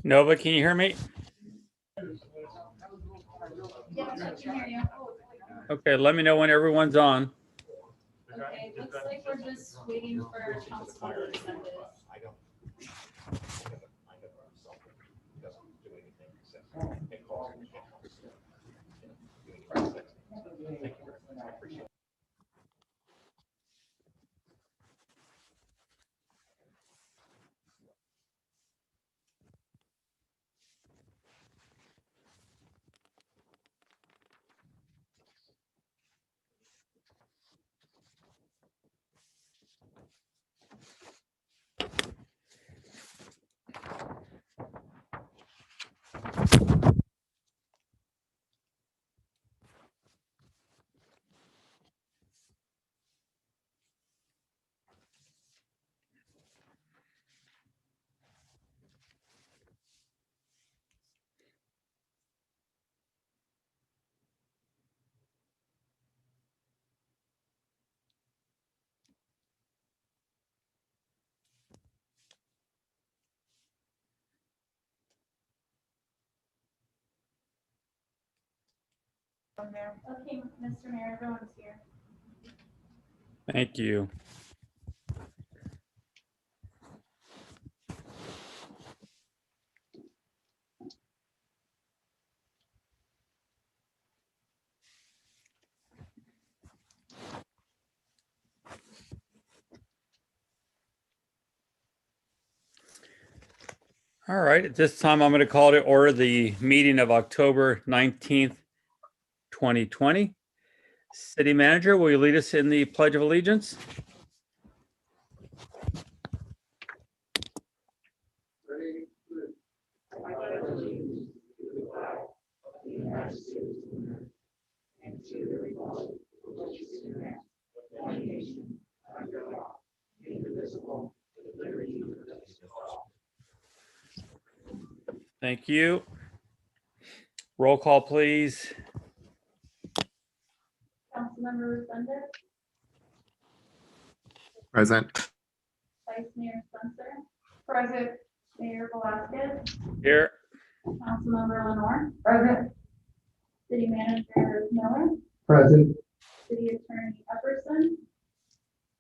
Nova, can you hear me? Yes, I can hear you. Okay, let me know when everyone's on. Okay, looks like we're just waiting for Councilmember to send it. Okay, Mr. Mayor, everyone's here. Thank you. All right, at this time, I'm going to call to order the meeting of October 19th, 2020. City Manager, will you lead us in the Pledge of Allegiance? Thank you. Roll call, please. Councilmember Rosendo, Present. Vice Mayor Spencer. Present. Mayor Velazquez, Here. Councilmember Lenore. Present. City Manager Miller, Present. City Attorney Epperson,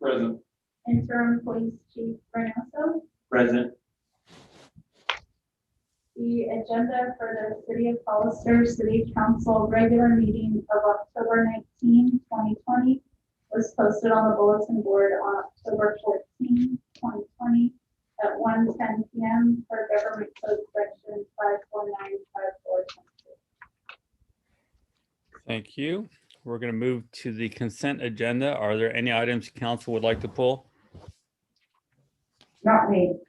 Present. Interim Police Chief Reynoso. Present. The agenda for the City of Hollister City Council regular meeting of October 19, 2020 was posted on the bulletin board on October 14, 2020 at 1:10 p.m. per Government Code Section 5495422. Thank you. We're going to move to the consent agenda. Are there any items council would like to pull? Not me.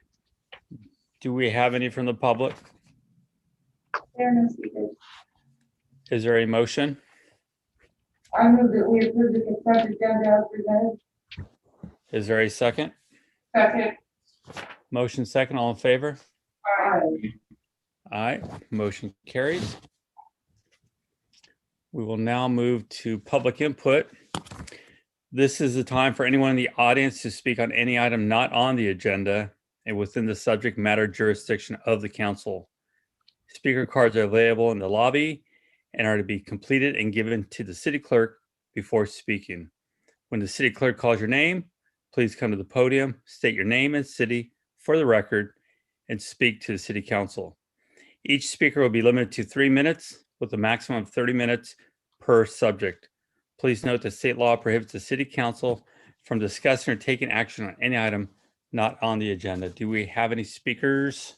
Do we have any from the public? There are no speakers. Is there a motion? I move that we approve the consent agenda as presented. Is there a second? Second. Motion second, all in favor? Aye. Aye, motion carries. We will now move to public input. This is the time for anyone in the audience to speak on any item not on the agenda and within the subject matter jurisdiction of the council. Speaker cards are available in the lobby and are to be completed and given to the city clerk before speaking. When the city clerk calls your name, please come to the podium, state your name and city for the record, and speak to the city council. Each speaker will be limited to 3 minutes with a maximum of 30 minutes per subject. Please note that state law prohibits the city council from discussing or taking action on any item not on the agenda. Do we have any speakers?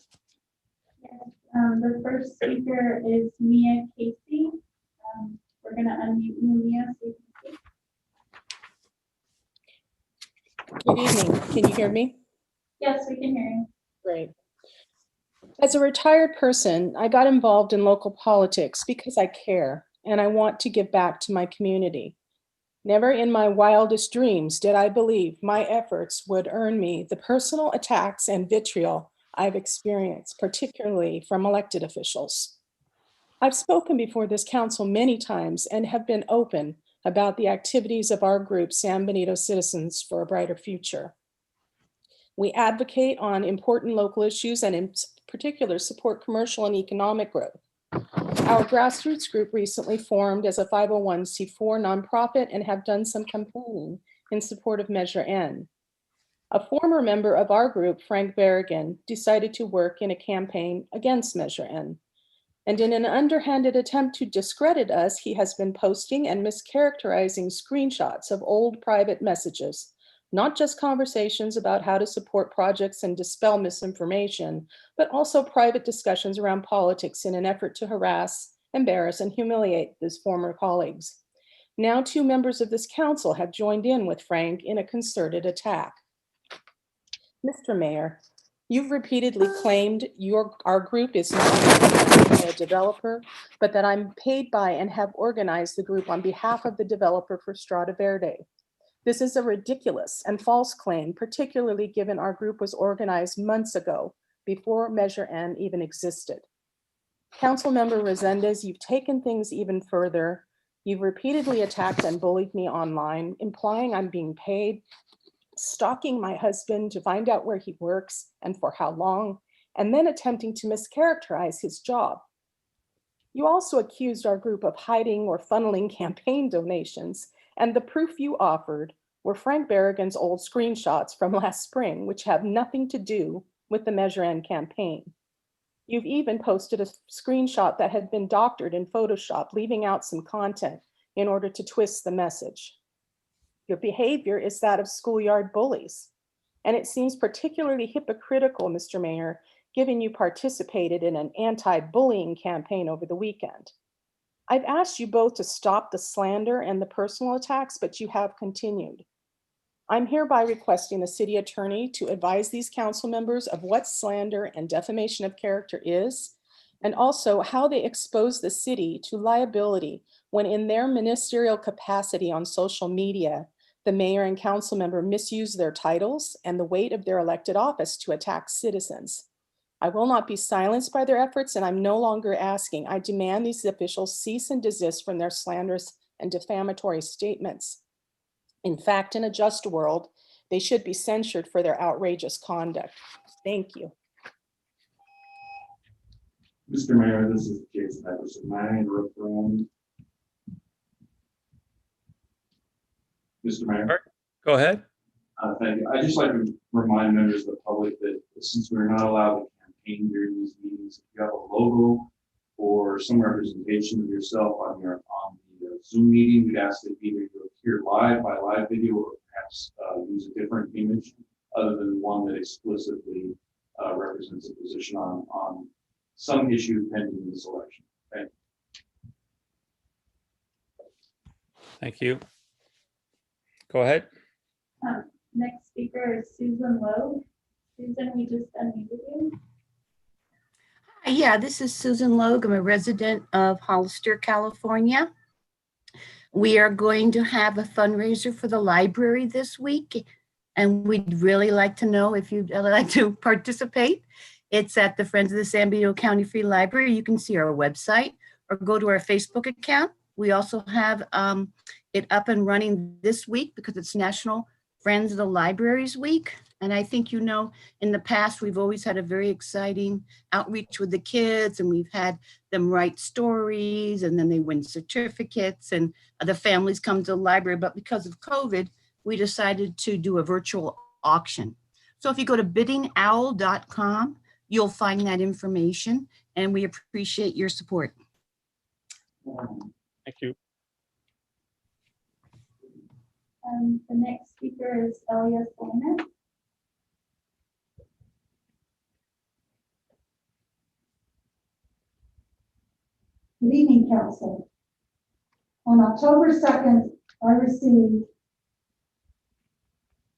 The first speaker is Mia Casey. We're going to unmute you, Mia, so you can speak. Good evening. Can you hear me? Yes, we can hear you. Great. As a retired person, I got involved in local politics because I care and I want to give back to my community. Never in my wildest dreams did I believe my efforts would earn me the personal attacks and vitriol I've experienced, particularly from elected officials. I've spoken before this council many times and have been open about the activities of our group, San Benito Citizens for a Brighter Future. We advocate on important local issues and particular support commercial and economic growth. Our grassroots group recently formed as a 501c4 nonprofit and have done some campaigning in support of Measure N. A former member of our group, Frank Berrigan, decided to work in a campaign against Measure N. And in an underhanded attempt to discredit us, he has been posting and mischaracterizing screenshots of old private messages, not just conversations about how to support projects and dispel misinformation, but also private discussions around politics in an effort to harass, embarrass, and humiliate his former colleagues. Now 2 members of this council have joined in with Frank in a concerted attack. Mr. Mayor, you've repeatedly claimed our group is not by a developer, but that I'm paid by and have organized the group on behalf of the developer for Strada Verde. This is a ridiculous and false claim, particularly given our group was organized months ago, before Measure N even existed. Councilmember Resendez, you've taken things even further. You've repeatedly attacked and bullied me online, implying I'm being paid, stalking my husband to find out where he works and for how long, and then attempting to mischaracterize his job. You also accused our group of hiding or funneling campaign donations, and the proof you offered were Frank Berrigan's old screenshots from last spring, which have nothing to do with the Measure N campaign. You've even posted a screenshot that had been doctored in Photoshop, leaving out some content in order to twist the message. Your behavior is that of schoolyard bullies, and it seems particularly hypocritical, Mr. Mayor, given you participated in an anti-bullying campaign over the weekend. I've asked you both to stop the slander and the personal attacks, but you have continued. I'm hereby requesting the city attorney to advise these council members of what slander and defamation of character is, and also how they expose the city to liability when in their ministerial capacity on social media, the mayor and council member misuse their titles and the weight of their elected office to attack citizens. I will not be silenced by their efforts, and I'm no longer asking. I demand these officials cease and desist from their slanderous and defamatory statements. In fact, in a just world, they should be censured for their outrageous conduct. Thank you. Mr. Mayor, this is Jason Epperson. May I interrupt for a moment? Mr. Mayor. Go ahead. Thank you. I'd just like to remind members of the public that since we're not allowed to campaign during these meetings, if you have a logo or some representation of yourself on the Zoom meeting, we'd ask that either you appear live by live video or perhaps use a different image other than one that explicitly represents a position on some issue pending this election. Thank you. Thank you. Go ahead. Next speaker is Susan Lowe. Susan, we just unmuted you. Hi, yeah, this is Susan Logue. I'm a resident of Hollister, California. We are going to have a fundraiser for the library this week, and we'd really like to know if you'd like to participate. It's at the Friends of the San Benito County Free Library. You can see our website or go to our Facebook account. We also have it up and running this week because it's National Friends of the Libraries Week. And I think, you know, in the past, we've always had a very exciting outreach with the kids, and we've had them write stories, and then they win certificates, and the families come to the library. But because of COVID, we decided to do a virtual auction. So if you go to biddingowl.com, you'll find that information, and we appreciate your support. Thank you. The next speaker is Elia Salinas. Good evening, Council. On October 2nd, I received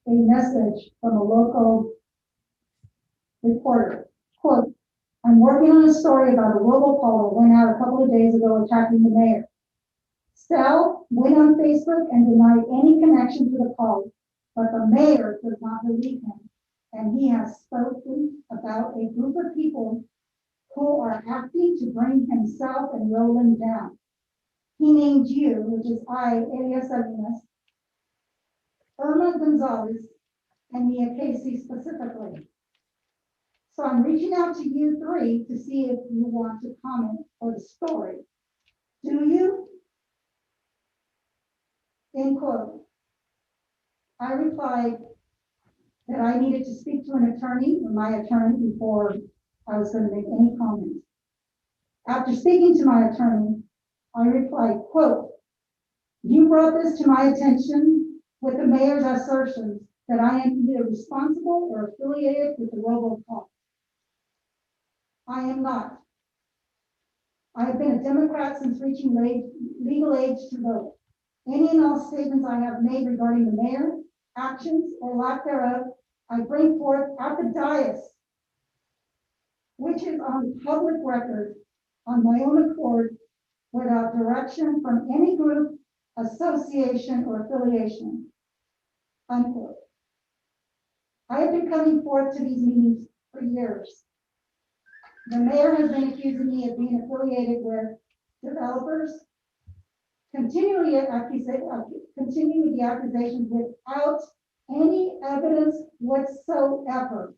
a message from a local reporter. Quote, I'm working on a story about a robocall that went out a couple of days ago attacking the mayor. Sal went on Facebook and denied any connection to the call, but the mayor does not believe him. And he has spoken about a group of people who are acting to bring himself and Roland down. He named you, which is I, Elia Salinas, Irma Gonzalez, and Mia Casey specifically. So I'm reaching out to you three to see if you want to comment on the story. Do you? End quote. I replied that I needed to speak to an attorney, or my attorney, before I was going to make any comment. After speaking to my attorney, I replied, quote, "You brought this to my attention with the mayor's assertions that I am either responsible or affiliated with the robocall. I am not. I have been a Democrat since reaching legal age to vote. Any and all statements I have made regarding the mayor, actions or lack thereof, I bring forth at the dais, which is on public record, on my own accord, without direction from any group, association, or affiliation." Unquote. I have been coming forth to these meetings for years. The mayor has been accusing me of being affiliated with developers, continuing with the accusations without any evidence whatsoever.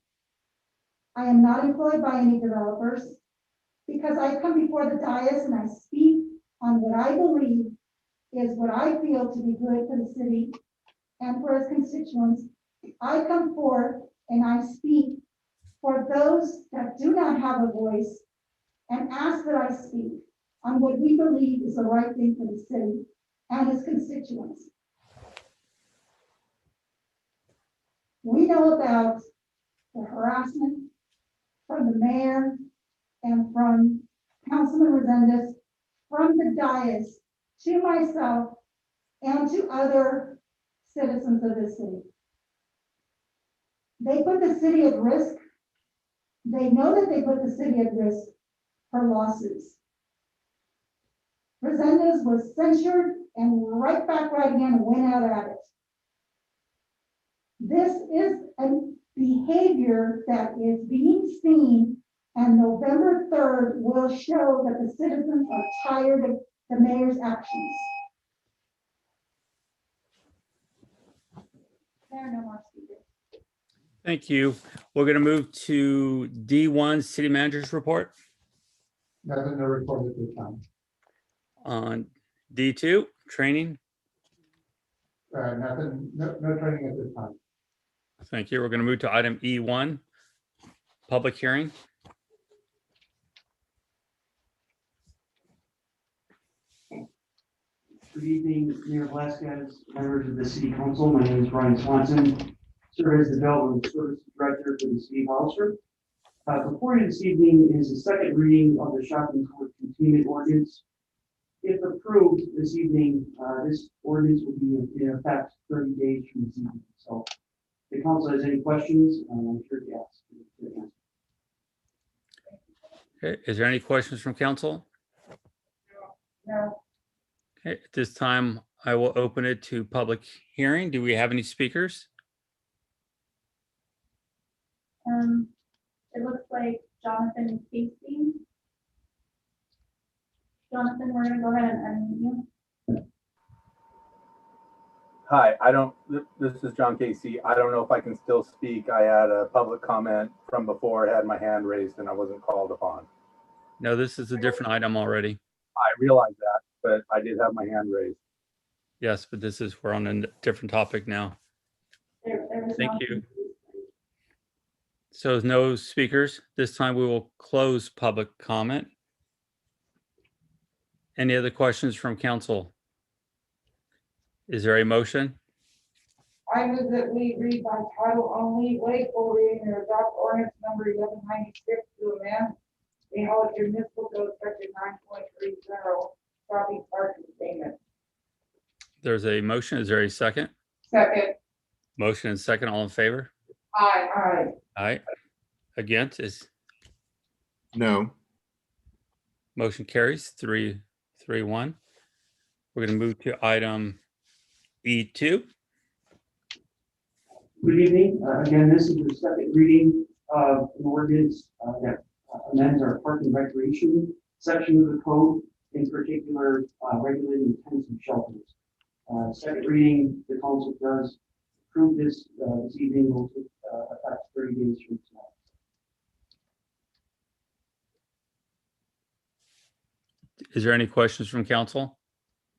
I am not employed by any developers because I come before the dais and I speak on what I believe is what I feel to be good for the city and for its constituents. I come forth and I speak for those that do not have a voice and ask that I speak on what we believe is the right thing for the city and its constituents. We know about the harassment from the mayor and from Councilman Resendez, from the dais to myself and to other citizens of the city. They put the city at risk. They know that they put the city at risk for lawsuits. Resendez was censured and right back right again and went out at it. This is a behavior that is being seen, and November 3rd will show that the citizens are tired of the mayor's actions. There are no more speakers. Thank you. We're going to move to D1, City Manager's Report. Nothing to report at this time. On D2, Training. Nothing, no training at this time. Thank you. We're going to move to item E1, Public Hearing. Good evening, Mayor Velasquez, members of the City Council. My name is Brian Swanson, serve as the Development Services Director for the City of Hollister. Before you this evening is the second reading of the shopping cart containment ordinance. If approved this evening, this ordinance will be in effect 30 days from this evening. So if the council has any questions, I'm sure to ask. Okay, is there any questions from council? No. Okay, at this time, I will open it to public hearing. Do we have any speakers? It looks like Jonathan Casey. Jonathan, we're gonna go ahead and unmute you. Hi, this is John Casey. I don't know if I can still speak. I had a public comment from before, I had my hand raised and I wasn't called upon. No, this is a different item already. I realize that, but I did have my hand raised. Yes, but we're on a different topic now. There was Thank no- you. So no speakers. This time we will close public comment. Any other questions from council? Is there a motion? I move that we read by title only, waive full reading and adopt ordinance number 1196 to amend the Hollister Municipal Code section 9.30, shopping cart containment. There's a motion. Is there a second? Second. Motion and second. All in favor? Aye. Aye. Against is No. motion carries 3-1. We're going to move to item E2. Good evening. Again, this is the second reading of an ordinance that amends our park and recreation section of the code, in particular regulating tents and shelters. Second reading, the council does approve this this evening, will take effect 30 days from tonight. Is there any questions from council?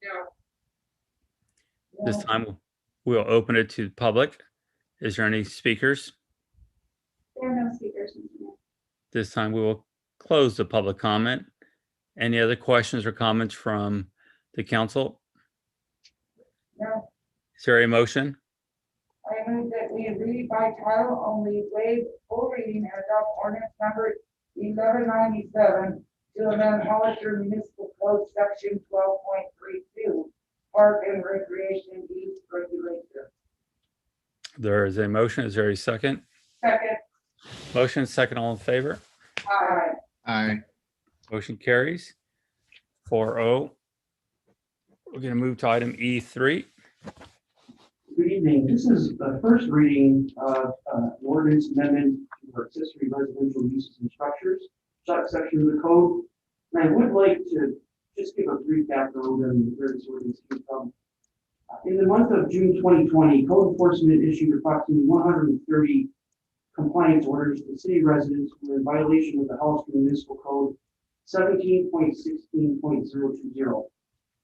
No. This time we'll open it to the public. Is there any speakers? There are no speakers. Mr. Mayor. This time we will close the public comment. Any other questions or comments from the council? No. Is there a motion? I move that we read by title only, waive full reading and adopt ordinance number 1197 to amend Hollister Municipal Code Section 12.32, Park and Recreation Use Regulation. There is a motion. Is there a second? Second. Motion second, all in favor? Aye. Aye. Motion carries 4-0. We're going to move to item E3. Good evening. This is the first reading of an ordinance amendment to our accessory residential uses and structures, section of the code. And I would like to just give a brief background on where this ordinance came from. In the month of June 2020, code enforcement issued approximately 130 compliance orders to city residents who were in violation of the Hollister Municipal Code 17.16.020.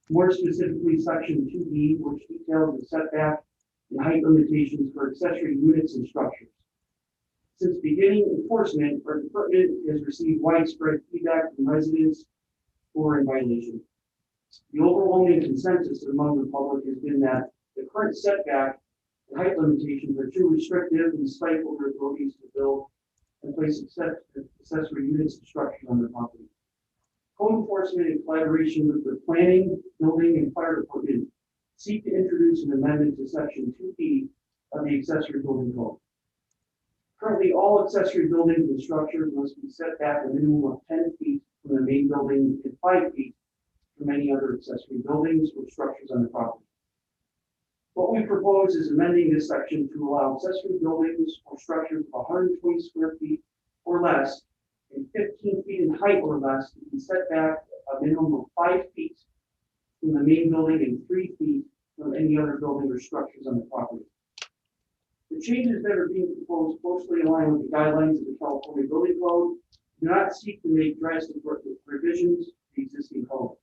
More specifically, section 2B, which details the setback and height limitations for accessory units and structures. Since beginning enforcement, our department has received widespread feedback from residents who are in violation. The overwhelming consensus among the public has been that the current setback and height limitations are too restrictive and stifle their abilities to build and place accessory units and structures on their property. Code enforcement, in collaboration with the planning, building, and fire department, seek to introduce an amendment to section 2B of the accessory building code. Currently, all accessory buildings and structures must be set back a minimum of 10 feet from the main building and 5 feet from any other accessory buildings or structures on the property. What we propose is amending this section to allow accessory buildings or structures of 120 square feet or less and 15 feet in height or less to be set back a minimum of 5 feet from the main building and 3 feet from any other building or structures on the property. The changes that are being proposed closely align with the guidelines of the California Building Code, do not seek to make drastic revisions to the existing code.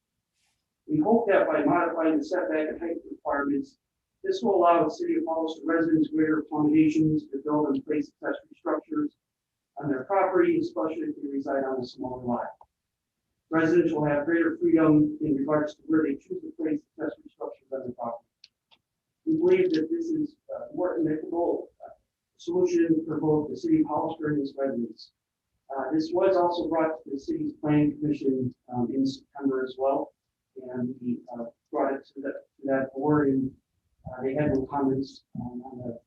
We hope that by modifying the setback and height requirements, this will allow the city of Hollister residents greater accommodations to build and place accessory structures on their property, especially if they reside on a smaller lot. Residents will have greater freedom in regards to where they choose to place accessory structures on their property. We believe that this is a more amicable solution for both the city of Hollister and its residents. This was also brought to the city's planning commission in September as well, and we brought it to that board, and they had no comments on the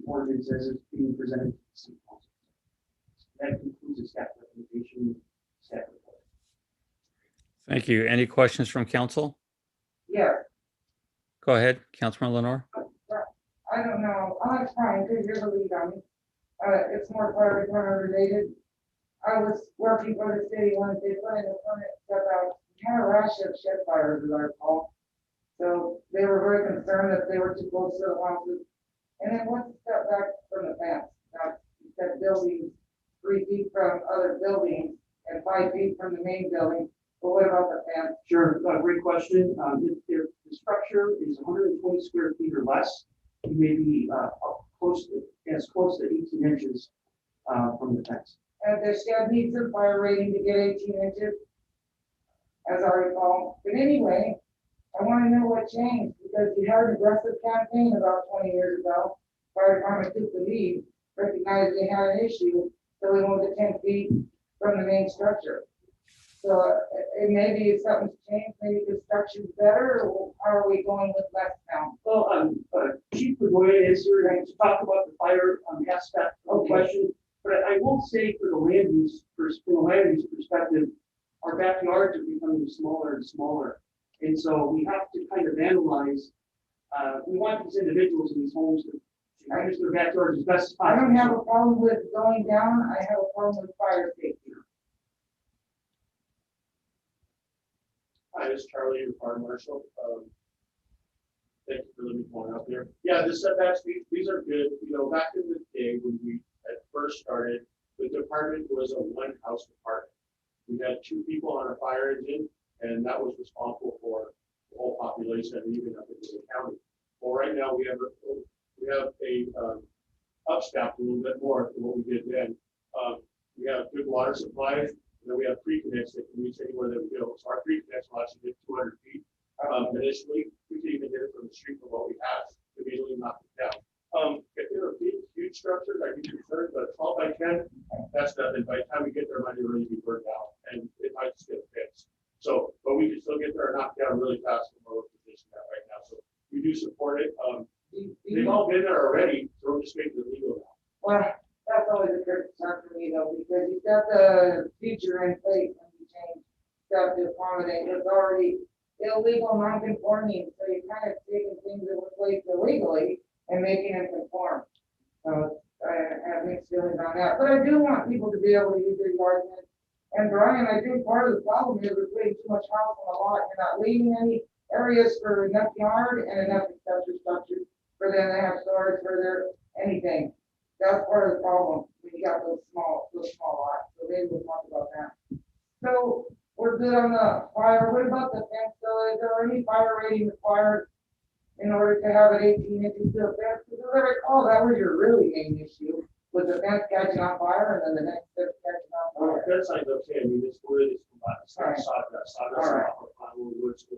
ordinance as it's being presented to the city council. That concludes the staff recommendation. Staff report. Thank you. Any questions from council? Yeah, Go ahead, Councilman Lenore. I don't know. I'm trying to you're the lead on it. It's more fire department related. I was working for the city once they put in a permit step out, had a rash of shed fires, as I recall. So they were very concerned that they were too close to the houses. And then once you step back from the fence, that building 3 feet from other buildings and 5 feet from the main building. But what about the fence? Sure, great question. If the structure is 120 square feet or less, you may be as close to 18 inches from the fence. And the shed needs a fire rating to get 18 inches, as I recall. But anyway, I want to know what changed, because you had an aggressive campaign about 20 years ago. Fire department took the lead, recognized they had an issue, so we moved to 10 feet from the main structure. So maybe something's changed, maybe construction's better, or how are we going with less now? Well, Chief Bedoya is here to talk about the fire aspect of the question. But I will say from the land use perspective, our backyards are becoming smaller and smaller. And so we have to kind of analyze, we want these individuals in these homes to manage their backyards as best as possible. I don't have a problem with going down, I have a problem with fire safety. Hi, this is Charlie, your fire marshal. Thank you for letting me point out there. Yeah, the setbacks, these are good. You know, back in the day when we had first started, the department was a one-house department. We had 2 people on a fire engine, and that was responsible for the whole population and even up into the county. Well, right now we have a upstaffed a little bit more than what we did then. We have good water supplies, and then we have pre-connects that can reach anywhere that we go. So our pre-connects will actually get 200 feet. Initially, we could even get it from the street from what we have to immediately knock it down. If they're a big, huge structure, I'd be concerned, but 12 by 10, that's nothing. By the time we get there, it might already be burned out, and it might just get fixed. So, but we can still get there and knock down really fast from where we're positioned at right now. So we do support it. They've all been there already, so we're just making it legal now. Well, that's always a good concern for me though, because you've got the future in place when you change stuff to accommodate. It's already illegal, non-conforming, so you're kind of taking things that were placed illegally and making them conform. So I have mixed feelings on that, but I do want people to be able to use their yards. And Brian, I think part of the problem is we're putting too much house on the lot. You're not leaving any areas for enough yard and enough accessory structures for them to have storage for their anything. That's part of the problem. We got those small lots. So maybe we'll talk about that. So we're good on the fire. What about the fence? So is there any fire rating required in order to have an 18 inches to a fence? Because as I recall, that was your really main issue, with the fence catching on fire and then the next fence catching on Well, fire. that's like, okay, I mean, it's wood, it's combined, it's not Alright. sawdust, Alright. wood's a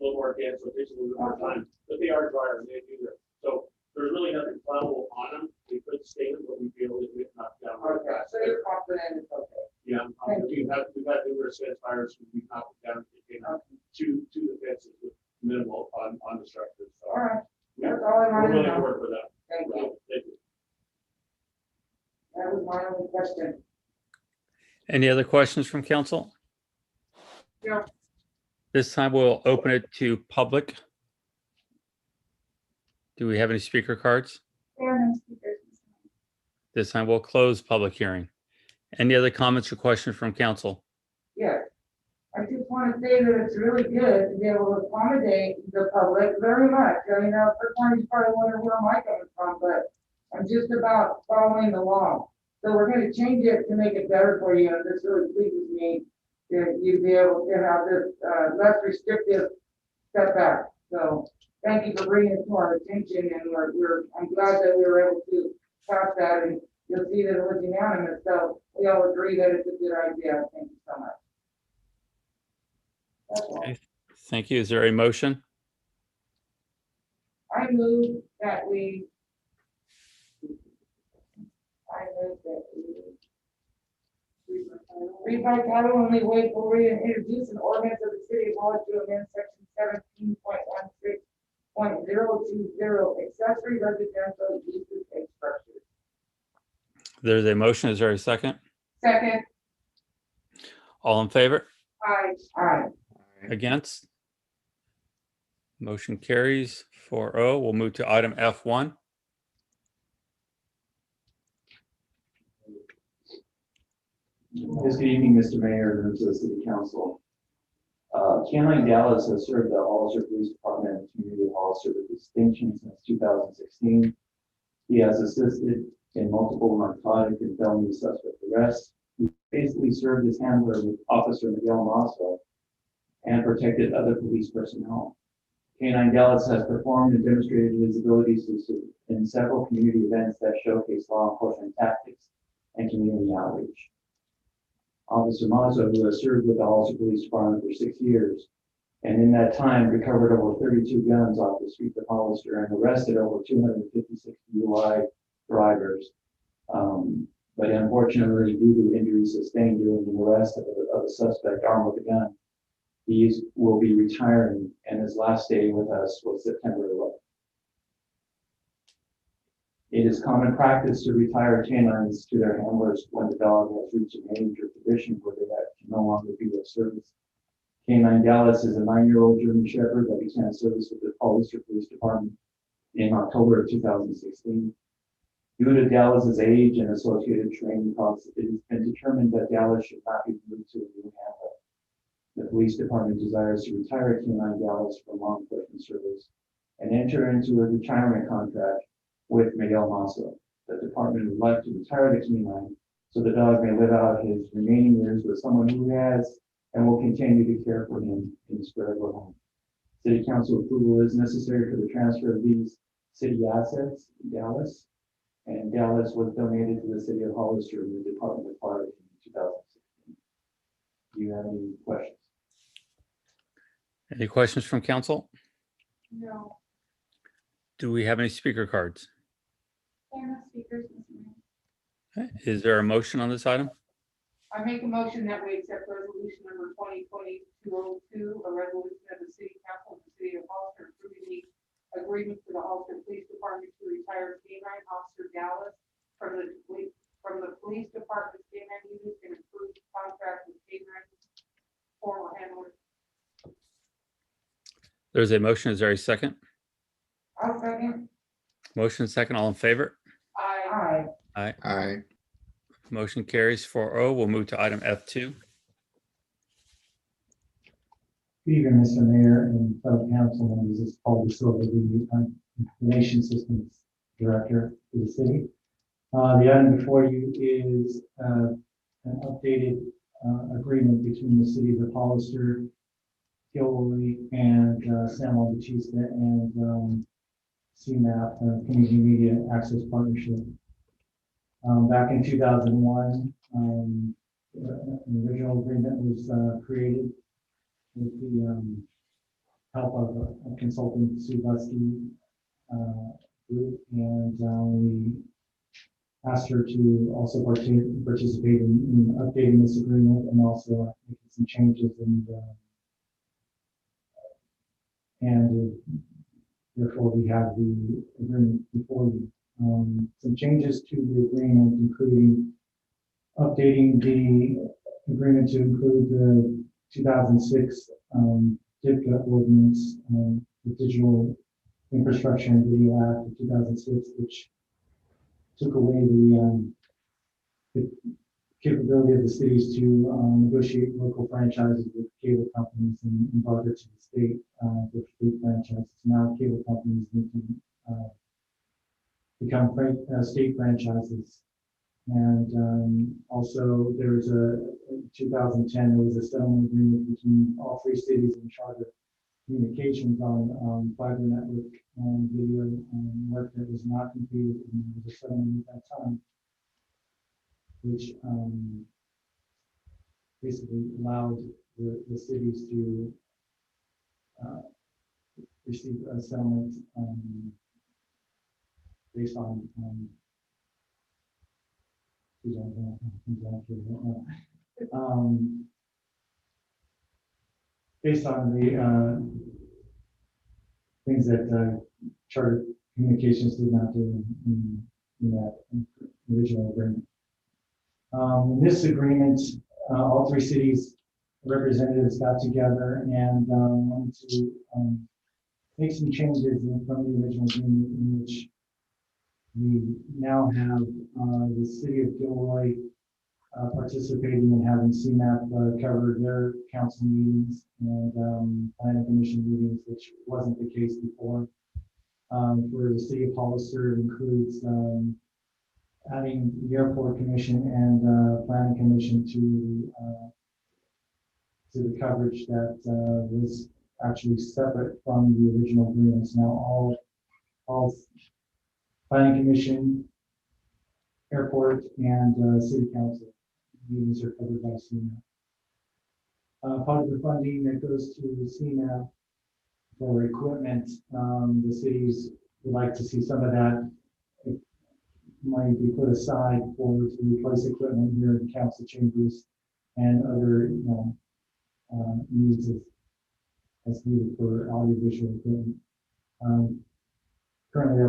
little more dense, so it takes a little bit more time, but they are drier and they do that. So there's really nothing flammable on them. We could stain them, but we feel that we knocked down really Okay, fast. so you're confident it's okay. Yeah, we've had numerous fence fires, we knocked it down, it came out to the fences with minimal on the structure. So All right, we- that's all I we're wanted to willing to know. work with that. Thank you. Thank you. That was my only question. Any other questions from council? Yeah. This time we'll open it to public. Do we have any speaker cards? There are no speakers this time. This time we'll close public hearing. Any other comments or questions from council? Yes. I just want to say that it's really good to be able to accommodate the public very much. I mean, sometimes you probably wonder where am I coming from, but I'm just about following the law. So we're going to change it to make it better for you, and this really pleases me that you'd be able to have this less restrictive setback. So thank you for bringing it to our attention, and I'm glad that we were able to pass that, and you'll see that it was unanimous. So we all agree that it's a good idea. Thank you so much. That's all. Okay. Thank you. Is there a motion? I move that we read by title only, wait for read and introduce an ordinance of the city of Hollis to amend section 17.16.020 accessory residential uses and structures. There's a motion. Is there a second? Second, All in favor? aye. Against? Motion carries 4-0. We'll move to item F1. Yes, good evening, Mr. Mayor, and members of the City Council. Canine Dallas has served the Hollister Police Department and community of Hollister with distinction since 2016. He has assisted in multiple narcotic and felony suspect arrests. He basically served as handler with Officer Miguel Masso and protected other police personnel. Canine Dallas has performed and demonstrated his abilities in several community events that showcase law enforcement tactics and community outreach. Officer Mazzo, who has served with the Hollister Police Department for 6 years, and in that time recovered over 32 guns off the streets of Hollister and arrested over 256 DUI drivers. But unfortunately, due to injuries sustained during the arrest of a suspect armed with a gun, he will be retiring, and his last day with us was September 11th. It is common practice to retire canines to their handlers when the dog has reached an age or condition where they can no longer be of service. Canine Dallas is a 9-year-old German Shepherd that began service with the Hollister Police Department in October of 2016. Due to Dallas's age and associated training costs, it has been determined that Dallas should not be moved to a new handler. The police department desires to retire Canine Dallas from law enforcement service and enter into a retirement contract with Miguel Masso. The department would like to retire the canine so the dog may live out his remaining years with someone who has and will continue to care for him in his forever home. City council approval is necessary for the transfer of these city assets in Dallas. And Dallas was donated to the city of Hollister when the department acquired it in 2016. Do you have any questions? Any questions from council? No. Do we have any speaker cards? There are no speakers, Mr. Mayor. Okay, is there a motion on this item? I make a motion that we accept resolution number 2020-202, a resolution of the city council of the city of Hollister approving the agreement for the Hollister Police Department to retire K-9 Officer Dallas from the police department's K-9 unit and approve contract with K-9 formal handler. There's a motion. Is there a second? I'll second. Motion second, all in favor? Aye. Aye. Motion carries 4-0. We'll move to item F2. Good evening, Mr. Mayor and fellow council members. This is Paul DeSilva, the Information Systems Director for the city. The item before you is an updated agreement between the cities of Hollister, Gilroy, and San Juan Bautista, and CMAP, Community Media Access Partnership. Back in 2001, an original agreement was created with the help of a consultant, Sue Busky group, and we asked her to also participate in updating this agreement and also making some changes and therefore we have the agreement before you. Some changes to the agreement, including updating the agreement to include the 2006 DIPCA ordinance, the Digital Infrastructure and Video Act of 2006, which took away the capability of the cities to negotiate local franchises with cable companies and barter to the state with state franchises. Now cable companies need to become state franchises. And also there's in 2010, there was a settlement agreement between all three cities and Charter Communications on fiber network and video work that was not completed, and there was a settlement at that time, which basically allowed the cities to receive a settlement based on based on the things that Charter Communications did not do in that original agreement. In this agreement, all three cities representatives got together and wanted to make some changes from the original agreement, in which we now have the city of Gilroy participating and having CMAP cover their council meetings and planning commission meetings, which wasn't the case before. For the city of Hollister, it includes adding the airport commission and planning commission to the coverage that was actually separate from the original agreements. Now all planning commission, airport, and city council meetings are covered by CMAP. Part of the funding that goes to CMAP for equipment, the cities would like to see some of that money be put aside to replace equipment here in the council chambers and other needs as needed for audiovisual equipment. Currently,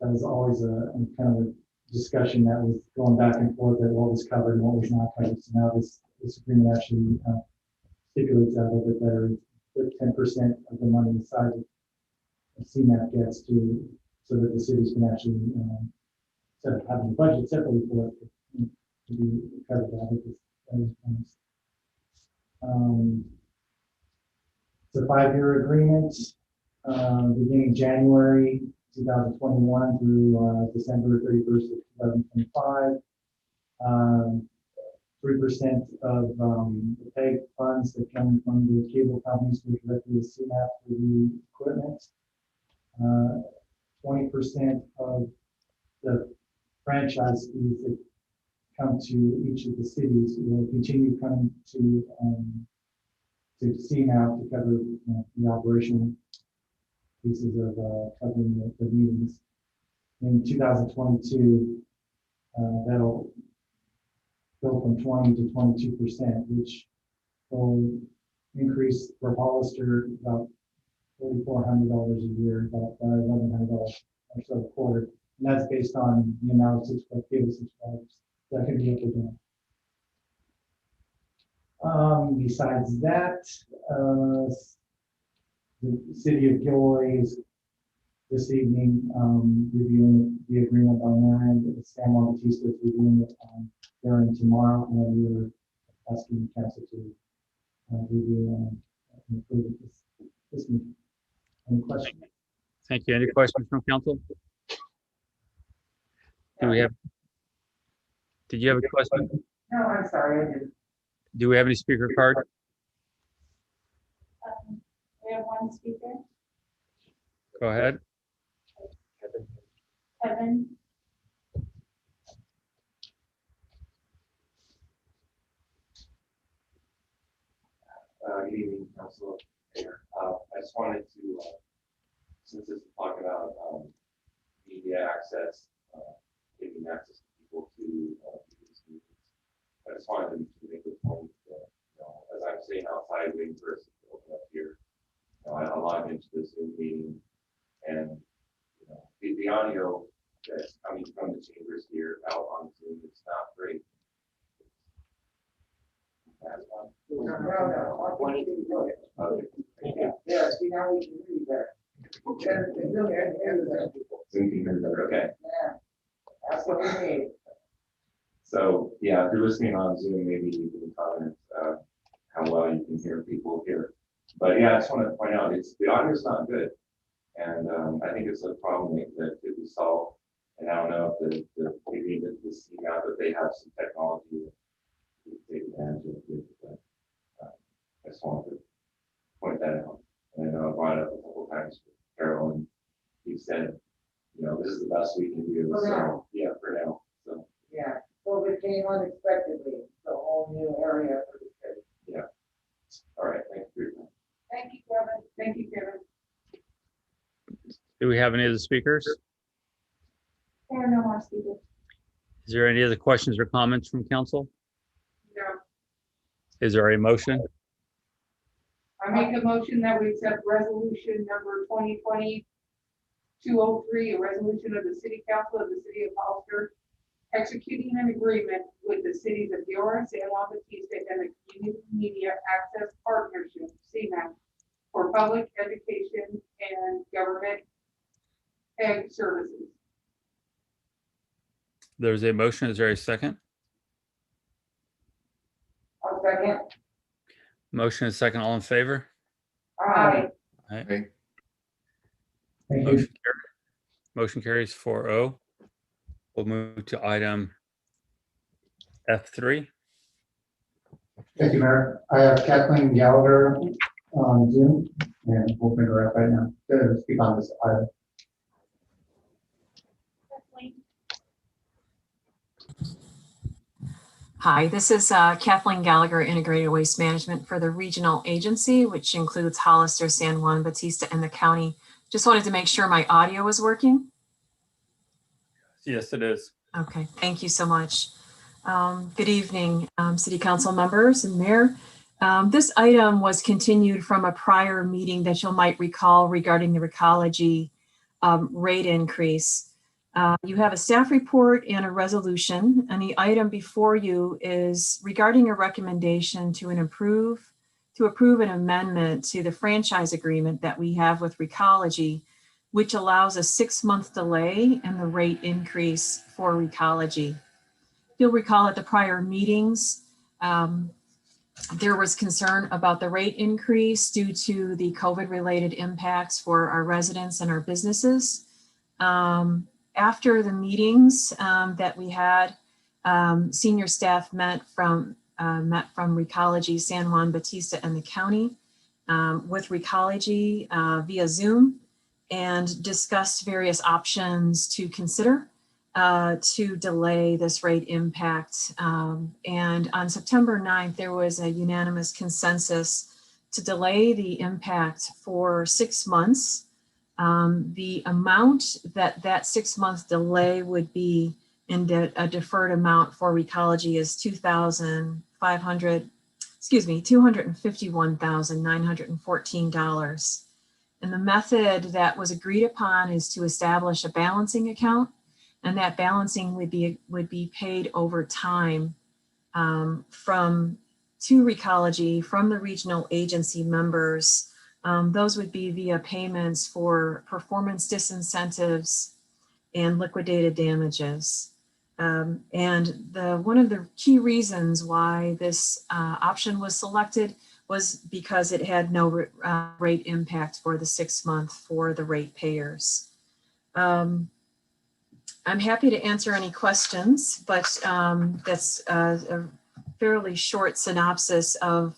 that was always a kind of a discussion that was going back and forth at what was covered and what was not covered. So now this agreement actually stipulates that a little bit better. Put 10% of the money aside that CMAP gets so that the cities can actually instead of having a budget separately for it to be covered by it. It's a 5-year agreement beginning January 2021 through December 31st of 2025. 3% of the PEG funds that come from the cable companies go directly to CMAP for the equipment. 20% of the franchise fees that come to each of the cities will continue coming to CMAP to cover the operational pieces of covering the meetings. In 2022, that'll go from 20 to 22%, which will increase for Hollister about $4,400 a year, about $1,100 or so a quarter. And that's based on the amount of cable subscribers. That could be up or down. Besides that, the city of Gilroy is this evening reviewing the agreement on that. San Juan Bautista is reviewing it during tomorrow, and we are asking the council to review and approve it this meeting. Any questions? Thank you. Any questions from council? Do we have? Did you have a question? No, I'm sorry, I didn't. Do we have any speaker card? We have one speaker, Go ahead. Kevin. Good evening, Council. Mayor. I just wanted to, since this is talking about media access, giving access to people to these meetings, I just wanted to make a point that, as I'm sitting outside waiting for us to open up here, I log into this Zoom meeting, and the audio that's coming from the chambers here out on Zoom, it's not great. Yeah, see, now we can read that. Zoom can hear better, okay. Yeah, that's what we need. So, yeah, if you're listening on Zoom, maybe you can comment how well you can hear people here. But yeah, I just want to point out, the audio is not good. And I think it's a problem that could be solved. And I don't know if maybe the see now that they have some technology to take advantage of it. But I just wanted to point that out. And I know I brought it up a couple times with Carol, and he said, this is the best we can do. For now. Yeah, for now. So Yeah, COVID came unexpectedly, it's a whole new area for the city. yeah. All right, thank you for your time. Thank you, Kevin. Thank you, Kevin. Do we have any other speakers? There are no more speakers. Is there any other questions or comments from council? No. Is there a motion? I make a motion that we accept resolution number 2020-203, a resolution of the City Council of the City of Hollister, executing an agreement with the cities of Gilroy, San Juan Bautista, and the Community Media Access Partnership, CMAP, for public education and government ed services. There's a motion. Is there a second? I'll second. Motion is second. All in favor? Aye. Aye. Thank you. Motion carries 4-0. We'll move to item F3. Thank you, Mayor. I have Kathleen Gallagher on Zoom, and we'll bring her up right now to speak on this item. Hi, this is Kathleen Gallagher, Integrated Waste Management for the regional agency, which includes Hollister, San Juan Bautista, and the county. Just wanted to make sure my audio was working. Yes, it is. Okay, thank you so much. Good evening, City Council members and Mayor. This item was continued from a prior meeting that you might recall regarding the Recology rate increase. You have a staff report and a resolution, and the item before you is regarding a recommendation to approve an amendment to the franchise agreement that we have with Recology, which allows a 6-month delay in the rate increase for Recology. You'll recall at the prior meetings, there was concern about the rate increase due to the COVID-related impacts for our residents and our businesses. After the meetings that we had, Senior staff met from Recology, San Juan Bautista, and the county with Recology via Zoom, and discussed various options to consider to delay this rate impact. And on September 9th, there was a unanimous consensus to delay the impact for 6 months. The amount that 6 month delay would be in a deferred amount for Recology is $251,914. And the method that was agreed upon is to establish a balancing account, and that balancing would be paid over time to Recology from the regional agency members. Those would be via payments for performance disincentives and liquidated damages. And one of the key reasons why this option was selected was because it had no rate impact for the 6 month for the rate payers. I'm happy to answer any questions, but that's a fairly short synopsis of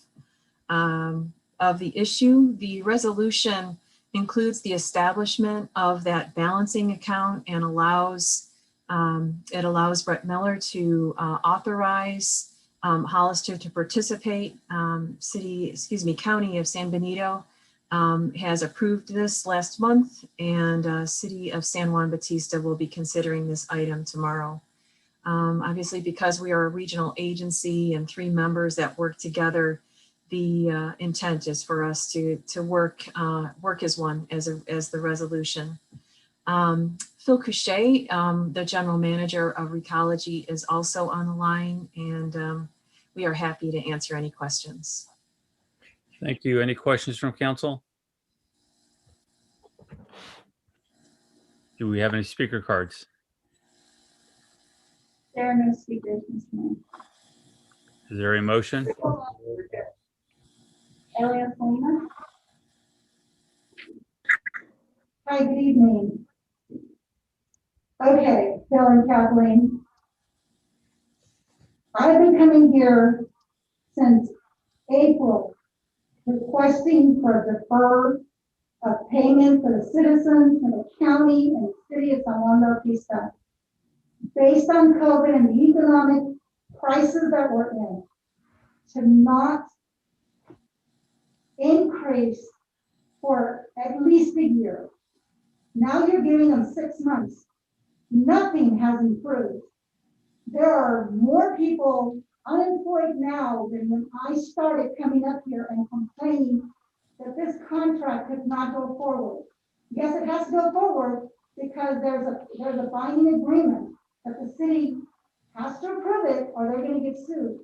the issue. The resolution includes the establishment of that balancing account and allows Brett Miller to authorize Hollister to participate. County of San Benito has approved this last month, and City of San Juan Bautista will be considering this item tomorrow. Obviously, because we are a regional agency and 3 members that work together, the intent is for us to work as one, as the resolution. Phil Couchet, the general manager of Recology, is also on the line, and we are happy to answer any questions. Thank you. Any questions from council? Do we have any speaker cards? There are no speakers, Mr. Mayor. Is there a motion? Elias Molina? Hi, good evening. Okay, Bill and Kathleen. I've been coming here since April requesting for deferred of payment for the citizens in the county and the city of San Juan Bautista. Based on COVID and the economic crisis that we're in, to not increase for at least a year. Now you're giving them 6 months. Nothing has improved. There are more people unemployed now than when I started coming up here and complaining that this contract could not go forward. Yes, it has to go forward because there's a binding agreement that the city has to approve it or they're going to get sued.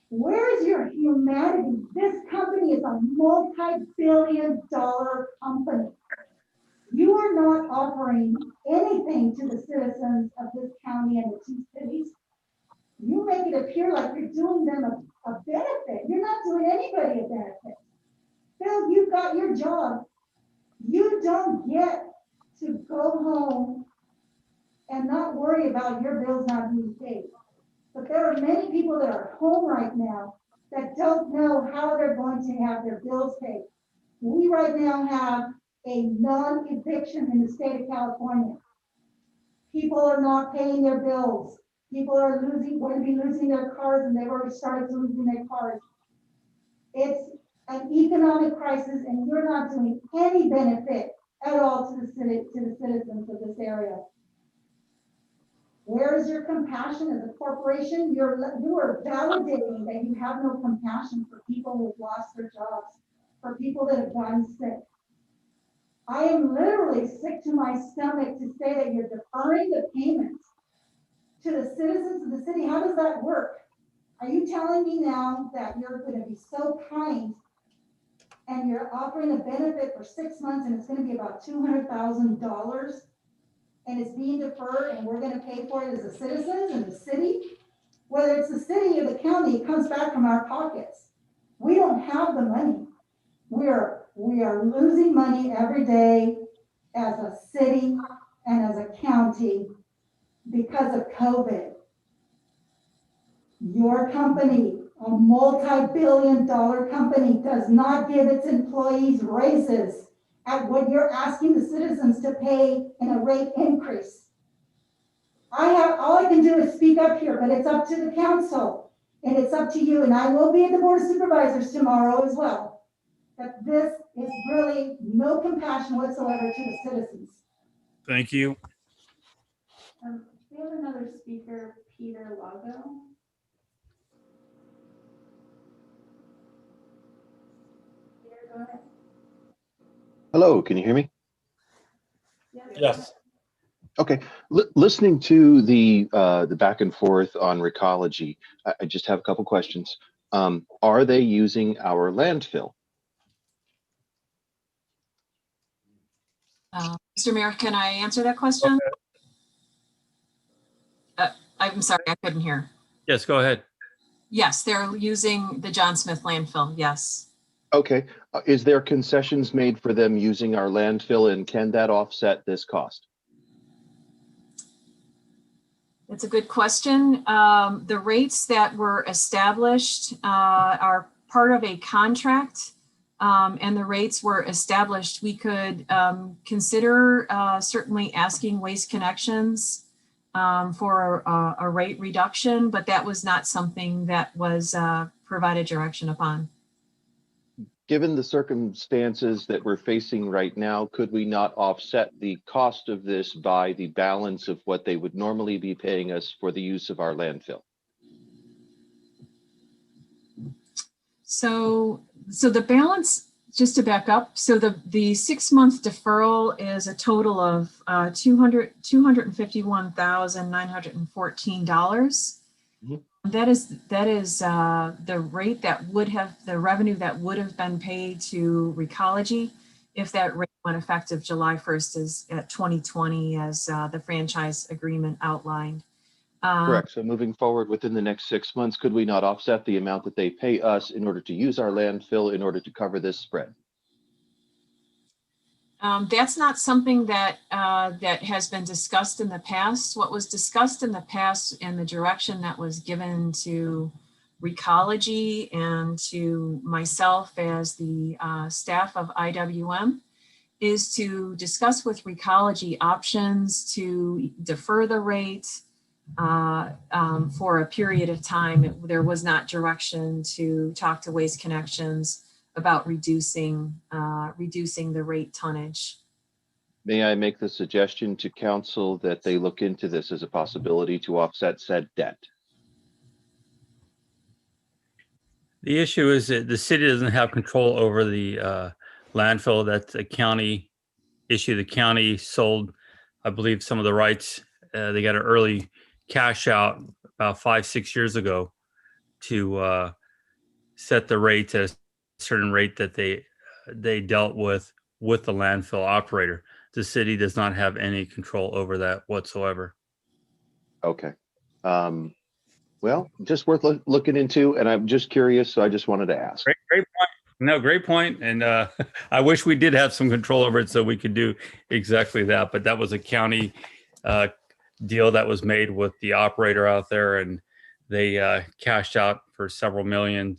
Where is your humanity? This company is a multi-billion-dollar company. You are not offering anything to the citizens of this county and the 2 cities. You make it appear like you're doing them a benefit. You're not doing anybody a benefit. Phil, you've got your job. You don't get to go home and not worry about your bills not being paid. But there are many people that are home right now that don't know how they're going to have their bills paid. We right now have a non-eviction in the state of California. People are not paying their bills. People are going to be losing their cars, and they've already started losing their cars. It's an economic crisis, and you're not doing any benefit at all to the citizens of this area. Where is your compassion as a corporation? You are validating that you have no compassion for people who have lost their jobs, for people that have gotten sick. I am literally sick to my stomach to say that you're deferring the payments to the citizens of the city. How does that work? Are you telling me now that you're going to be so kind and you're offering a benefit for 6 months and it's going to be about $200,000 and it's being deferred and we're going to pay for it as the citizens and the city? Whether it's the city or the county, it comes back from our pockets. We don't have the money. We are losing money every day as a city and as a county because of COVID. Your company, a multi-billion-dollar company, does not give its employees raises at what you're asking the citizens to pay in a rate increase. All I can do is speak up here, but it's up to the council and it's up to you, and I will be at the Board of Supervisors tomorrow as well. But this is really no compassion whatsoever to the citizens. Thank you. We have another speaker, Peter Lago. Peter, go ahead. Hello, can you hear me? Yes. Okay, listening to the back and forth on Recology, I just have a couple questions. Are they using our landfill? Mr. Mayor, can I answer that question? I'm sorry, I couldn't hear. Yes, go ahead. Yes, they're using the John Smith landfill, yes. Okay, is there concessions made for them using our landfill, and can that offset this cost? That's a good question. The rates that were established are part of a contract, and the rates were established. We could consider certainly asking Waste Connections for a rate reduction, but that was not something that was provided direction upon. Given the circumstances that we're facing right now, could we not offset the cost of this by the balance of what they would normally be paying us for the use of our landfill? So the balance, just to back up, so the 6-month deferral is a total of $251,914. That is the rate that would have, the revenue that would have been paid to Recology if that rate went effective July 1st is at 2020 as the franchise agreement outlined. Correct. So moving forward within the next 6 months, could we not offset the amount that they pay us in order to use our landfill in order to cover this spread? That's not something that that has been discussed in the past. What was discussed in the past and the direction that was given to Recology and to myself as the staff of IWM is to discuss with Recology options to defer the rate for a period of time. There was not direction to talk to Waste Connections about reducing the rate tonnage. May I make the suggestion to council that they look into this as a possibility to offset said debt? The issue is that the city doesn't have control over the landfill. That's a county issue. The county sold, I believe, some of the rights. They got an early cash out about 5-6 years ago to set the rate at a certain rate that they dealt with the landfill operator. The city does not have any control over that whatsoever. Okay. Well, just worth looking into, and I'm just curious, so I just wanted to ask. Great point. No, great point. And I wish we did have some control over it so we could do exactly that. But that was a county deal that was made with the operator out there, and they cashed out for several million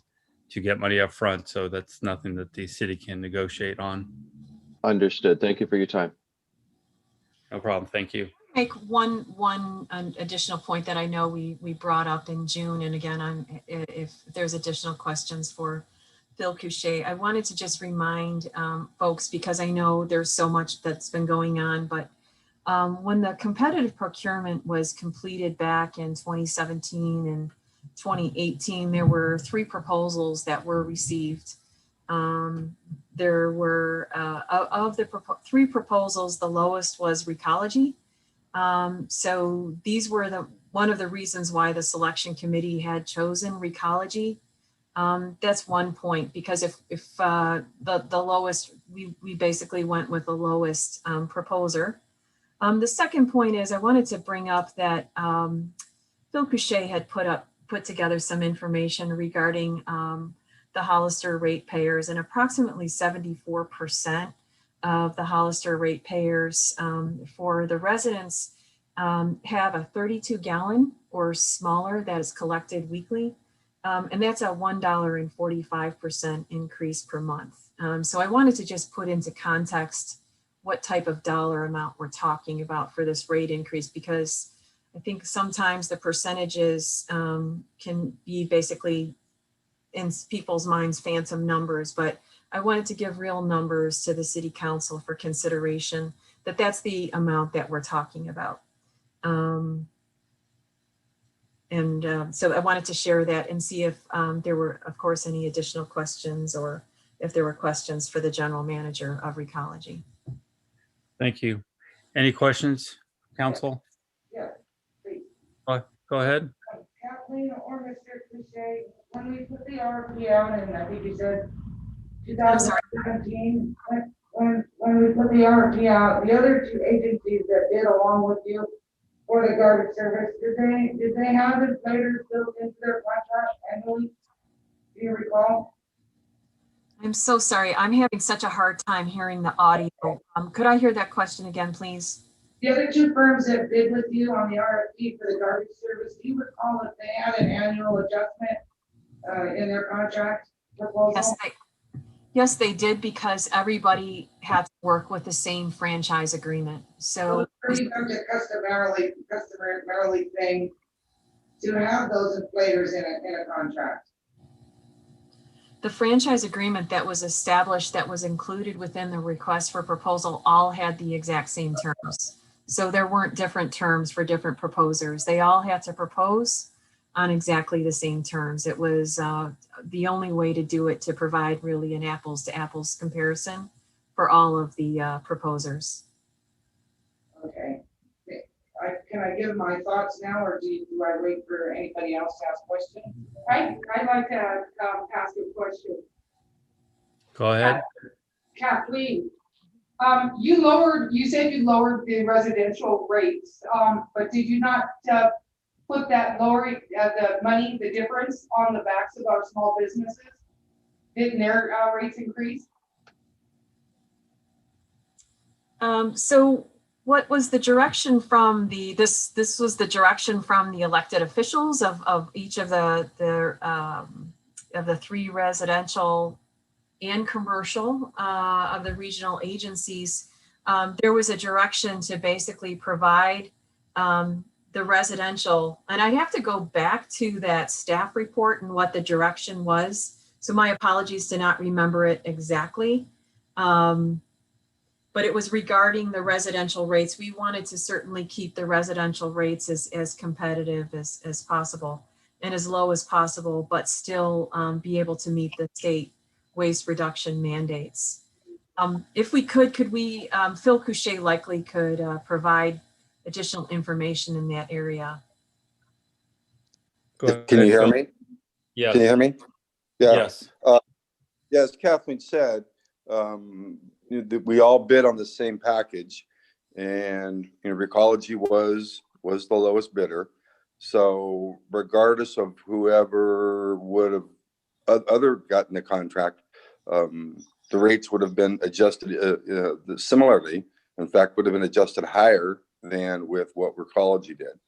to get money up front. So that's nothing that the city can negotiate on. Understood. Thank you for your time. No problem. Thank you. Make one additional point that I know we brought up in June, and again, if there's additional questions for Phil Couchet, I wanted to just remind folks, because I know there's so much that's been going on, but when the competitive procurement was completed back in 2017 and 2018, there were 3 proposals that were received. There were, of the 3 proposals, the lowest was Recology. So these were one of the reasons why the selection committee had chosen Recology. That's one point, because if the lowest, we basically went with the lowest proposer. The second point is I wanted to bring up that Phil Couchet had put together some information regarding the Hollister ratepayers, and approximately 74% of the Hollister ratepayers for the residents have a 32 gallon or smaller that is collected weekly. And that's a $1.45% increase per month. So I wanted to just put into context what type of dollar amount we're talking about for this rate increase, because I think sometimes the percentages can be basically in people's minds phantom numbers, but I wanted to give real numbers to the city council for consideration, that that's the amount that we're talking about. So I wanted to share that and see if there were, of course, any additional questions, or if there were questions for the general manager of Recology. Thank you. Any questions, council? Yeah, please. Go ahead. Kathleen or Mr. Cliche, when we put the RFP out, and I think you said I'm sorry. 2017, when we put the RFP out, the other two agencies that did along with you for the garbage service, did they have inflators built into their contract annually? Do you recall? I'm so sorry. I'm having such a hard time hearing the audio. Could I hear that question again, please? The other two firms that bid with you on the RFP for the garbage service, do you recall if they had an annual adjustment in their contract proposal? Yes, they did, because everybody had to work with the same franchise agreement. So it's pretty much a customarily thing to have those inflators in a contract. the franchise agreement that was established, that was included within the request for proposal, all had the exact same terms. So there weren't different terms for different proposers. They all had to propose on exactly the same terms. It was the only way to do it, to provide really an apples to apples comparison for all of the proposers. Okay. Can I give my thoughts now, or do I wait for anybody else to ask questions? I'd like to ask a question. Go ahead. Kathleen, you said you lowered the residential rates, but did you not put that lowering the money, the difference on the backs of our small businesses? Didn't their rates increase? So what was the direction from this was the direction from the elected officials of each of the three residential and commercial of the regional agencies. There was a direction to basically provide the residential, and I'd have to go back to that staff report and what the direction was. So my apologies to not remember it exactly. But it was regarding the residential rates. We wanted to certainly keep the residential rates as competitive as possible and as low as possible, but still be able to meet the state waste reduction mandates. If we could we, Phil Couchet likely could provide additional information in that area. Can you hear me? Yes. Can you hear me? Yeah. Yes. As Kathleen said, we all bid on the same package, and Recology was the lowest bidder. So regardless of whoever would have other gotten the contract, the rates would have been adjusted similarly. In fact, would have been adjusted higher than with what Recology did.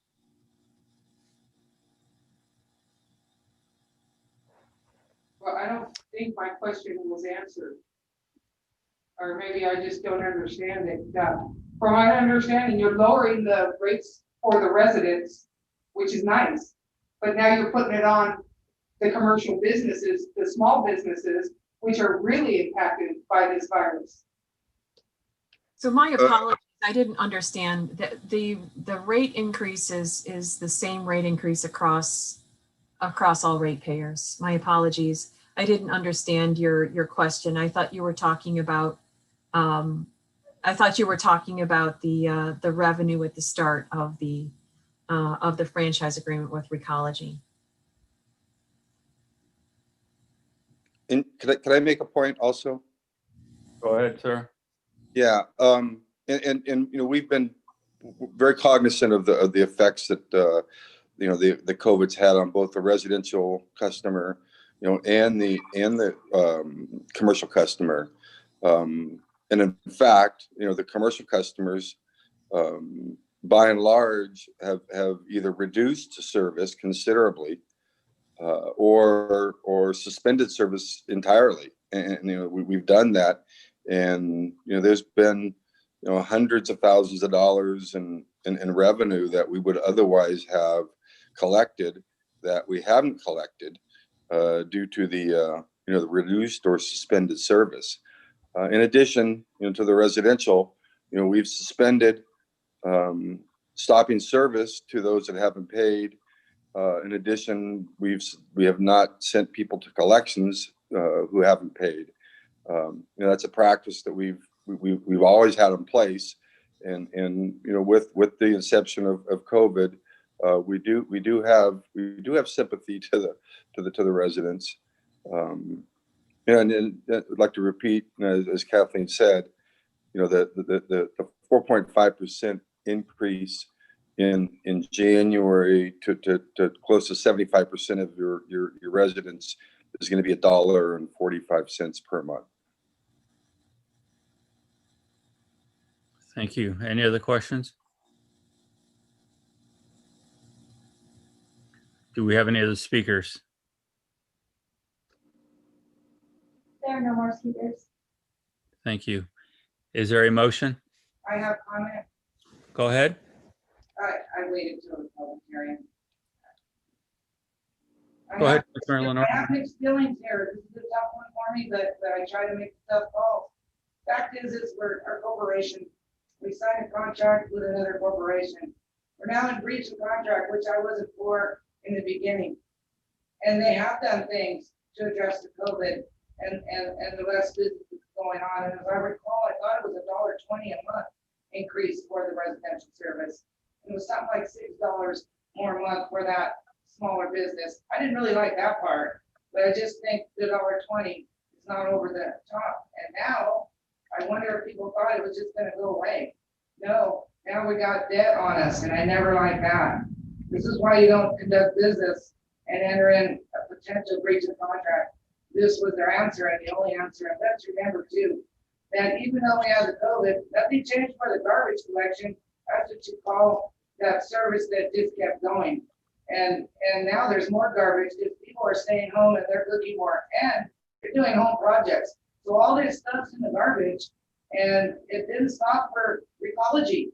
Well, I don't think my question was answered. Or maybe I just don't understand it. From my understanding, you're lowering the rates for the residents, which is nice. But now you're putting it on the commercial businesses, the small businesses, which are really impacted by this virus. So my apologies, I didn't understand that the rate increase is the same rate increase across all ratepayers. My apologies. I didn't understand your question. I thought you were talking about the revenue at the start of the franchise agreement with Recology. And could I make a point also? Go ahead, sir. Yeah, and we've been very cognizant of the effects that the COVID's had on both the residential customer, and the commercial customer. And in fact, the commercial customers, by and large, have either reduced service considerably or suspended service entirely. And we've done that. And there's been hundreds of thousands of dollars in revenue that we would otherwise have collected that we haven't collected due to the the reduced or suspended service. In addition, to the residential, we've suspended stopping service to those that haven't paid. In addition, we have not sent people to collections who haven't paid. That's a practice that we've always had in place, and with the inception of COVID, we do have sympathy to the residents. And I'd like to repeat, as Kathleen said, the 4.5% increase in January to close to 75% of your residents is going to be $1.45 per month. Thank you. Any other questions? Do we have any other speakers? There are no more speakers. Thank you. Is there a motion? I have comment. Go ahead. I waited till the public hearing. Go ahead, Mr. Lenore. I have mixed feelings here. This is a tough one for me, but I try to make tough calls. Fact is we're our corporation. We signed a contract with another corporation. We're now in breach of contract, which I wasn't for in the beginning. And they have done things to address the COVID and the less business that's going on. And as I recall, I thought it was $1.20 a month increase for the residential service. It was something like $6 more a month for that smaller business. I didn't really like that part, but I just think the $1.20 is not over the top. And now I wonder if people thought it was just going to go away. No, now we got debt on us, and I never like that. This is why you don't conduct business and enter in a potential breach of contract. This was their answer, and the only answer. And let's remember too, that even though we have the COVID, nothing changed for the garbage collection. That's what you call that service that just kept going. And now there's more garbage because people are staying home and they're cooking more, and they're doing home projects. So all this stuff's in the garbage, and it didn't stop for Recology.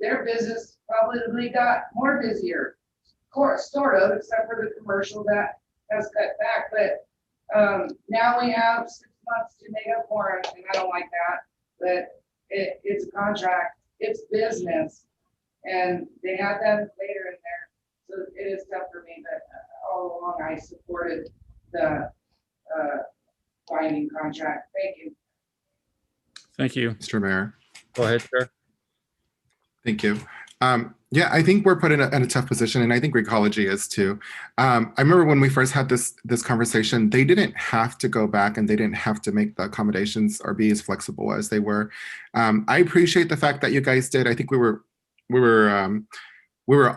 Their business probably got more busier, of course, sort of, except for the commercial that has cut back. But now we have 6 months to make up for it, and I don't like that. But it's a contract, it's business, and they had that later in there. So it is tough for me, but all along I supported the binding contract. Thank you. Thank you. Mr. Mayor. Go ahead, sir. Thank you. Yeah, I think we're put in a tough position, and I think Recology is too. I remember when we first had this conversation, they didn't have to go back and they didn't have to make the accommodations or be as flexible as they were. I appreciate the fact that you guys did. I think we were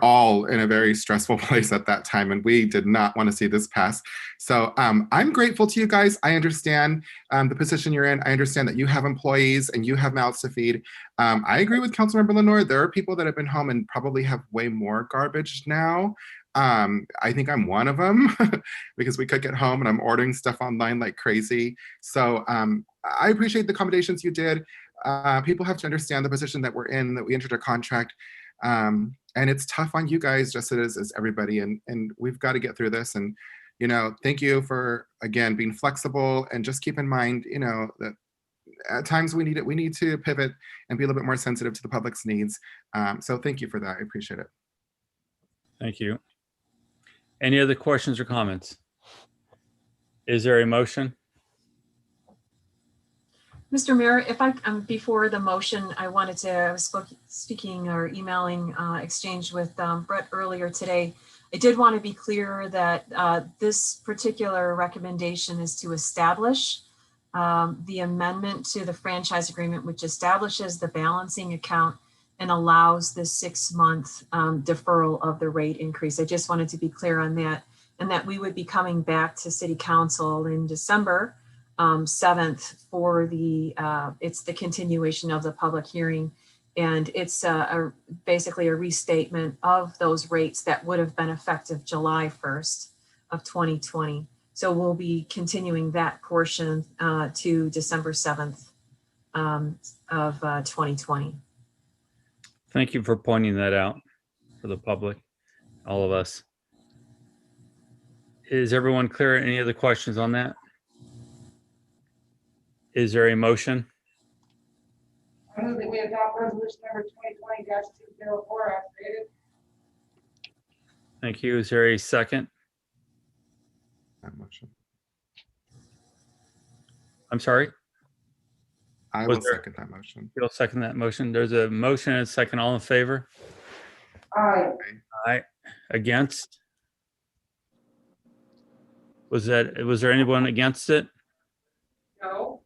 all in a very stressful place at that time, and we did not want to see this pass. So I'm grateful to you guys. I understand the position you're in. I understand that you have employees and you have mouths to feed. I agree with Councilmember Lenore. There are people that have been home and probably have way more garbage now. I think I'm one of them because we could get home and I'm ordering stuff online like crazy. So I appreciate the accommodations you did. People have to understand the position that we're in, that we entered a contract. And it's tough on you guys just as everybody, and we've got to get through this. And thank you for again being flexible, and just keep in mind that at times we need to pivot and be a little bit more sensitive to the public's needs. So thank you for that. I appreciate it. Thank you. Any other questions or comments? Is there a motion? Mr. Mayor, if I, before the motion, I was speaking or emailing, exchange with Brett earlier today. I did want to be clear that this particular recommendation is to establish the amendment to the franchise agreement, which establishes the balancing account and allows the 6-month deferral of the rate increase. I just wanted to be clear on that, and that we would be coming back to City Council in December 7th for it's the continuation of the public hearing And it's basically a restatement of those rates that would have been effective July 1st of 2020. So we'll be continuing that portion to December 7th of 2020. Thank you for pointing that out for the public, all of us. Is everyone clear? Any other questions on that? Is there a motion? I move that we adopt resolution number 2020-204 as stated. Thank you. Is there a second? That motion. I'm sorry? I Was will there- second that motion. You'll second that motion. There's a motion and a second. All in favor? Aye. Aye. Against? Was there anyone against it? No.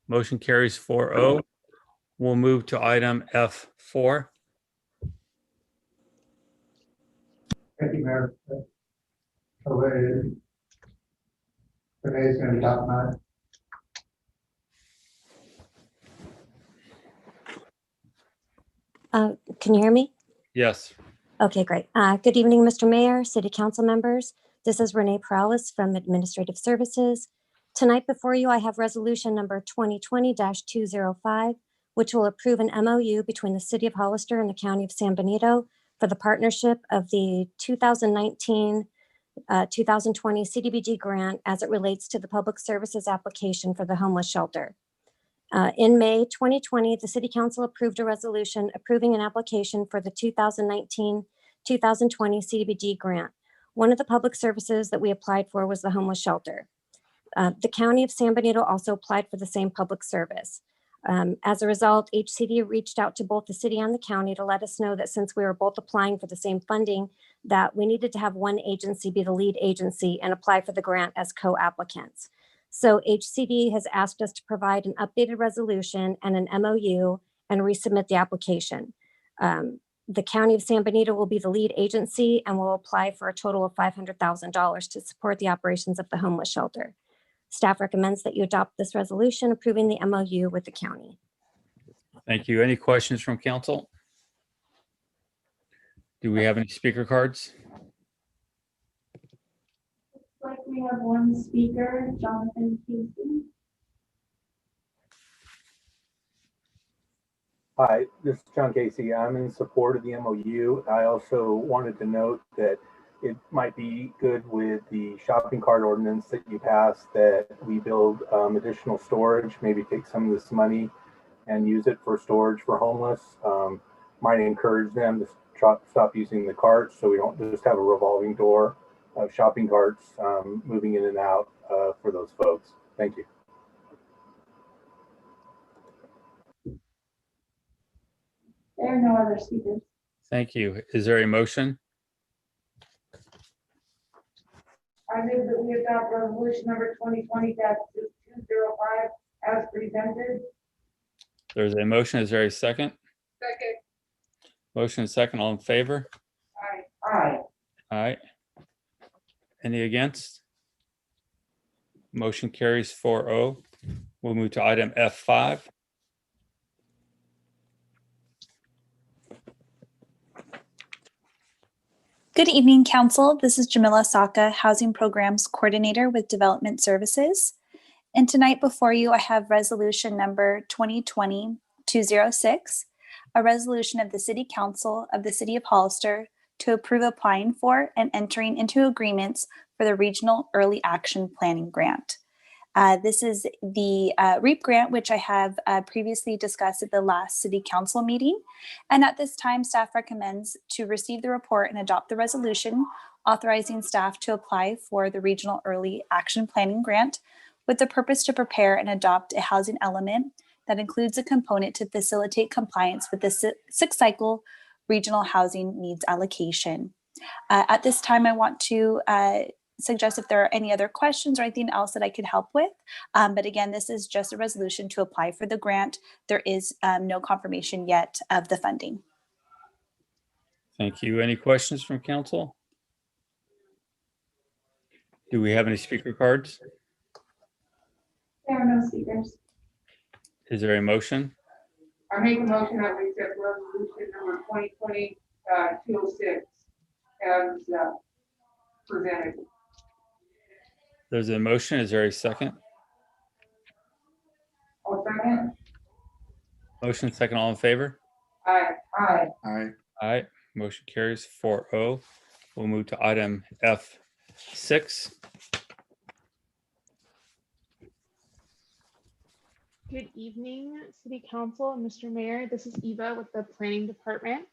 Motion carries 4-0. We'll move to item F4. Thank you, Mayor. Renee is going to adopt mine. Can you hear me? Yes. Okay, great. Good evening, Mr. Mayor, City Council members. This is Renee Perales from Administrative Services. Tonight before you, I have resolution number 2020-205, which will approve an MOU between the City of Hollister and the County of San Benito for the partnership of the 2019-2020 CDBG grant as it relates to the public services application for the homeless shelter. In May 2020, the City Council approved a resolution approving an application for the 2019-2020 CDBG grant. One of the public services that we applied for was the homeless shelter. The County of San Benito also applied for the same public service. As a result, HCD reached out to both the city and the county to let us know that since we were both applying for the same funding, that we needed to have one agency be the lead agency and apply for the grant as co-applicants. So HCD has asked us to provide an updated resolution and an MOU and resubmit the application. The County of San Benito will be the lead agency and will apply for a total of $500,000 to support the operations of the homeless shelter. Staff recommends that you adopt this resolution approving the MOU with the county. Thank you. Any questions from council? Do we have any speaker cards? Looks like we have one speaker, Jonathan Casey. Hi, this is John Casey. I'm in support of the MOU. I also wanted to note that it might be good with the shopping cart ordinance that you passed that we build additional storage, maybe take some of this money and use it for storage for homeless. Might encourage them to stop using the carts so we don't just have a revolving door of shopping carts moving in and out for those folks. Thank you. There are no other speakers. Thank you. Is there a motion? I move that we adopt resolution number 2020-205 as presented. There's a motion. Is there a second? Second. Motion and second. All in favor? Aye. Aye. Aye. Any against? Motion carries 4-0. We'll move to item F5. Good evening, Council. This is Jamila Saka, Housing Programs Coordinator with Development Services. And tonight before you, I have resolution number 2020-206, a resolution of the City Council of the City of Hollister to approve applying for and entering into agreements for the Regional Early Action Planning Grant. This is the REAP grant, which I have previously discussed at the last City Council meeting. And at this time, staff recommends to receive the report and adopt the resolution authorizing staff to apply for the Regional Early Action Planning Grant with the purpose to prepare and adopt a housing element that includes a component to facilitate compliance with the sixth cycle regional housing needs allocation. At this time, I want to suggest if there are any other questions or anything else that I could help with. But again, this is just a resolution to apply for the grant. There is no confirmation yet of the funding. Thank you. Any questions from council? Do we have any speaker cards? There are no speakers. Is there a motion? I make a motion that we accept resolution number 2020-206 as presented. There's a motion. Is there a second? All second? Motion second, all in favor? Aye. Aye. Aye. Aye. Motion carries 4-0. We'll move to item F6. Good evening, City Council and Mr. Mayor. This is Eva with the Planning Department.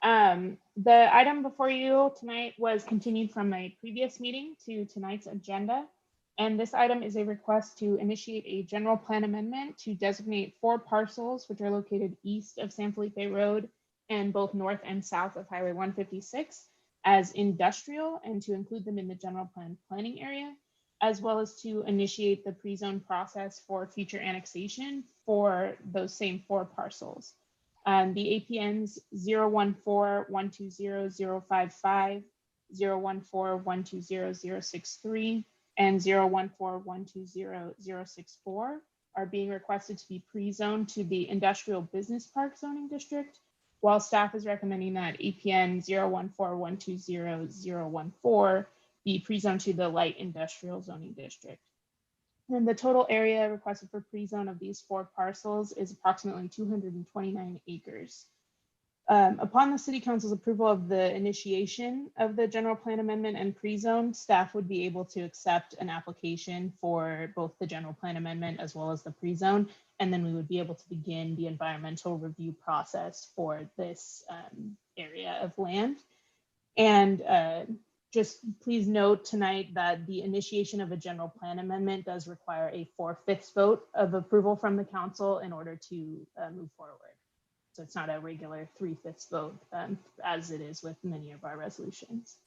The item before you tonight was continued from a previous meeting to tonight's agenda. And this item is a request to initiate a general plan amendment to designate 4 parcels which are located east of San Felipe Road and both north and south of Highway 156 as industrial, and to include them in the general plan planning area, as well as to initiate the pre-zone process for future annexation for those same 4 parcels. The APNs 014-120-055, 014-120-063, and 014-120-064 are being requested to be pre-zoned to the industrial business park zoning district, while staff is recommending that APN 014-120-014 be pre-zoned to the light industrial zoning district. And the total area requested for pre-zone of these 4 parcels is approximately 229 acres. Upon the City Council's approval of the initiation of the general plan amendment and pre-zone, staff would be able to accept an application for both the general plan amendment as well as the pre-zone, and then we would be able to begin the environmental review process for this area of land. And just please note tonight that the initiation of a general plan amendment does require a 4/5 vote of approval from the council in order to move forward. So it's not a regular 3/5 vote as it is with many of our resolutions.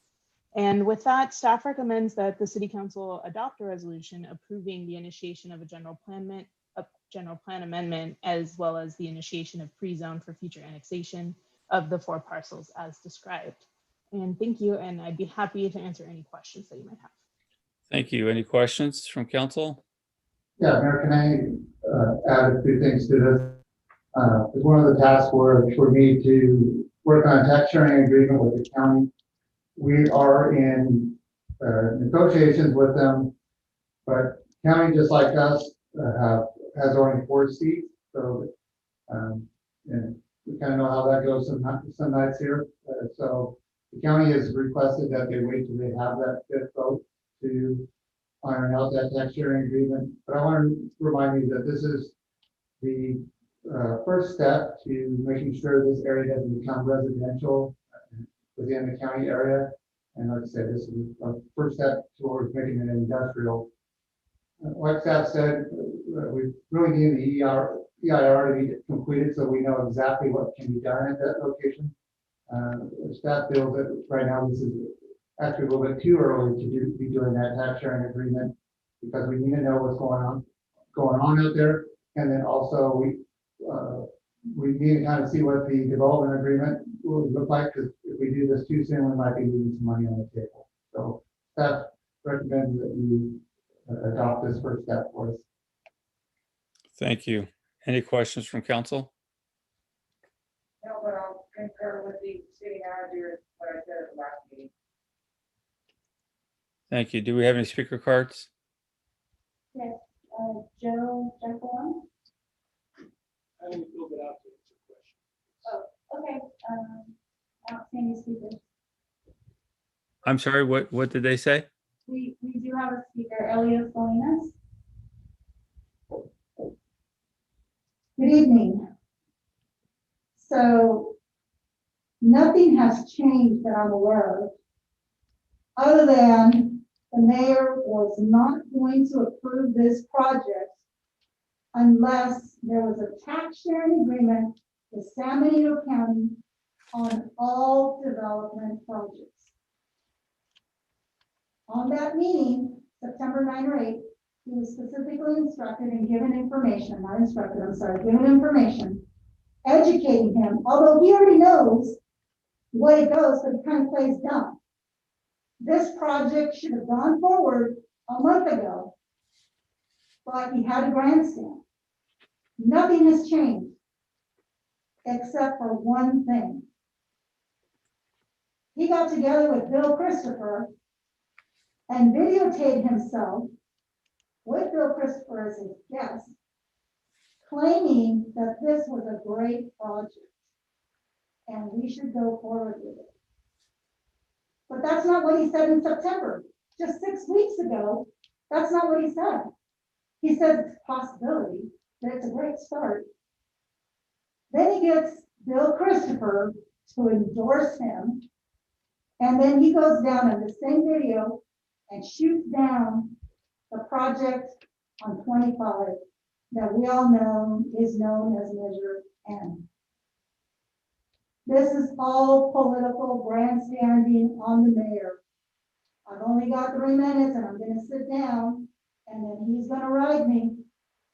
And with that, staff recommends that the City Council adopt a resolution approving the initiation of a general plan amendment, as well as the initiation of pre-zone for future annexation of the 4 parcels as described. And thank you, and I'd be happy to answer any questions that you might have. Thank you. Any questions from council? Yeah, Mayor, can I add a few things to this? One of the tasks for me to work on a tax sharing agreement with the county. We are in negotiations with them, but county, just like us, has only 4 seats. So, and we kind of know how that goes some nights here. So the county has requested that they wait till they have that 5th vote to iron out that tax sharing agreement. But I want to remind you that this is the first step to making sure this area doesn't become residential within the county area. And like I said, this is our first step towards making it industrial. Like staff said, we really need the EIR to be completed so we know exactly what can be done at that location. Staff feels that right now this is actually a little bit too early to be doing that tax sharing agreement, because we need to know what's going on out there. And then also we need to kind of see what the development agreement will look like, because if we do this too soon, we might be leaving some money on the table. So staff recommends that you adopt this first step for us. Thank you. Any questions from council? No, but I'll concur with the city manager, what I said at the last meeting. Thank you. Do we have any speaker cards? Yes, Joe Jacqueline. I only filled it out to answer questions. Oh, okay. I don't see any speakers. I'm sorry, what did they say? We do have a speaker, Elliot Salinas. Good evening. So nothing has changed that I'm aware of, other than the mayor was not going to approve this project unless there was a tax sharing agreement with San Benito County on all development projects. On that meeting, September 9 or 8, he was specifically instructed and given information, not instructed, I'm sorry, given information, educating him, although he already knows the way it goes, but he kind of plays dumb. This project should have gone forward a month ago, but he had a grandstand. Nothing has changed. except for one thing. He got together with Bill Christopher and videotaped himself with Bill Christopher as his guest, claiming that this was a great project and we should go forward with it. But that's not what he said in September. Just 6 weeks ago, that's not what he said. He said it's a possibility, that it's a great start. Then he gets Bill Christopher to endorse him. And then he goes down in the same video and shoots down the project on 25 that we all know is known as Measure N. This is all political grandstanding on the mayor. I've only got 3 minutes and I'm gonna sit down and then he's gonna ride me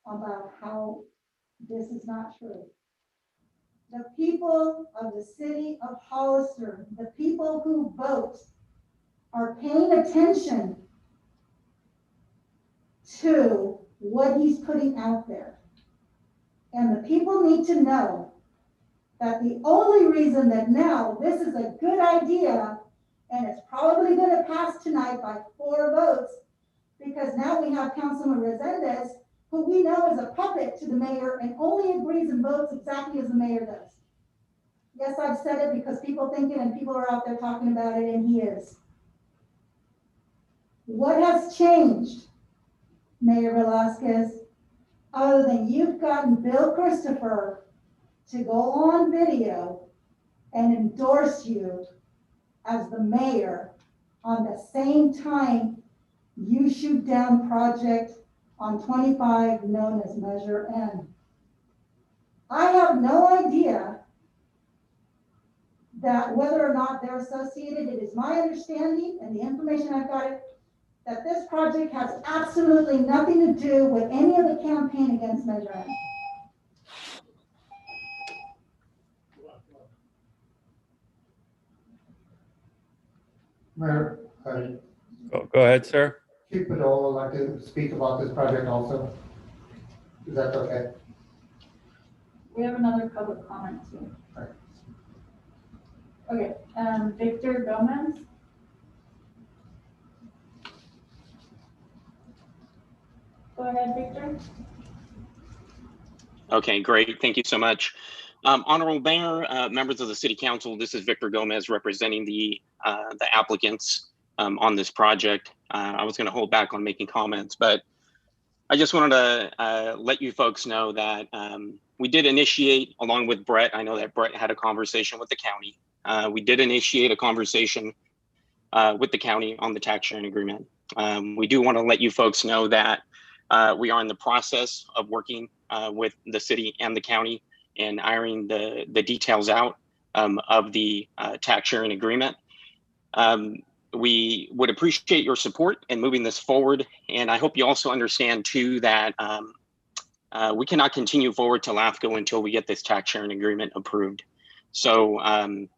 about how this is not true. The people of the city of Hollister, the people who vote, are paying attention to what he's putting out there. And the people need to know that the only reason that now this is a good idea, and it's probably going to pass tonight by 4 votes, because now we have Councilman Resendez, who we know is a puppet to the mayor and only agrees and votes exactly as the mayor does. Yes, I've said it because people think it and people are out there talking about it, and he is. What has changed, Mayor Velasquez, other than you've gotten Bill Christopher to go on video and endorse you as the mayor on the same time you shoot down project on 25 known as Measure N? I have no idea that whether or not they're associated. It is my understanding and the information I've got that this project has absolutely nothing to do with any of the campaign against Measure N. Mayor, Go ahead, sir. Chief Padola would like to speak about this project also. Is that okay? We have another public comment too. Right. Okay, Victor Gomez. Go ahead, Victor. Okay, great. Thank you so much. Honorable Mayor, members of the City Council, this is Victor Gomez representing the applicants on this project. I was going to hold back on making comments, but I just wanted to let you folks know that we did initiate, along with Brett, I know that Brett had a conversation with the county. We did initiate a conversation with the county on the tax sharing agreement. We do want to let you folks know that we are in the process of working with the city and the county and ironing the details out of the tax sharing agreement. We would appreciate your support in moving this forward. And I hope you also understand too that we cannot continue forward to LAFCO until we get this tax sharing agreement approved. So,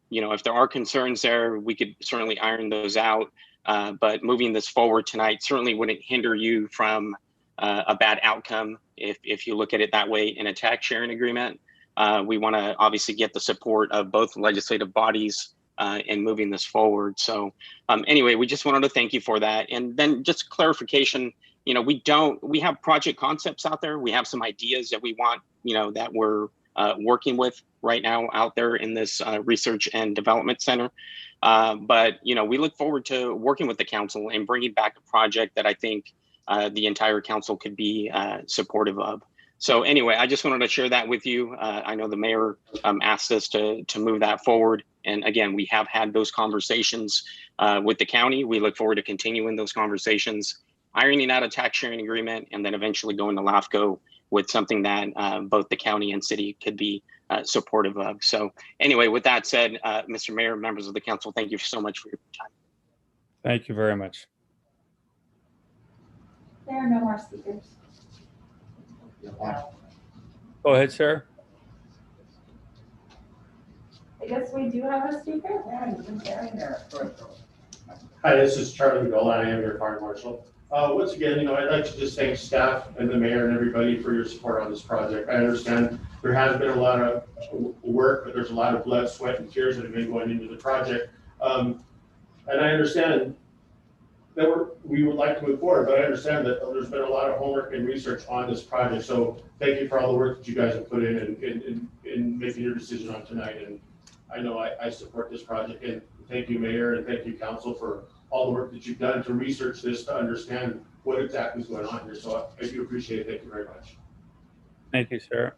you know, if there are concerns there, we could certainly iron those out. But moving this forward tonight certainly wouldn't hinder you from a bad outcome if you look at it that way in a tax sharing agreement. We want to obviously get the support of both legislative bodies in moving this forward. So anyway, we just wanted to thank you for that. And then just clarification, you know, we have project concepts out there. We have some ideas that we want, you know, that we're working with right now out there in this research and development center. But, you know, we look forward to working with the council and bringing back a project that I think the entire council could be supportive of. So anyway, I just wanted to share that with you. I know the mayor asked us to move that forward. And again, we have had those conversations with the county. We look forward to continuing those conversations, ironing out a tax sharing agreement, and then eventually going to LAFCO with something that both the county and city could be supportive of. So anyway, with that said, Mr. Mayor, members of the council, thank you so much for your time. Thank you very much. There are no more speakers. Go ahead, sir. I guess we do have a speaker. Hi, this is Charlie Gold. I am your fire marshal. Once again, I'd like to just thank staff and the mayor and everybody for your support on this project. I understand there has been a lot of work, but there's a lot of blood, sweat, and tears that have been going into the project. And I understand that we would like to move forward, but I understand that there's been a lot of homework and research on this project. So thank you for all the work that you guys have put in making your decision on tonight. And I know I support this project. And thank you, Mayor, and thank you, Council, for all the work that you've done to research this, to understand what exactly is going on here. So I do appreciate it. Thank you very much. Thank you, sir.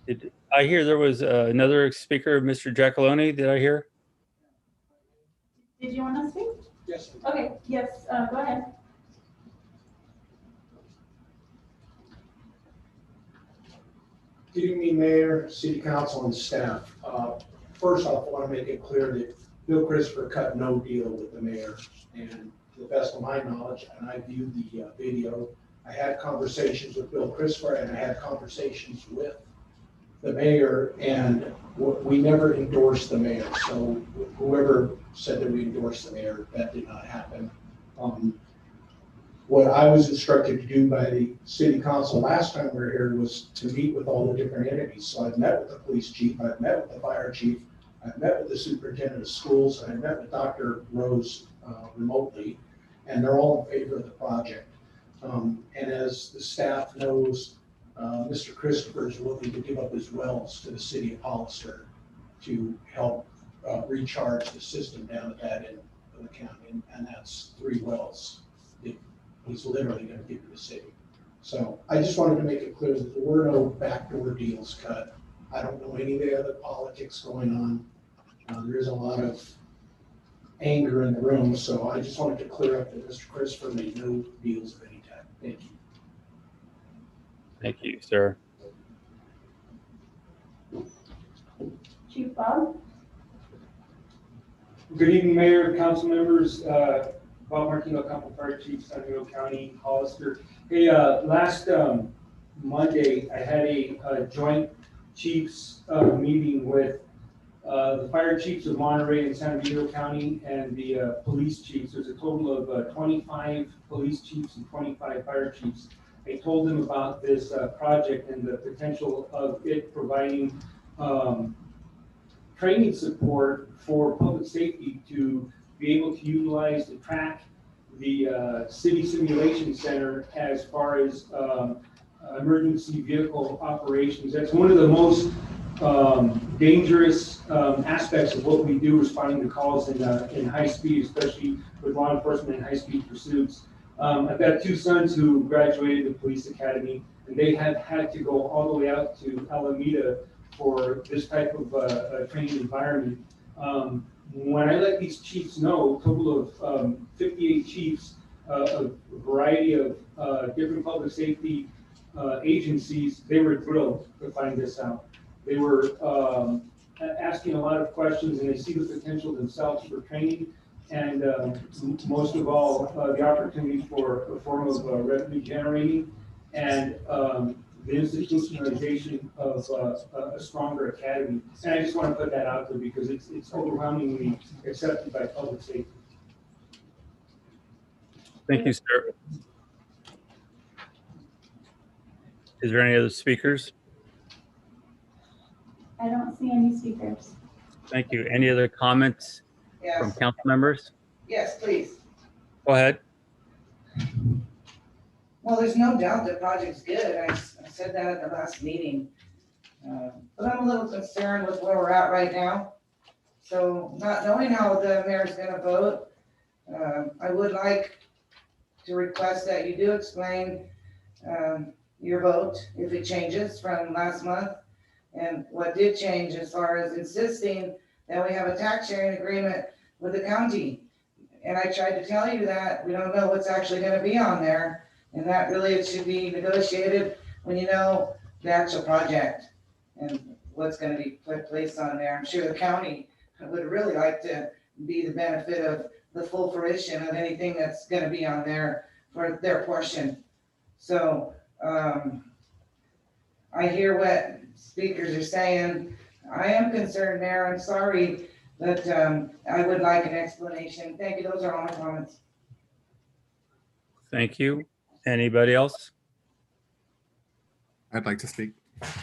Did I hear there was another speaker, Mr. Giacalone? Did I hear? Did you want to speak? Yes. Okay, yes, go ahead. Good evening, Mayor, City Council, and staff. First off, I want to make it clear that Bill Christopher cut no deal with the mayor. And to the best of my knowledge, and I viewed the video, I had conversations with Bill Christopher and I had conversations with the mayor, and we never endorsed the mayor. So whoever said that we endorsed the mayor, that did not happen. What I was instructed to do by the city council last time we were here was to meet with all the different entities. So I've met with the police chief, I've met with the fire chief, I've met with the superintendent of schools, and I met with Dr. Rose remotely, and they're all in favor of the project. And as the staff knows, Mr. Christopher is willing to give up his wells to the city of Hollister to help recharge the system down at that end of the county, and that's 3 wells. He's literally going to give to the city. So I just wanted to make it clear that there were no backdoor deals cut. I don't know any of the other politics going on. There is a lot of anger in the room, so I just wanted to clear up that Mr. Christopher made no deals of any type. Thank you. Thank you, sir. Chief Bob? Good evening, Mayor, council members. Bob Martino, Campo Fire Chief, San Diego County, Hollister. Hey, last Monday, I had a joint chiefs meeting with the fire chiefs of Monterey and San Diego County and the police chiefs. There's a total of 25 police chiefs and 25 fire chiefs. I told them about this project and the potential of it providing training support for public safety to be able to utilize to track the city simulation center as far as emergency vehicle operations. That's one of the most dangerous aspects of what we do, responding to calls in high speed, especially with law enforcement and high speed pursuits. I've got 2 sons who graduated the police academy, and they have had to go all the way out to Alameda for this type of training environment. When I let these chiefs know, a total of 58 chiefs, a variety of different public safety agencies, they were thrilled to find this out. They were asking a lot of questions, and they see the potential themselves for training, and most of all, the opportunities for a form of revenue generating and the institutionalization of a stronger academy. And I just want to put that out there because it's overwhelmingly accepted by public safety. Thank you, sir. Is there any other speakers? I don't see any speakers. Thank you. Any other comments from Yes, council members? yes, please. Go ahead. Well, there's no doubt the project's good. I said that at the last meeting. But I'm a little concerned with where we're at right now. So not knowing how the mayor's gonna vote, I would like to request that you do explain your vote if it changes from last month. And what did change as far as insisting that we have a tax sharing agreement with the county. And I tried to tell you that we don't know what's actually gonna be on there. And that really it should be negotiated when you know the actual project and what's gonna be placed on there. I'm sure the county would really like to be the benefit of the full fruition of anything that's gonna be on there for their portion. So, I hear what speakers are saying. I am concerned there. I'm sorry But I would like an explanation. Thank you. Those are all my comments. Thank you. Anybody else? I'd like to speak.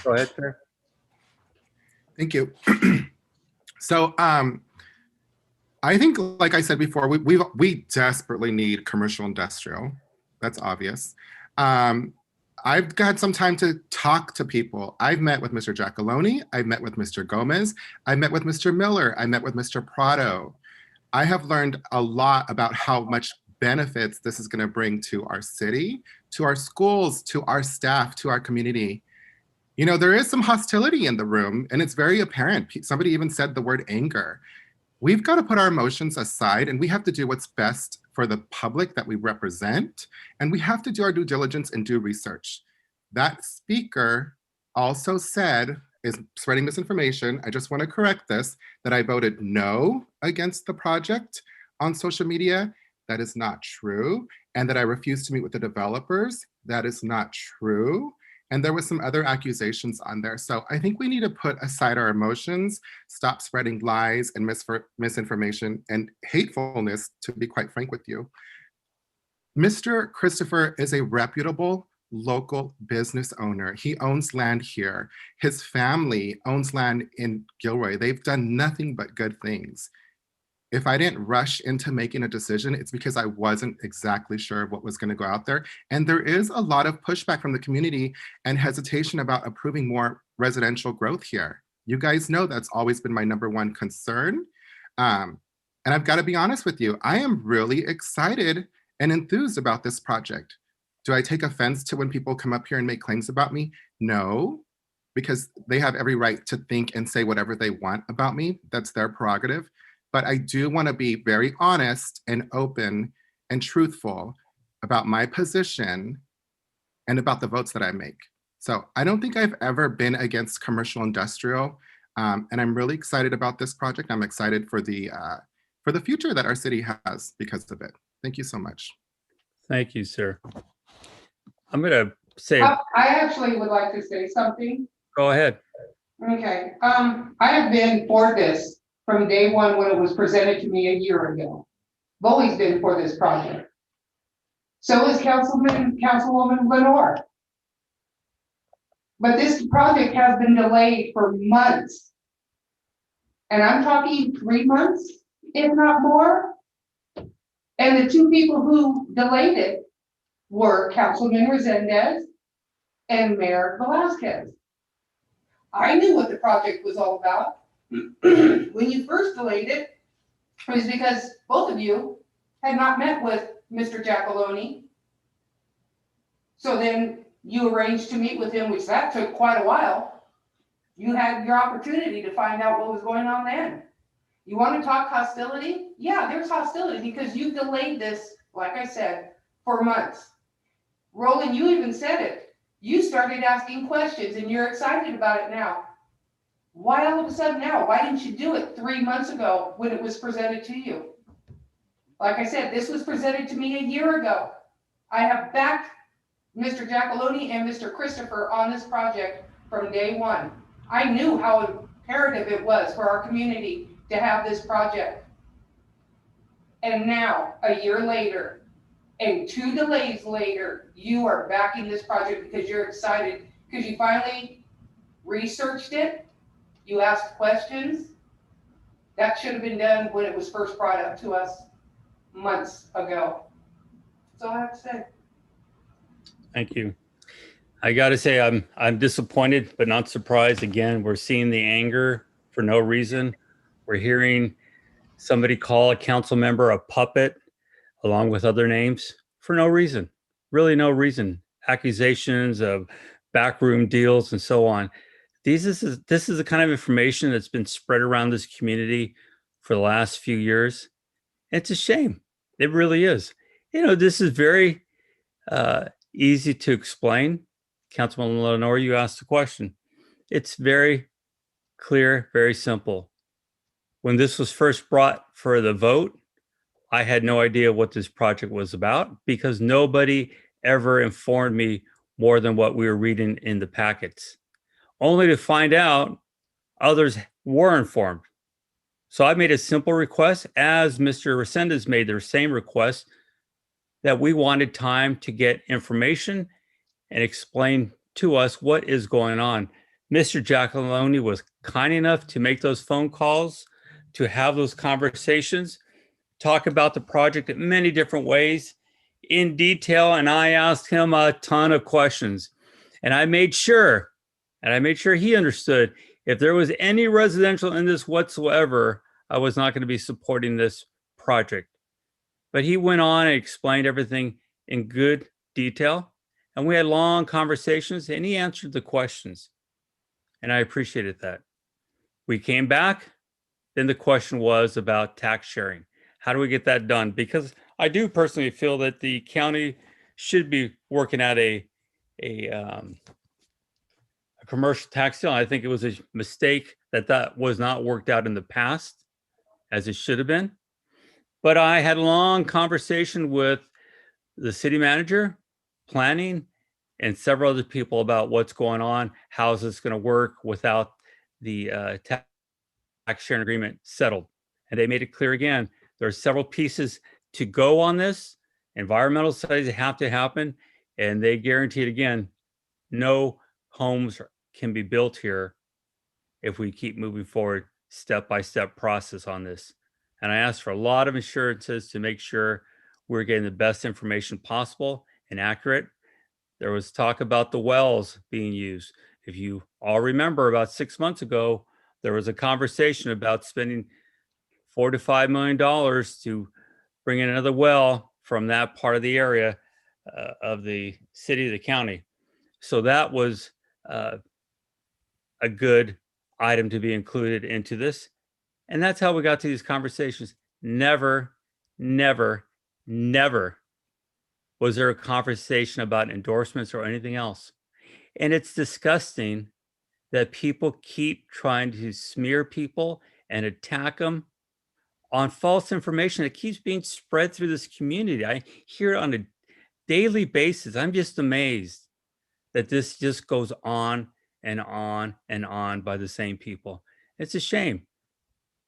Go ahead, sir. Thank you. So I think, like I said before, we desperately need commercial industrial. That's obvious. I've got some time to talk to people. I've met with Mr. Giacalone. I've met with Mr. Gomez. I met with Mr. Miller. I met with Mr. Prado. I have learned a lot about how much benefits this is going to bring to our city, to our schools, to our staff, to our community. You know, there is some hostility in the room, and it's very apparent. Somebody even said the word anger. We've got to put our emotions aside, and we have to do what's best for the public that we represent, and we have to do our due diligence and do research. That speaker also said, is spreading misinformation, I just want to correct this, that I voted no against the project on social media. That is not true. And that I refused to meet with the developers. That is not true. And there was some other accusations on there. So I think we need to put aside our emotions, stop spreading lies and misinformation and hatefulness, to be quite frank with you. Mr. Christopher is a reputable local business owner. He owns land here. His family owns land in Gilroy. They've done nothing but good things. If I didn't rush into making a decision, it's because I wasn't exactly sure of what was going to go out there. And there is a lot of pushback from the community and hesitation about approving more residential growth here. You guys know that's always been my #1 concern. And I've got to be honest with you, I am really excited and enthused about this project. Do I take offense to when people come up here and make claims about me? No, because they have every right to think and say whatever they want about me. That's their prerogative. But I do want to be very honest and open and truthful about my position and about the votes that I make. So I don't think I've ever been against commercial industrial. And I'm really excited about this project. I'm excited for the future that our city has because of it. Thank you so much. Thank you, sir. I'm going to say, I actually would like to say something. go ahead. Okay, I have been for this from day one when it was presented to me a year ago. I've always been for this project. So is Councilwoman Lenore. But this project has been delayed for months. And I'm talking 3 months, if not more. And the two people who delayed it were Councilman Resendez and Mayor Velazquez. I knew what the project was all about. When you first delayed it, it was because both of you had not met with Mr. Giacalone. So then you arranged to meet with him, which that took quite a while. You had your opportunity to find out what was going on then. You want to talk hostility? Yeah, there's hostility because you delayed this, like I said, for months. Roland, you even said it. You started asking questions and you're excited about it now. Why all of a sudden now? Why didn't you do it 3 months ago when it was presented to you? Like I said, this was presented to me a year ago. I have backed Mr. Giacalone and Mr. Christopher on this project from day one. I knew how imperative it was for our community to have this project. And now, a year later, and 2 delays later, you are backing this project because you're excited, because you finally researched it. You asked questions. That should have been done when it was first brought up to us months ago. That's all I have to say. Thank you. I got to say, I'm disappointed, but not surprised. Again, we're seeing the anger for no reason. We're hearing somebody call a council member a puppet, along with other names, for no reason. Really no reason. Accusations of backroom deals and so on. This is the kind of information that's been spread around this community for the last few years. It's a shame. It really is. You know, this is very easy to explain. Councilman Lenore, you asked the question. It's very clear, very simple. When this was first brought for the vote, I had no idea what this project was about because nobody ever informed me more than what we were reading in the packets, only to find out others were informed. So I made a simple request, as Mr. Resendez made the same request, that we wanted time to get information and explain to us what is going on. Mr. Giacalone was kind enough to make those phone calls, to have those conversations, talk about the project in many different ways in detail. And I asked him a ton of questions, and I made sure he understood if there was any residential in this whatsoever, I was not going to be supporting this project. But he went on and explained everything in good detail. And we had long conversations, and he answered the questions. And I appreciated that. We came back. Then the question was about tax sharing. How do we get that done? Because I do personally feel that the county should be working at a commercial tax deal. I think it was a mistake that was not worked out in the past as it should have been. But I had a long conversation with the city manager, planning, and several other people about what's going on, how is this going to work without the tax sharing agreement settled. And they made it clear again, there are several pieces to go on this. Environmental studies have to happen, and they guaranteed again, no homes can be built here if we keep moving forward step-by-step process on this. And I asked for a lot of assurances to make sure we're getting the best information possible and accurate. There was talk about the wells being used. If you all remember, about 6 months ago, there was a conversation about spending $4 to $5 million to bring in another well from that part of the area of the city, the county. So that was a good item to be included into this. And that's how we got to these conversations. Never, never, never was there a conversation about endorsements or anything else. And it's disgusting that people keep trying to smear people and attack them on false information that keeps being spread through this community. I hear it on a daily basis. I'm just amazed that this just goes on and on and on by the same people. It's a shame.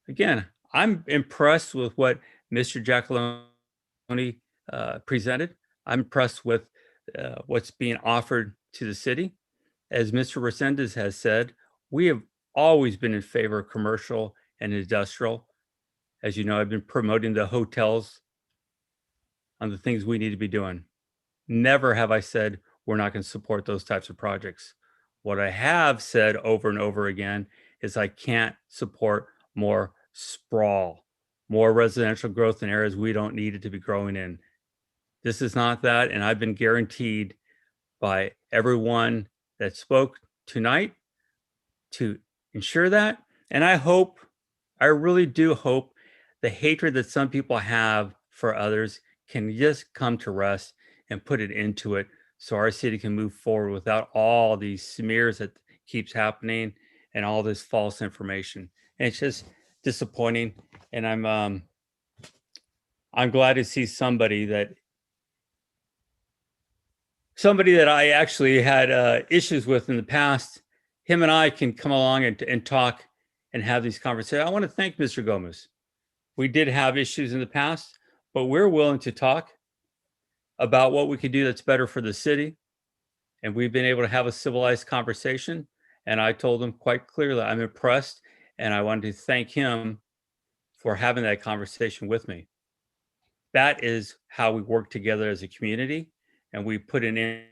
Again, I'm impressed with what Mr. Giacalone presented. I'm impressed with what's being offered to the city. As Mr. Resendez has said, we have always been in favor of commercial and industrial. As you know, I've been promoting the hotels on the things we need to be doing. Never have I said we're not going to support those types of projects. What I have said over and over again is I can't support more sprawl, more residential growth in areas we don't need it to be growing in. This is not that, and I've been guaranteed by everyone that spoke tonight to ensure that. And I really do hope the hatred that some people have for others can just come to rest and put it into it so our city can move forward without all these smears that keeps happening and all this false information. And it's just disappointing. And I'm glad to see somebody that I actually had issues with in the past. Him and I can come along and talk and have these conversations. I want to thank Mr. Gomez. We did have issues in the past, but we're willing to talk about what we could do that's better for the city. And we've been able to have a civilized conversation. And I told him quite clearly, I'm impressed. And I wanted to thank him for having that conversation with me. That is how we work together as a community. And we put an end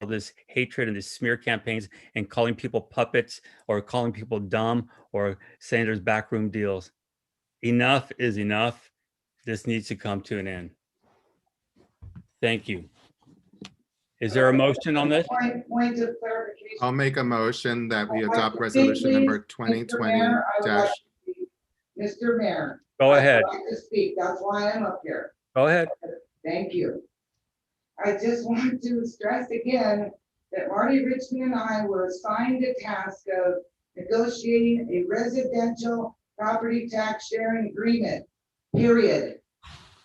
to all this hatred and these smear campaigns and calling people puppets or calling people dumb or saying there's backroom deals. Enough is enough. This needs to come to an end. Thank you. Is there a motion on this? Point of clarification. I'll make a motion that we adopt resolution number 2020 dash. Mr. Mayor. Go ahead. I'd like to speak. That's why I'm up here. Go ahead. Thank you. I just want to stress again that Marty Richmond and I were assigned the task of negotiating a residential property tax sharing agreement, period.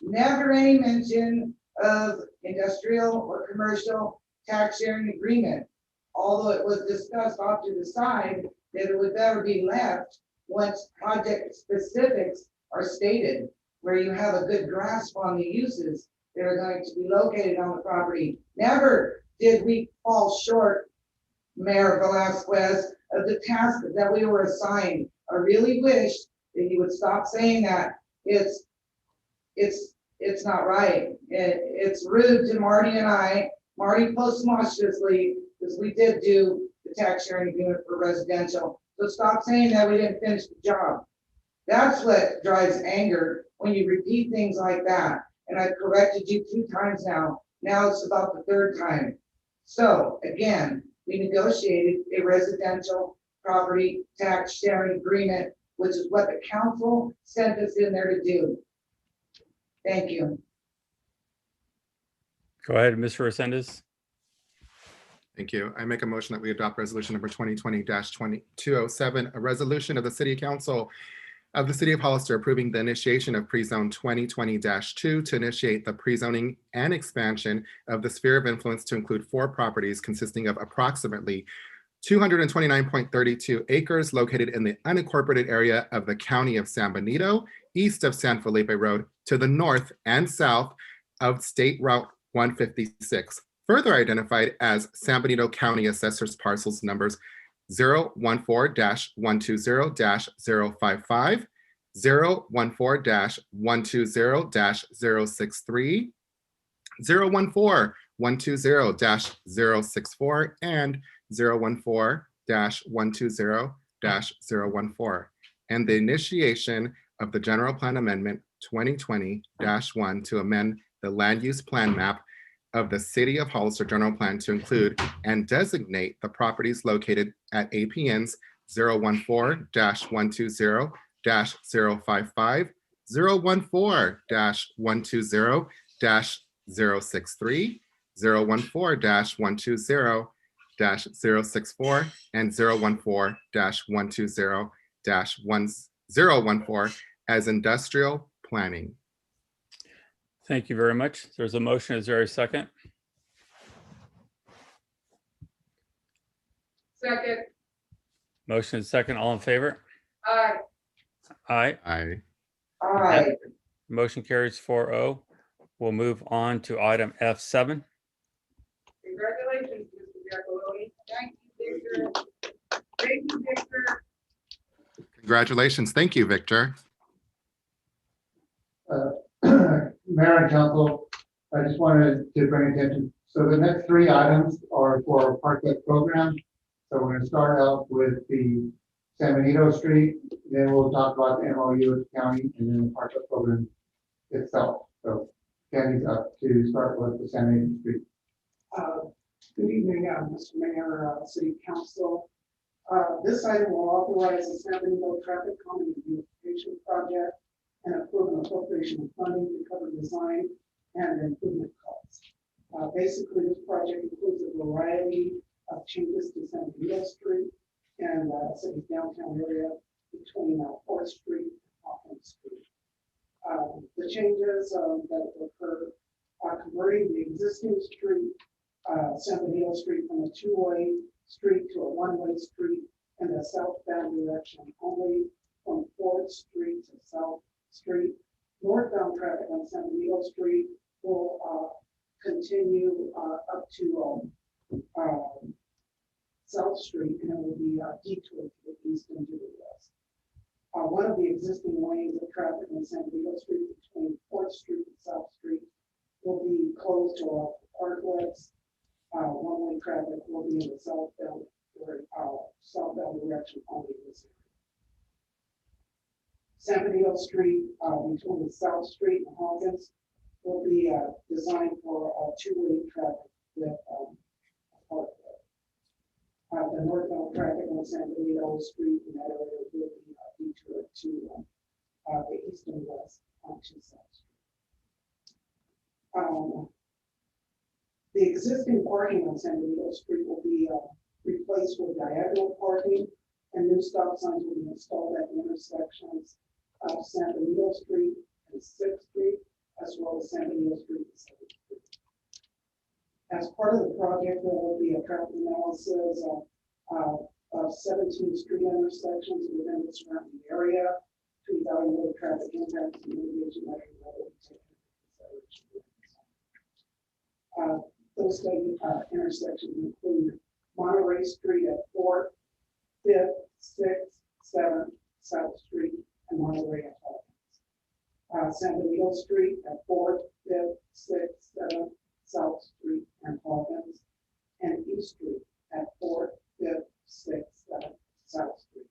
Never any mention of industrial or commercial tax sharing agreement. Although it was discussed off to the side that it would better be left once project specifics are stated, where you have a good grasp on the uses that are going to be located on the property. Never did we fall short, Mayor Velasquez, of the task that we were assigned. I really wish that you would stop saying that. It's not right. It's rude to Marty and I. Marty posthumously, because we did do the tax sharing agreement for residential. So stop saying that we didn't finish the job. That's what drives anger, when you repeat things like that. And I've corrected you 2 times now. Now it's about the 3rd time. So again, we negotiated a residential property tax sharing agreement, which is what the council sent us in there to do. Thank you. Go ahead, Mr. Resendez. Thank you. I make a motion that we adopt resolution number 2020-207, a resolution of the City Council of the City of Hollister approving the initiation of pre-zone 2020-2 to initiate the pre-zoning and expansion of the sphere of influence to include 4 properties consisting of approximately 229.32 acres located in the unincorporated area of the County of San Benito, east of San Felipe Road, to the north and south of State Route 156, further identified as San Benito County Assessors Parcels numbers 014-120-055, 014-120-063, 014-120-064, and 014-120-014, and the initiation of the General Plan Amendment 2020-1 to amend the land use plan map of the City of Hollister General Plan to include and designate the properties located at APNs 014-120-055, 014-120-063, 014-120-064, and 014-120-1014 as industrial planning. Thank you very much. There's a motion. Is there a second? Second. Motion is second. All in favor? Aye. Aye. Aye. Aye. Motion carries 4-0. We'll move on to item F7. Congratulations, Mr. Giacalone. Thank you, Victor. Thank you, Victor. Congratulations. Thank you, Victor. Mayor and council, I just wanted to bring attention. So the next 3 items are for parklet program. So we're going to start out with the San Benito Street, then we'll talk about the MOU with the county, and then the parklet program itself. So Candy's up to start with the San Benito Street. Good evening, Mr. Mayor, City Council. This item will authorize the San Benito Traffic Calming Beautification Project and approve an appropriation of funding to cover design and improvement costs. Basically, this project includes a variety of changes to San Benito Street and city's downtown area between 4th Street and Hawkins Street. The changes that occur are converting the existing street, San Benito Street, from a 2-way street to a 1-way street in the southbound direction only from 4th Street to South Street. Northbound traffic on San Benito Street will continue up to South Street, and it will be detoured to the east and to the west. One of the existing lanes of traffic on San Benito Street between 4th Street and South Street will be closed to all parklets. 1-way traffic will be in the southbound direction only in this area. San Benito Street between South Street and Hawkins will be designed for 2-way traffic with parklet. The northbound traffic on San Benito Street in that area will be detoured to the east and west onto South Street. The existing parking on San Benito Street will be replaced with diagonal parking, and new stop signs will be installed at the intersections of San Benito Street and 6th Street, as well as San Benito Street and 7th Street. As part of the project, there will be a traffic analysis of 17 street intersections within the surrounding area to evaluate traffic impacts and mitigation measures that will be taken into consideration. Those study intersections include Monterey Street at 4th, 5th, 6th, 7th, South Street, and Monterey at Hawkins. San Benito Street at 4th, 5th, 6th, 7th, South Street, and Hawkins, and East Street at 4th, 5th, 6th, 7th, South Street.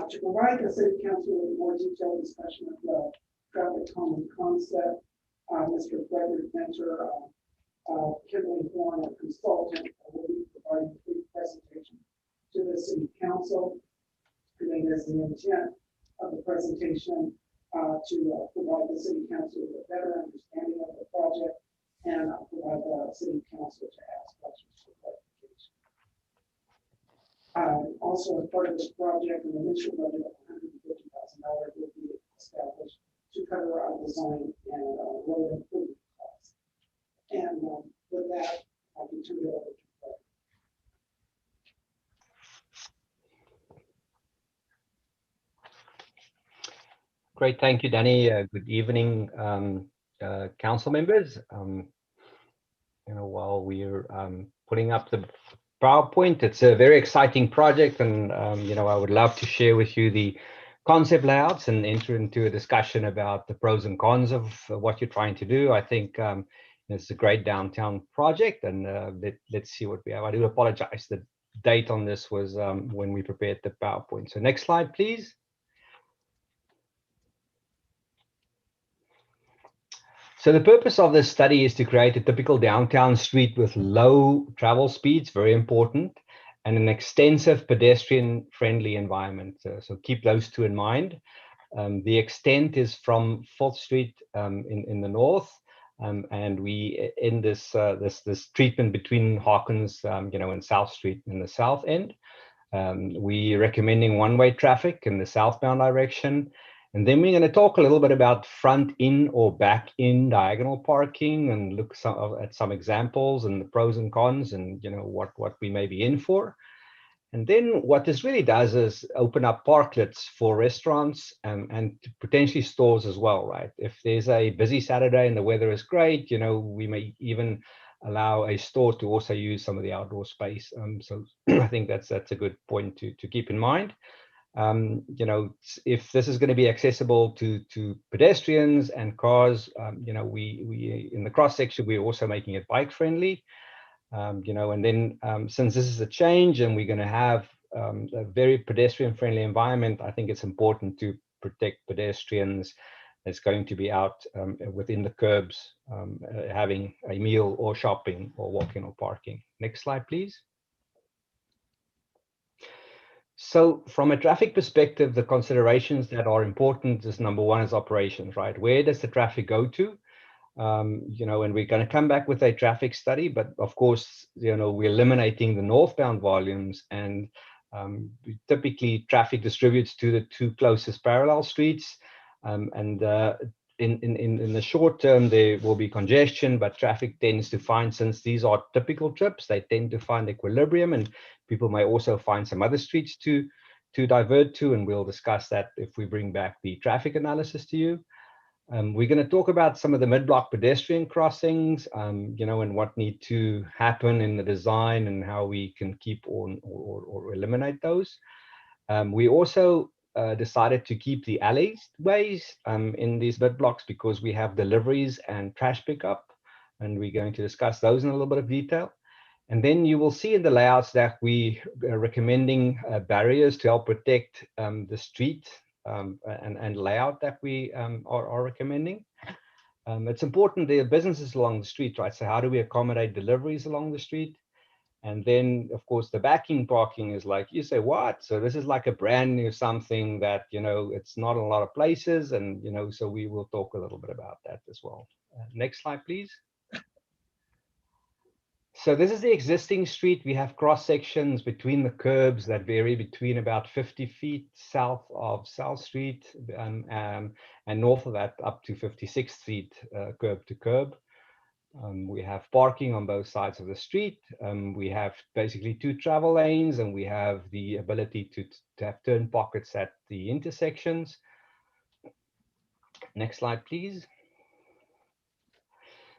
To provide the City Council with a more detailed discussion of the traffic calming concept, Mr. Frederick Mentor, Kimberly Horn, a consultant, will be providing a brief presentation to the City Council. And then there's the intent of the presentation to provide the City Council with a better understanding of the project and provide the City Council to ask questions for clarification. Also, as part of this project, an initial budget of $150,000 will be established to cover our design and road improvement costs. And with that, I can turn it over to Fred. Great, thank you, Danny. Good evening, council members. While we're putting up the PowerPoint, it's a very exciting project, and I would love to share with you the concept layouts and enter into a discussion about the pros and cons of what you're trying to do. I think it's a great downtown project, and let's see what we have. I do apologize. The date on this was when we prepared the PowerPoint. So next slide, please. So the purpose of this study is to create a typical downtown street with low travel speeds, very important, and an extensive pedestrian-friendly environment. So keep those two in mind. The extent is from 4th Street in the north, and we in this treatment between Hawkins, and South Street in the south end. We're recommending one-way traffic in the southbound direction. And then we're going to talk a little bit about front in or back in diagonal parking and look at some examples and the pros and cons and what we may be in for. And then what this really does is open up parklets for restaurants and potentially stores as well, right? If there's a busy Saturday and the weather is great, we may even allow a store to also use some of the outdoor space. So I think that's a good point to keep in mind. If this is going to be accessible to pedestrians and cars, we in the cross section, we're also making it bike friendly, and then since this is a change and we're going to have a very pedestrian friendly environment, I think it's important to protect pedestrians that's going to be out within the curbs, having a meal or shopping or walking or parking. Next slide, please. So from a traffic perspective, the considerations that are important is number one is operations, right? Where does the traffic go to? And we're going to come back with a traffic study, but of course, we're eliminating the northbound volumes, and typically traffic distributes to the two closest parallel streets. In the short term, there will be congestion, but traffic tends to find, since these are typical trips, they tend to find equilibrium, and people may also find some other streets to divert to, and we'll discuss that if we bring back the traffic analysis to you. We're going to talk about some of the mid-block pedestrian crossings, and what need to happen in the design and how we can keep on or eliminate those. We also decided to keep the alleyways in these mid-blocks because we have deliveries and trash pickup, and we're going to discuss those in a little bit of detail. And then you will see in the layouts that we are recommending barriers to help protect the street and layout that we are recommending. It's important there are businesses along the street, right? So how do we accommodate deliveries along the street? And then, of course, the backing parking is like, you say, what? So this is like a brand new something that, it's not in a lot of places. And, so we will talk a little bit about that as well. Next slide, please. So this is the existing street. We have cross sections between the curbs that vary between about 50 feet south of South Street and north of that up to 56 feet curb to curb. We have parking on both sides of the street. We have basically 2 travel lanes, and we have the ability to have turn pockets at the intersections. Next slide, please.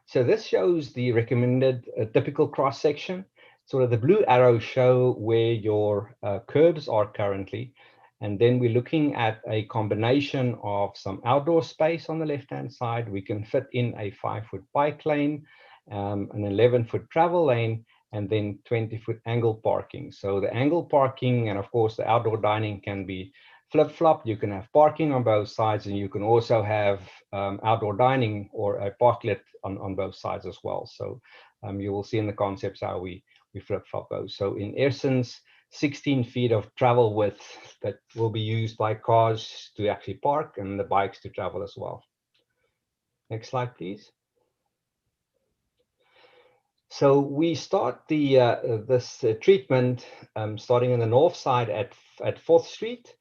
So this shows the recommended typical cross section. Sort of the blue arrows show where your curbs are currently. And then we're looking at a combination of some outdoor space on the left-hand side. We can fit in a 5-foot bike lane, an 11-foot travel lane, and then 20-foot angle parking. So the angle parking and of course the outdoor dining can be flip-flop. You can have parking on both sides, and you can also have outdoor dining or a parklet on both sides as well. So you will see in the concepts how we flip-flop those. So in essence, 16 feet of travel width that will be used by cars to actually park and the bikes to travel as well. Next slide, please. So we start this treatment starting in the north side at 4th Street.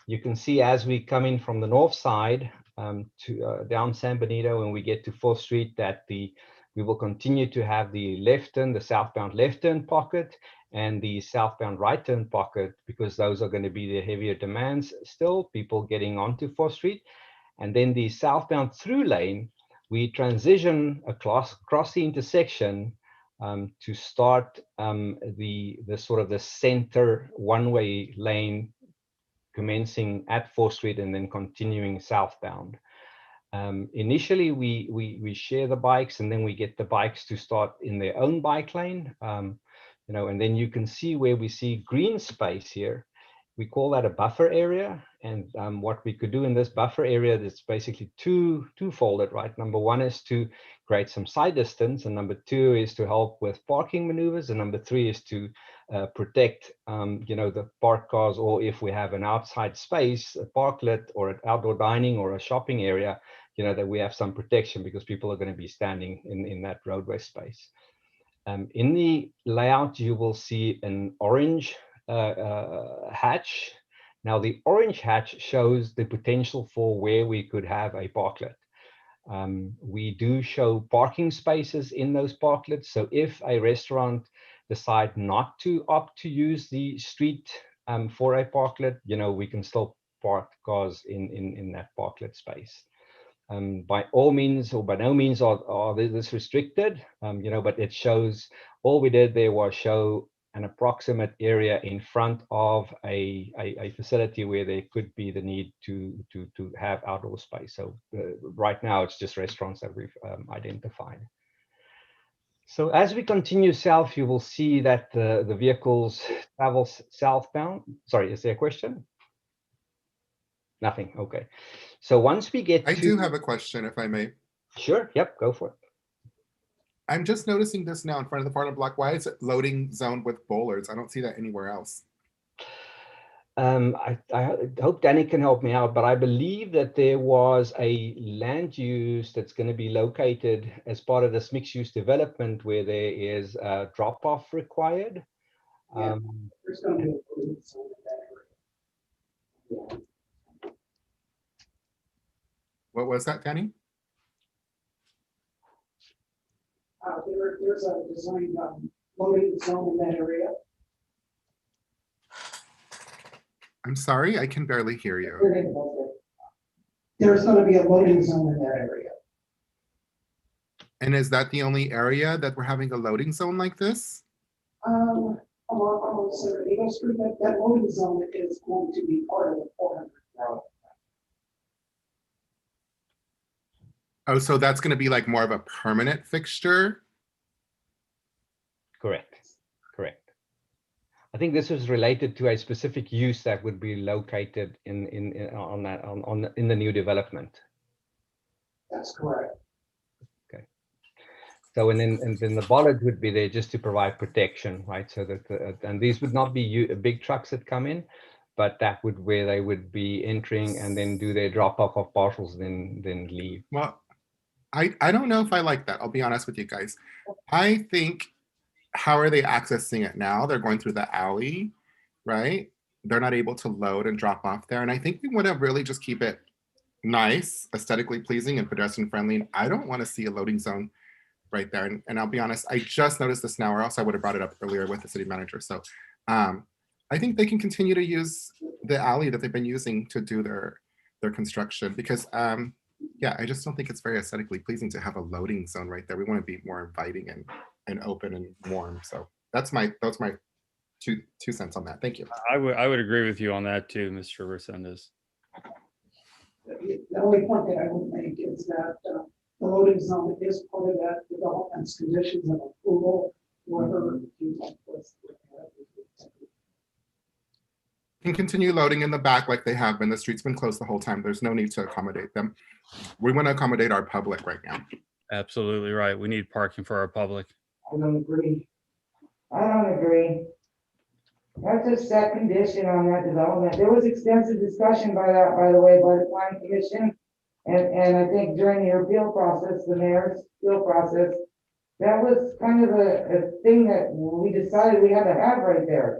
You can see as we come in from the north side down San Benito, and we get to 4th Street, that we will continue to have the left turn, the southbound left turn pocket, and the southbound right turn pocket, because those are going to be the heavier demands still, people getting onto 4th Street. And then the southbound through lane, we transition across the intersection to start the sort of the center one-way lane commencing at 4th Street and then continuing southbound. Initially, we share the bikes, and then we get the bikes to start in their own bike lane. And then you can see where we see green space here. We call that a buffer area. And what we could do in this buffer area is basically two-folded, right? Number one is to create some side distance, and number two is to help with parking maneuvers, and number three is to protect, the parked cars, or if we have an outside space, a parklet or an outdoor dining or a shopping area, that we have some protection because people are going to be standing in that roadway space. In the layout, you will see an orange hatch. Now, the orange hatch shows the potential for where we could have a parklet. We do show parking spaces in those parklets. So if a restaurant decide not to opt to use the street for a parklet, we can still park cars in that parklet space. By all means, or by no means are this restricted, but it shows, all we did there was show an approximate area in front of a facility where there could be the need to have outdoor space. So right now it's just restaurants that we've identified. So as we continue south, you will see that the vehicles travel southbound. Sorry, is there a question? Nothing, okay. So once we get I do have a question, if I may. Sure, yep, go for it. I'm just noticing this now in front of the part of block. Why is it loading zone with bowlers? I don't see that anywhere else. I hope Danny can help me out, but I believe that there was a land use that's going to be located as part of this mixed use development where there is a drop-off required. There's going to be a loading zone in that area. What was that, Danny? There's a design loading zone in that area. I'm sorry, I can barely hear you. There's going to be a loading zone in that area. And is that the only area that we're having a loading zone like this? Along San Benito Street, that loading zone is going to be part of the 400 route. Oh, so that's going to be like more of a permanent fixture? Correct. I think this is related to a specific use that would be located in the new development. That's correct. Okay. So and then the bollard would be there just to provide protection, right? So that and these would not be big trucks that come in, but that would where they would be entering and then do their drop off of parcels, then leave. Well, I don't know if I like that. I'll be honest with you guys. I think, how are they accessing it now? They're going through the alley, right? They're not able to load and drop off there. And I think we want to really just keep it nice, aesthetically pleasing and pedestrian friendly. And I don't want to see a loading zone right there. And I'll be honest, I just noticed this now, or else I would have brought it up earlier with the city manager. So I think they can continue to use the alley that they've been using to do their construction, because yeah, I just don't think it's very aesthetically pleasing to have a loading zone right there. We want to be more inviting and open and warm. So that's my two cents on that. Thank you. I would agree with you on that too, Mr. Resendez. The only point that I would make is that the loading zone is part of that development's conditions of approval, whether you like this. Can continue loading in the back like they have been. The street's been closed the whole time. There's no need to accommodate them. We want to accommodate our public right now. Absolutely right. We need parking for our public. I don't agree. That's a set condition on that development. There was extensive discussion by the way, by the planning commission. And I think during your appeal process, the mayor's appeal process, that was kind of a thing that we decided we had to have right there.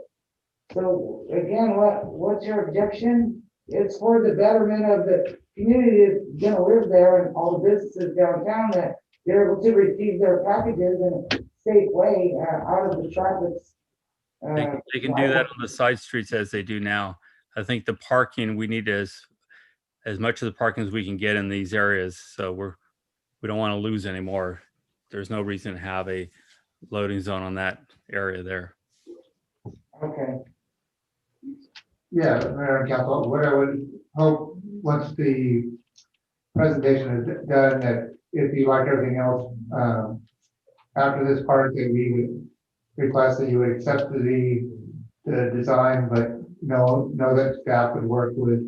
So again, what's your objection? It's for the betterment of the community that's gonna live there and all the businesses downtown, that they're able to receive their packages in a safe way out of the traffic. They can do that on the side streets as they do now. I think the parking, we need as much of the parking as we can get in these areas. So we don't want to lose any more. There's no reason to have a loading zone on that area there. Okay. Yeah, Mayor and Council, what I would hope, once the presentation is done, that if you like everything else, after this part, that we would request that you would accept the design, but know that staff would work with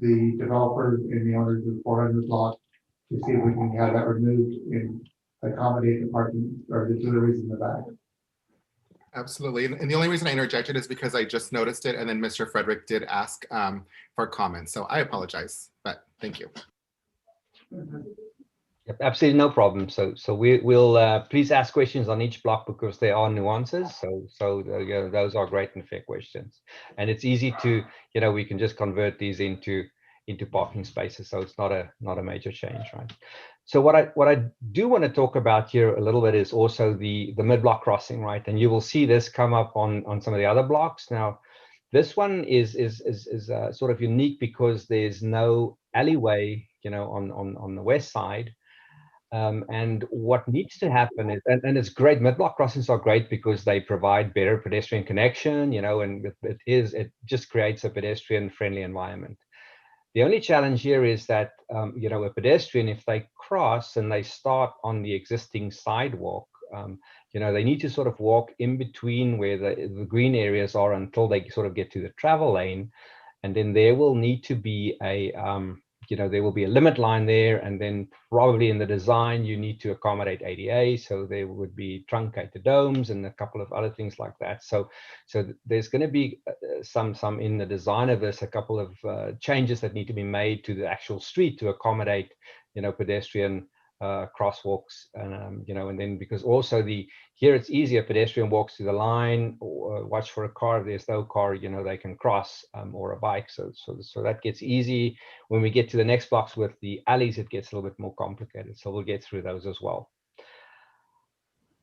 the developers and the owners of 400 block to see if we can have that removed and accommodate the parking or the deliveries in the back. Absolutely. And the only reason I interjected is because I just noticed it, and then Mr. Frederick did ask for comments. So I apologize, but thank you. Yep, absolutely no problem. So we'll please ask questions on each block, because there are nuances. So you know, those are great and fair questions, and it's easy to, you know, we can just convert these into parking spaces. So it's not a major change, right? So what I do want to talk about here a little bit is also the mid-block crossing, right? And you will see this come up on some of the other blocks. Now, this one is sort of unique because there's no alleyway, you know, on the west side. And what needs to happen is, and it's great, mid-block crossings are great because they provide better pedestrian connection, you know, and it just creates a pedestrian friendly environment. The only challenge here is that, you know, a pedestrian, if they cross and they start on the existing sidewalk, you know, they need to sort of walk in between where the green areas are until they sort of get to the travel lane. And then there will need to be a, you know, there will be a limit line there. And then probably in the design, you need to accommodate ADA. So there would be truncated domes and a couple of other things like that. So there's going to be some in the design of this, a couple of changes that need to be made to the actual street to accommodate, you know, pedestrian crosswalks, and you know, and then because also here it's easier, pedestrian walks to the line, or watch for a car. If there's no car, you know, they can cross, or a bike. So that gets easy. When we get to the next blocks with the alleys, it gets a little bit more complicated. So we'll get through those as well.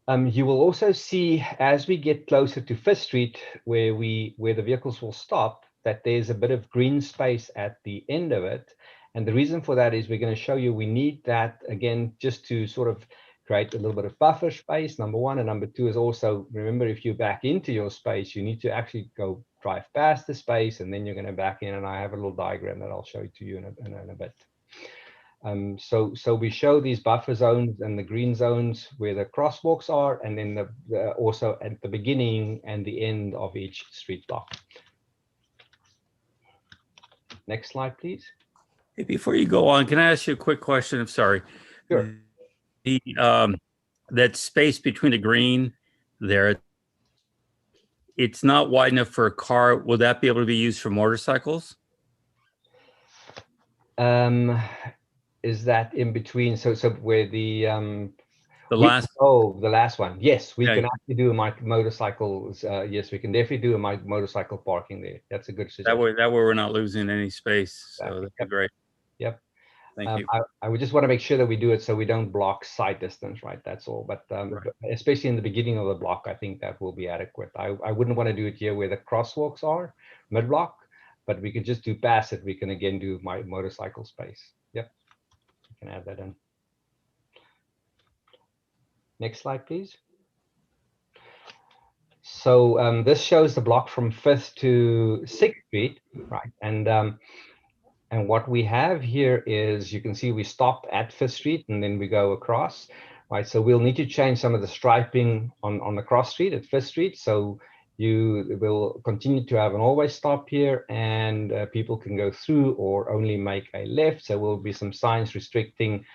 You will also see as we get closer to Fifth Street, where the vehicles will stop, that there's a bit of green space at the end of it. And the reason for that is we're going to show you we need that, again, just to sort of create a little bit of buffer space, number one. And number two is also, remember, if you back into your space, you need to actually go drive past the space, and then you're going to back in. And I have a little diagram that I'll show to you in a bit. So we show these buffer zones and the green zones where the crosswalks are, and then also at the beginning and the end of each street block. Next slide, please. Hey, before you go on, can I ask you a quick question? I'm sorry. Sure. That space between the green there, it's not wide enough for a car. Will that be able to be used for motorcycles? Is that in between? So where the last one? Yes, we can actually do motorcycles. Yes, we can definitely do a motorcycle parking there. That's a good suggestion. That way we're not losing any space. So that'd be great. Yep. Thank you. I would just want to make sure that we do it so we don't block sight distance, right? That's all. But especially in the beginning of the block, I think that will be adequate. I wouldn't want to do it here where the crosswalks are, mid-block, but we could just do past it. We can again do my motorcycle space. Yep, you can add that in. Next slide, please. So this shows the block from 5th to 6th Street, right? And what we have here is, you can see we stop at 5th Street and then we go across, right? So we'll need to change some of the striping on the cross street at 5th Street. So you will continue to have an always stop here, and people can go through or only make a left. So there will be some signs restricting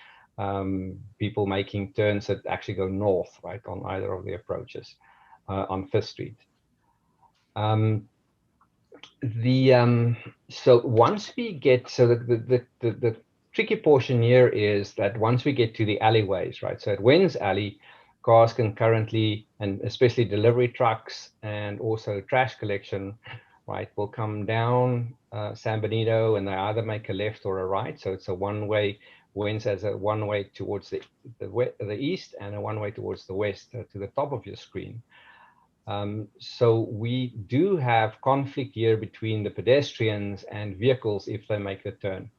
people making turns that actually go north, right, on either of the approaches on 5th Street. So once we get, so the tricky portion here is that once we get to the alleyways, right? So at Wens Alley, cars can currently, and especially delivery trucks and also trash collection, right, will come down San Benito, and they either make a left or a right. So it's a one-way. Wens has a one-way towards the east and a one-way towards the west to the top of your screen. So we do have conflict here between the pedestrians and vehicles if they make the turn.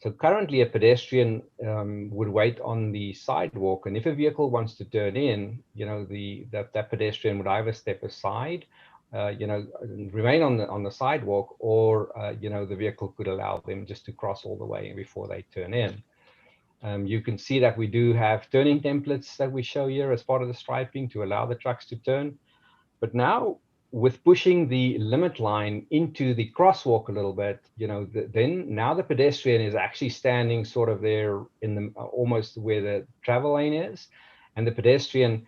So currently a pedestrian would wait on the sidewalk, and if a vehicle wants to turn in, you know, that pedestrian would either step aside, you know, remain on the sidewalk, or you know, the vehicle could allow them just to cross all the way before they turn in. You can see that we do have turning templates that we show here as part of the striping to allow the trucks to turn. But now, with pushing the limit line into the crosswalk a little bit, you know, then now the pedestrian is actually standing sort of there in the almost where the travel lane is, and the pedestrian,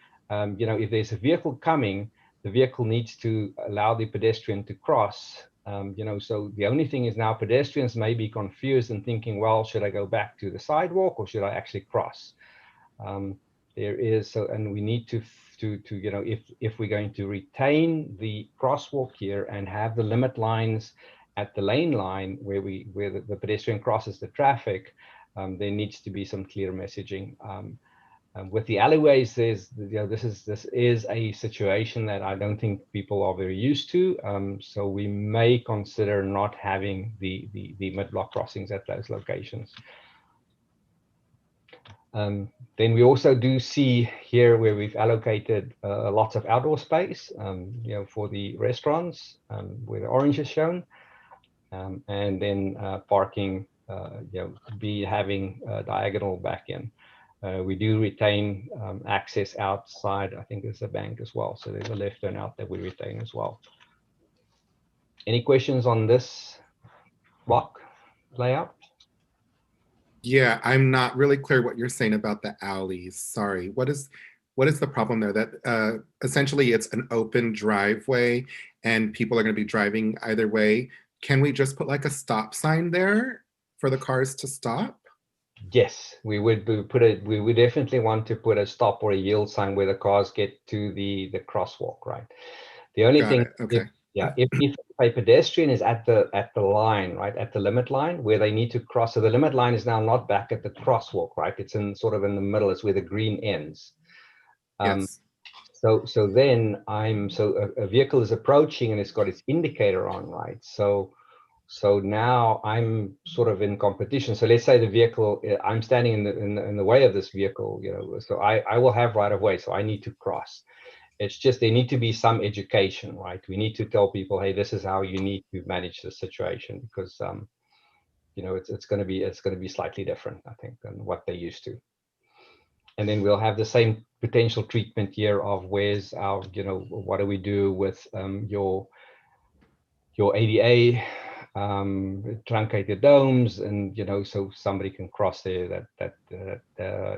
you know, if there's a vehicle coming, the vehicle needs to allow the pedestrian to cross. You know, so the only thing is now pedestrians may be confused and thinking, well, should I go back to the sidewalk or should I actually cross? There is, so, and we need to you know, if we're going to retain the crosswalk here and have the limit lines at the lane line where the pedestrian crosses the traffic, there needs to be some clear messaging. With the alleyways, there's, you know, this is a situation that I don't think people are very used to. So we may consider not having the mid-block crossings at those locations. Then we also do see here where we've allocated lots of outdoor space, you know, for the restaurants, where the orange is shown, and then parking, you know, having diagonal back in. We do retain access outside. I think there's a bank as well, so there's a left turn out that we retain as well. Any questions on this block layout? Yeah, I'm not really clear what you're saying about the alleys. Sorry, what is the problem there? That essentially it's an open driveway and people are going to be driving either way. Can we just put like a stop sign there for the cars to stop? Yes, we would we would definitely want to put a stop or a yield sign where the cars get to the crosswalk, right? The only thing, if a pedestrian is at the line, right, at the limit line where they need to cross, so the limit line is now not back at the crosswalk, right? It's in sort of in the middle. It's where the green ends. Yes. So then a vehicle is approaching and it's got its indicator on, right? So now I'm sort of in competition. So let's say the vehicle, I'm standing in the way of this vehicle, you know, so I will have right of way, so I need to cross. It's just there need to be some education, right? We need to tell people, hey, this is how you need to manage the situation, because you know, it's going to be slightly different, I think, than what they're used to. And then we'll have the same potential treatment here of where's our, you know, what do we do with your ADA truncated domes, and you know, so somebody can cross there. That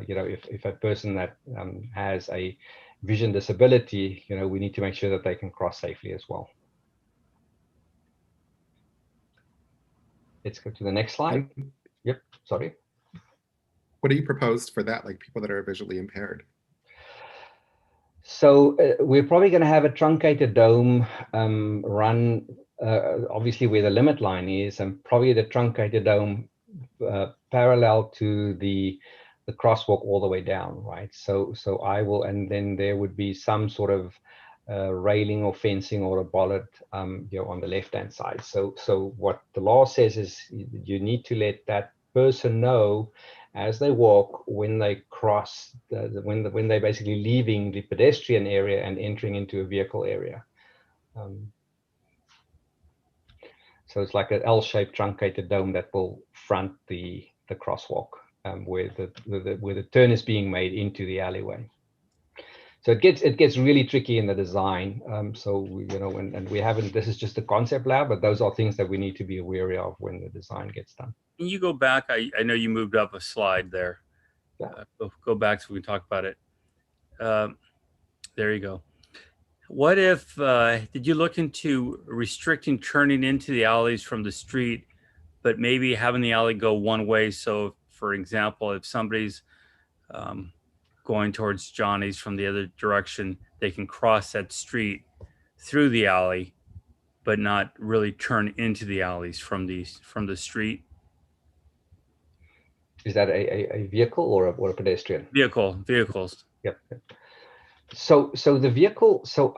you know, if a person that has a vision disability, you know, we need to make sure that they can cross safely as well. Let's go to the next slide. Yep, sorry. What do you propose for that, like people that are visually impaired? So we're probably going to have a truncated dome run obviously where the limit line is, and probably the truncated dome parallel to the crosswalk all the way down, right? So I will, and then there would be some sort of railing or fencing or a bollard, on the left-hand side. So what the law says is you need to let that person know as they walk when they cross when they're basically leaving the pedestrian area and entering into a vehicle area. So it's like an L-shaped truncated dome that will front the crosswalk where the turn is being made into the alleyway. So it gets really tricky in the design. And we haven't. This is just a concept lab, but those are things that we need to be aware of when the design gets done. Can you go back? I know you moved up a slide there. Yeah. Go back so we can talk about it. There you go. What if, did you look into restricting turning into the alleys from the street, but maybe having the alley go one way? So for example, if somebody's going towards Johnny's from the other direction, they can cross that street through the alley, but not really turn into the alleys from the street. Is that a vehicle or a pedestrian? Vehicles. Yep. So the vehicle. So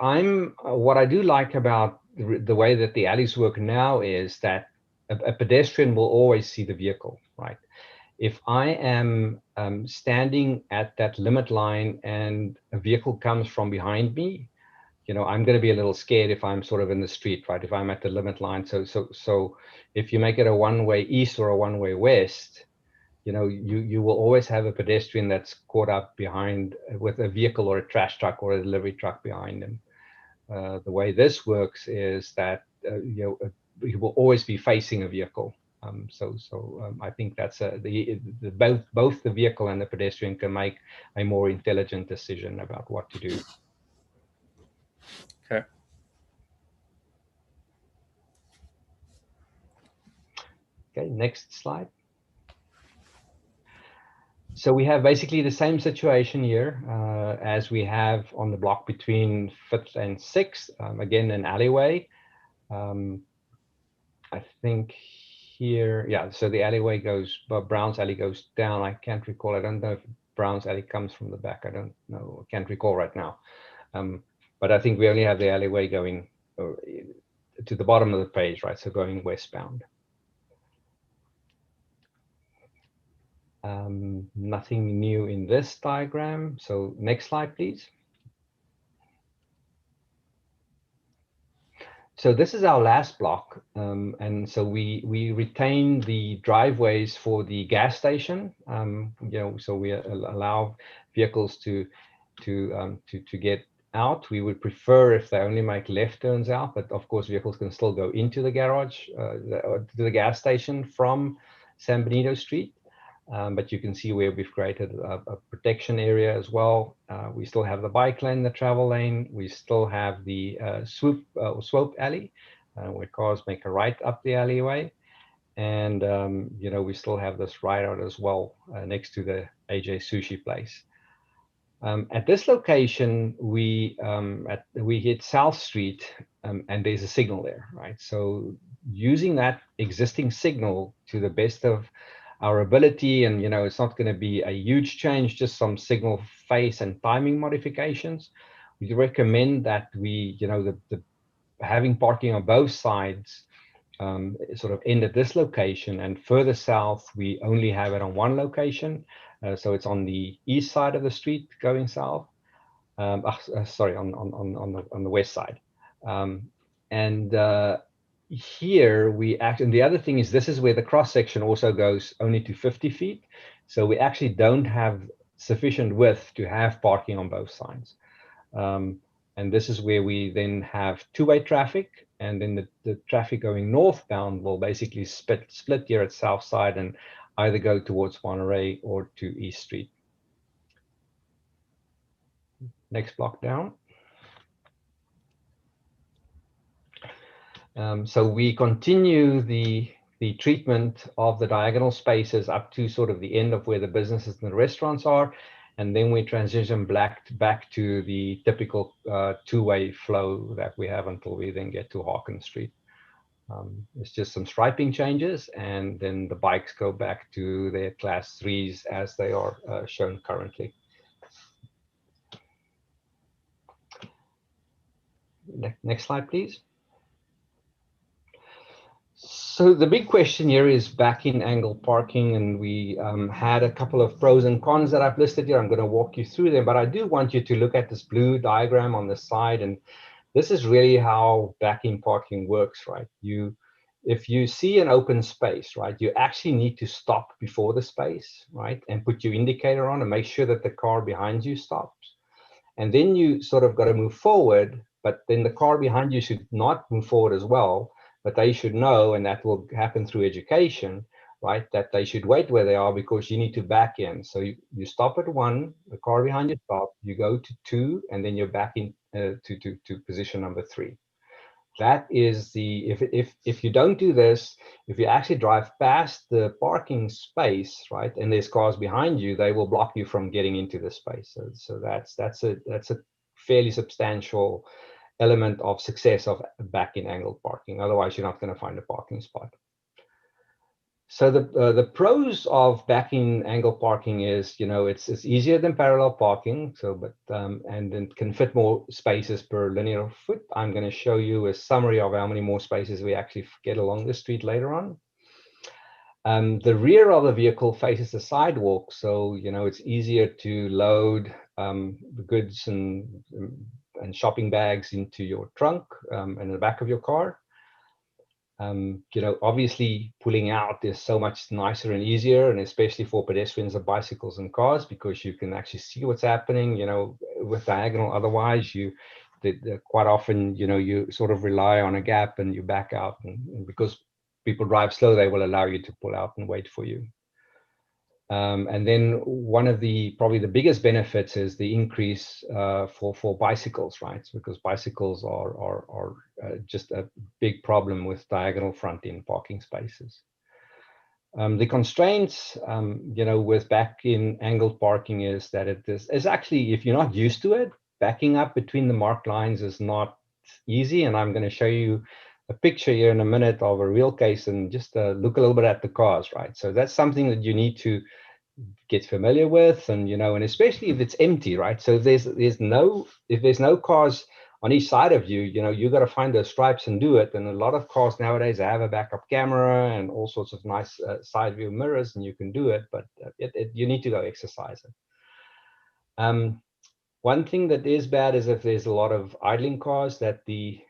what I do like about the way that the alleys work now is that a pedestrian will always see the vehicle, right? If I am standing at that limit line and a vehicle comes from behind me, I'm going to be a little scared if I'm sort of in the street, right? If I'm at the limit line. So if you make it a one-way east or a one-way west, you will always have a pedestrian that's caught up behind with a vehicle or a trash truck or a delivery truck behind them. The way this works is that you will always be facing a vehicle. I think that's both the vehicle and the pedestrian can make a more intelligent decision about what to do. Okay. Okay, next slide. So we have basically the same situation here as we have on the block between 5th and 6th. Again, an alleyway. I think here, yeah, so the alleyway goes, Brown's Alley goes down. I can't recall. I don't know if Brown's Alley comes from the back. I don't know. I can't recall right now. But I think we only have the alleyway going to the bottom of the page, right? So going westbound. Nothing new in this diagram. So next slide, please. So this is our last block. And so we retain the driveways for the gas station. So we allow vehicles to get out. We would prefer if they only make left turns out, but of course vehicles can still go into the garage, to the gas station from San Benito Street. But you can see where we've created a protection area as well. We still have the bike lane, the travel lane. We still have the swope alley, where cars make a right up the alleyway. And, we still have this ride out as well next to the AJ Sushi place. At this location, we hit South Street and there's a signal there, right? So using that existing signal to the best of our ability, and it's not going to be a huge change, just some signal phase and timing modifications. We recommend that we, the having parking on both sides sort of end at this location, and further south we only have it on one location. So it's on the east side of the street going south. Sorry, on the west side. Here we act, and the other thing is this is where the cross section also goes only to 50 feet. So we actually don't have sufficient width to have parking on both sides. And this is where we then have two-way traffic, and then the traffic going northbound will basically split here at South Side and either go towards Monterey or to East Street. Next block down. So we continue the treatment of the diagonal spaces up to sort of the end of where the businesses and the restaurants are. And then we transition back to the typical two-way flow that we have until we then get to Hawkins Street. It's just some striping changes, and then the bikes go back to their class 3s as they are shown currently. Next slide, please. So the big question here is back-in angle parking, and we had a couple of pros and cons that I've listed here. I'm going to walk you through them, but I do want you to look at this blue diagram on the side, and this is really how back-in parking works, right? If you see an open space, right, you actually need to stop before the space, right, and put your indicator on and make sure that the car behind you stops. And then you sort of got to move forward, but then the car behind you should not move forward as well. But they should know, and that will happen through education, right, that they should wait where they are because you need to back in. So you stop at 1, the car behind you stop, you go to 2, and then you're back in to position number 3. That is the, if you don't do this, if you actually drive past the parking space, right, and there's cars behind you, they will block you from getting into the space. So that's a fairly substantial element of success of back-in angle parking. Otherwise, you're not going to find a parking spot. So the pros of back-in angle parking is, it's easier than parallel parking. And it can fit more spaces per linear foot. I'm going to show you a summary of how many more spaces we actually get along the street later on. The rear of the vehicle faces the sidewalk, so it's easier to load goods and shopping bags into your trunk in the back of your car. Obviously pulling out is so much nicer and easier, and especially for pedestrians and bicycles and cars, because you can actually see what's happening, with diagonal. Otherwise, quite often, you sort of rely on a gap and you back out, and because people drive slow, they will allow you to pull out and wait for you. And then one of probably the biggest benefits is the increase for bicycles, right? Because bicycles are just a big problem with diagonal front-end parking spaces. The constraints, with back-in angled parking is that it is actually, if you're not used to it, backing up between the marked lines is not easy. And I'm going to show you a picture here in a minute of a real case, and just look a little bit at the cars, right? So that's something that you need to get familiar with, and and especially if it's empty, right? So if there's no cars on each side of you, you got to find those stripes and do it. And a lot of cars nowadays have a backup camera and all sorts of nice side view mirrors, and you can do it, but you need to go exercise it. One thing that is bad is if there's a lot of idling cars, that the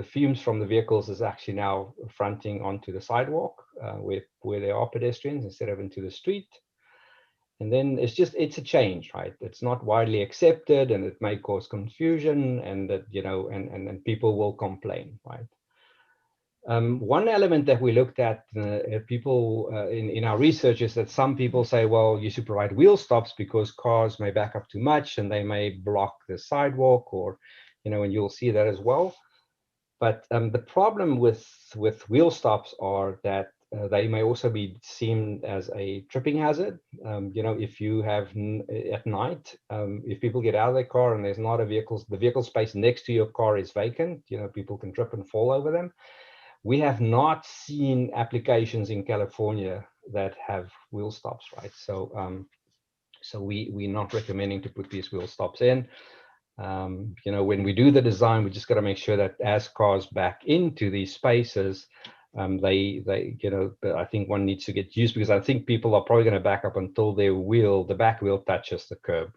fumes from the vehicles is actually now fronting onto the sidewalk where there are pedestrians instead of into the street. And then it's a change, right? It's not widely accepted, and it may cause confusion, and that, and people will complain, right? One element that we looked at people in our research is that some people say, well, you should provide wheel stops because cars may back up too much and they may block the sidewalk, or, and you'll see that as well. But the problem with wheel stops are that they may also be seen as a tripping hazard. If you have at night, if people get out of their car and there's not the vehicle space next to your car is vacant, people can trip and fall over them. We have not seen applications in California that have wheel stops, right? So, we're not recommending to put these wheel stops in. When we do the design, we just got to make sure that as cars back into these spaces, I think one needs to get used, because I think people are probably going to back up until the back wheel touches the curb.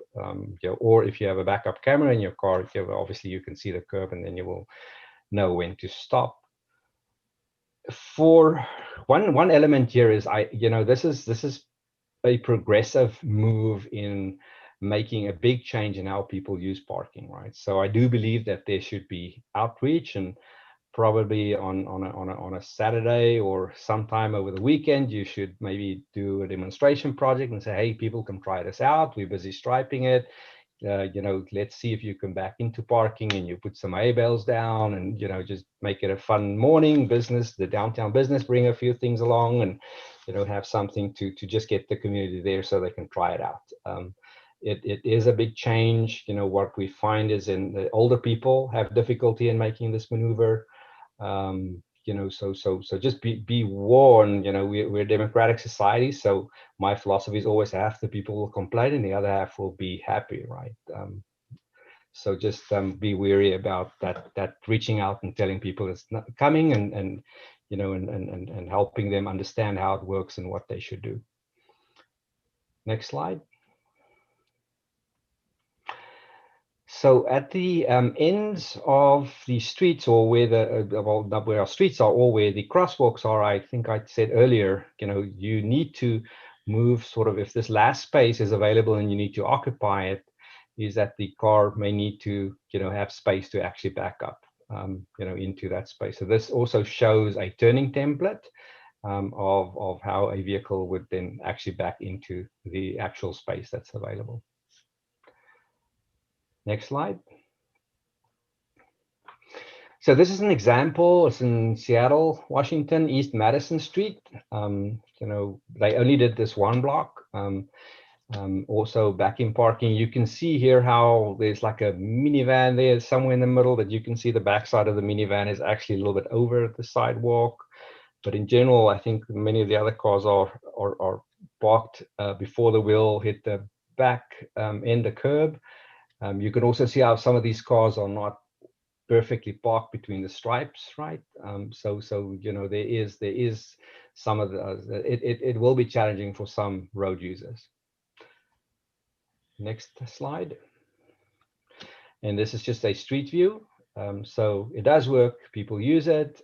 Or if you have a backup camera in your car, obviously you can see the curb, and then you will know when to stop. For one element here is this is a progressive move in making a big change in how people use parking, right? So I do believe that there should be outreach, and probably on a Saturday or sometime over the weekend, you should maybe do a demonstration project and say, hey, people can try this out. We're busy striping it. Let's see if you can back into parking, and you put some hay-bales down, and just make it a fun morning. The downtown business, bring a few things along, and have something to just get the community there so they can try it out. It is a big change. What we find is the older people have difficulty in making this maneuver. so just be warned, we're a democratic society, so my philosophy is always half the people will complain and the other half will be happy, right? So just be wary about that reaching out and telling people it's not coming and helping them understand how it works and what they should do. Next slide. So at the ends of the streets, or where not where our streets are, or where the crosswalks are, I think I said earlier, you need to move sort of, if this last space is available and you need to occupy it, is that the car may need to, have space to actually back up, into that space. So this also shows a turning template of how a vehicle would then actually back into the actual space that's available. Next slide. So this is an example. It's in Seattle, Washington, East Madison Street. They only did this one block. Also back in parking, you can see here how there's like a minivan there somewhere in the middle, but you can see the backside of the minivan is actually a little bit over the sidewalk. But in general, I think many of the other cars are parked before the wheel hit the back end the curb. You can also see how some of these cars are not perfectly parked between the stripes, right? So there is some of the it will be challenging for some road users. Next slide. And this is just a street view. So it does work. People use it.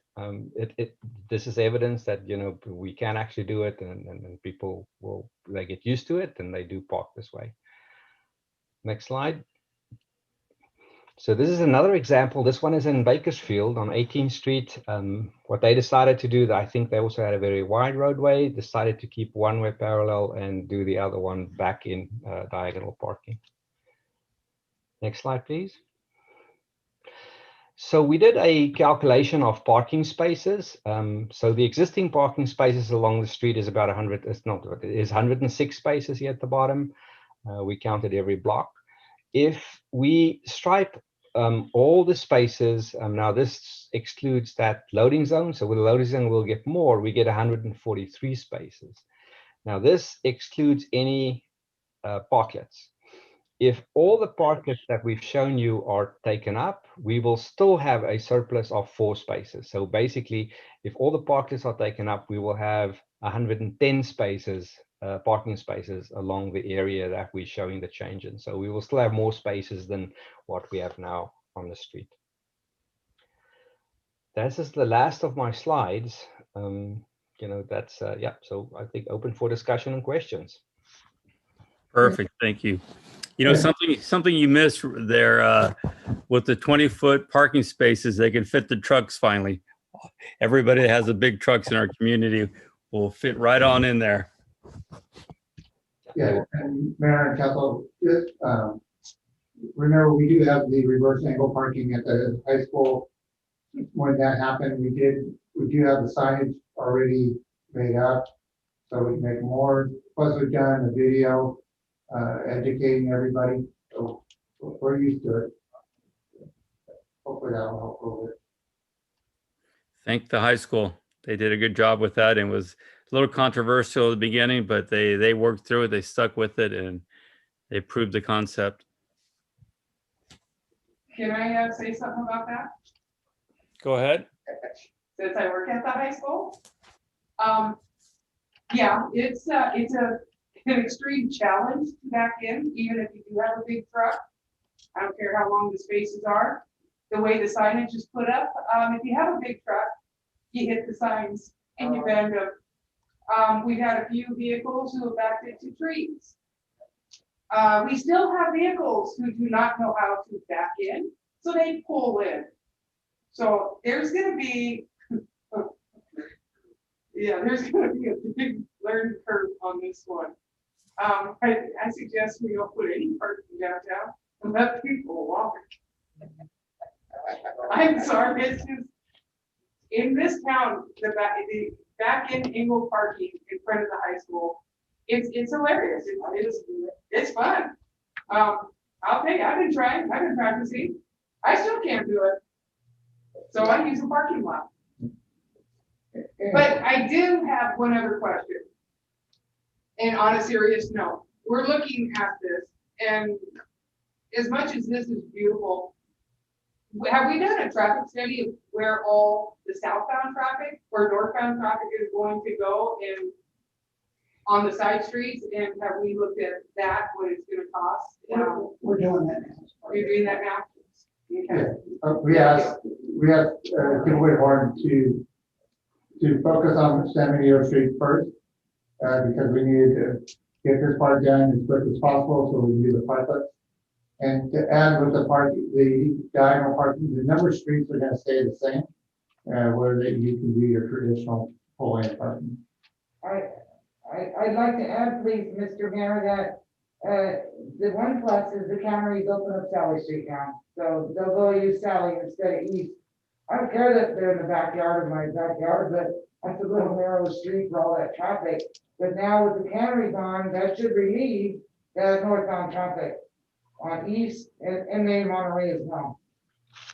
This is evidence that we can actually do it, and people they get used to it and they do park this way. Next slide. So this is another example. This one is in Bakersfield on 18th Street. What they decided to do, I think they also had a very wide roadway, decided to keep one way parallel and do the other one back in diagonal parking. Next slide, please. So we did a calculation of parking spaces. So the existing parking spaces along the street is about 100, it is 106 spaces here at the bottom. We counted every block. If we stripe all the spaces, now this excludes that loading zone. So with the loading zone, we'll get more. We get 143 spaces. Now this excludes any parklets. If all the parklets that we've shown you are taken up, we will still have a surplus of 4 spaces. So basically, if all the parklets are taken up, we will have 110 spaces, parking spaces along the area that we're showing the change in. So we will still have more spaces than what we have now on the street. This is the last of my slides. That's yeah. So I think open for discussion and questions. Perfect. Thank you. Something you missed there with the 20-foot parking spaces, they can fit the trucks finally. Everybody that has the big trucks in our community will fit right on in there. Yeah, and Mayor and Council, remember we do have the reverse angle parking at the high school. When that happened, we do have the signage already made up, so we can make more. Plus, we've done a video educating everybody, so we're used to it. Hopefully that'll help a little bit. Thank the high school. They did a good job with that, and was a little controversial at the beginning, but they worked through it. They stuck with it, and they proved the concept. Can I say something about that? Go ahead. Since I work at the high school. Yeah, it's an extreme challenge to back in, even if you do have a big truck. I don't care how long the spaces are. The way the signage is put up, if you have a big truck, you hit the signs and you bend them. We've had a few vehicles who have backed into trees. We still have vehicles who do not know how to back in, so they pull in. So there's going to be, there's going to be a big learning curve on this one. I suggest we don't put any parking downtown and let people walk. I'm sorry, it's just, in this town, the back end angle parking in front of the high school, it's hilarious. It's fun. I'll tell you, I've been practicing. I still can't do it. So I use a parking lot. But I do have one other question. And on a serious note, we're looking at this, and as much as this is beautiful, have we done a traffic study of where all the southbound traffic or northbound traffic is going to go and on the side streets? And have we looked at that, what it's gonna cost? We're doing that now. You're doing that now? Okay. We have giveaway Horn to focus on San Benito Street first, because we needed to get this part done as quick as possible, so we can do the pilot. And to add with the diagonal parking, the number of streets are gonna stay the same, where that you can do your traditional full-lane parking. I'd like to add, please, Mr. Mayor, that the one plus is the Camrys open up Sally Street now. So they'll go use Sally instead of East. I don't care that they're in the backyard of my backyard, but that's a little narrow street for all that traffic. But now with the Camrys on, that should relieve that northbound traffic on East and maybe Monterey as well.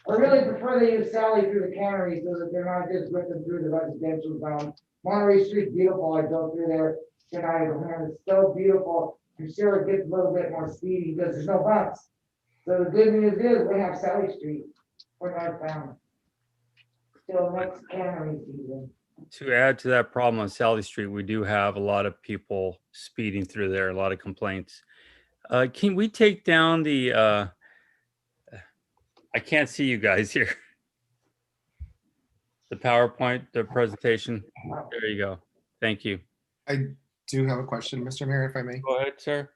I really prefer they use Sally through the Camrys so that they're not just ripping through the residential zone. Monterey Street's beautiful. I drove through there tonight, and it's so beautiful. I'm sure it gets a little bit more speedy because there's no bumps. So the good news is we have Sally Street for northbound. Still next Camry season. To add to that problem on Sally Street, we do have a lot of people speeding through there, a lot of complaints. Can we take down the, I can't see you guys here. The PowerPoint, the presentation. There you go. Thank you. I do have a question, Mr. Mayor, if I may. Go ahead, sir.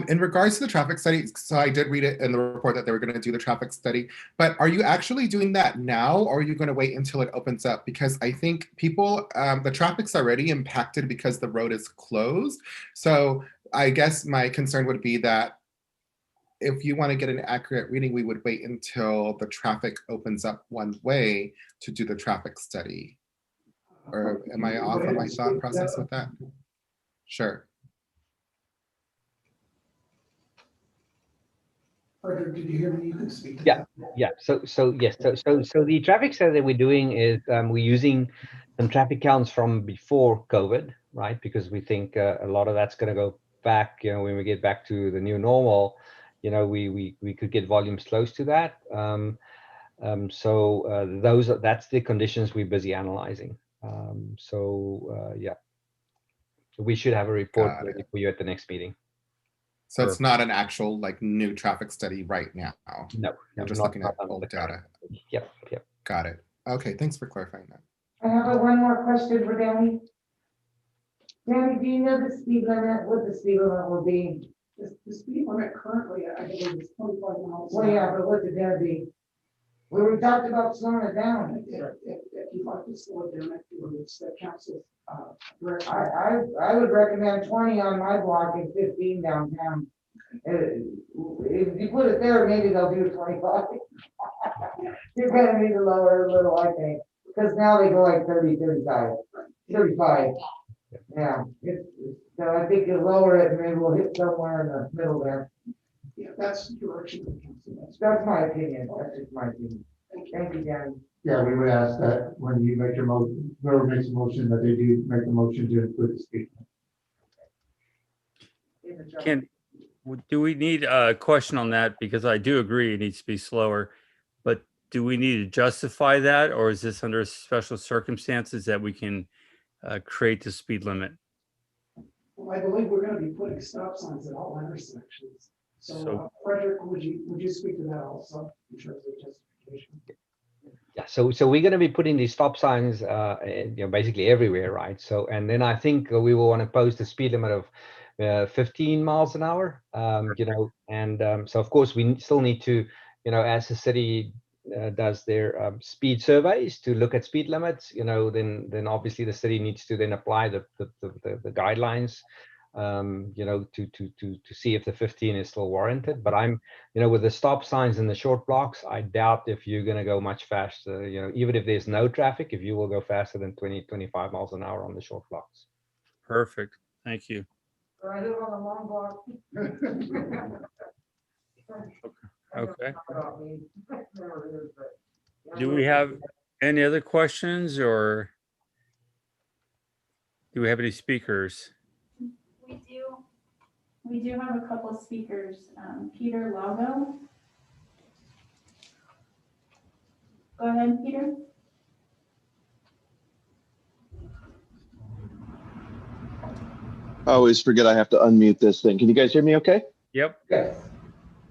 In regards to the traffic study, so I did read it in the report that they were going to do the traffic study, but are you actually doing that now, or are you going to wait until it opens up? Because I think people, the traffic's already impacted because the road is closed. So I guess my concern would be that if you want to get an accurate reading, we would wait until the traffic opens up one way to do the traffic study. Or am I off on my thought process with that? Sure. Frederick, did you hear me? You can speak to Yeah, that. yeah. So yes. So the traffic study that we're doing is we're using some traffic counts from before COVID, right? Because we think a lot of that's going to go back. You know, when we get back to the new normal, you know, we could get volumes close to that. That's the conditions we're busy analyzing. Yeah, so we should have a report ready for you at the next meeting. So it's not an actual like new traffic study right now. No, you're just looking at old data. Yep. Got it. Okay, thanks for clarifying that. I have one more question for Danny. Danny, do you know the speed limit, what the speed limit will be? The speed limit currently, I believe, is 25 miles. Well, yeah, but what's it gonna be? We talked about slowing it down. If you'd like to slow it down, it's the council. I would recommend 20 on my block and 15 downtown. If you put it there, maybe they'll do 25. You're gonna need to lower it a little, I think, because now they go like 30, 35, 35. Yeah, so I think you lower it and maybe we'll hit somewhere in the middle there. Yeah, that's the direction of the council. That's my opinion. That's just my opinion. Thank you, Danny. Yeah, we would ask that when you make your motion, whoever makes a motion, that they do make the motion to include the speed. Do we need a question on that? Because I do agree it needs to be slower, but do we need to justify that, or is this under special circumstances that we can create the speed limit? Well, I believe we're gonna be putting stop signs at all intersections. So Frederick, would you speak to that also in terms of justification? Yeah, so we're going to be putting these stop signs, basically everywhere, right? So, and then I think we will want to post a speed limit of 15 miles an hour, so of course we still need to, as the city does their speed surveys to look at speed limits, then obviously the city needs to then apply the guidelines, to see if the 15 is still warranted. But I'm, with the stop signs in the short blocks, I doubt if you're going to go much faster, even if there's no traffic, if you will go faster than 20, 25 miles an hour on the short blocks. Perfect. Thank you. I live on a long block. Okay. Do we have any other questions or Do we have any speakers? We do have a couple of speakers. Peter Lago. Go ahead, Peter. I always forget I have to unmute this thing. Can you guys hear me okay? Yep.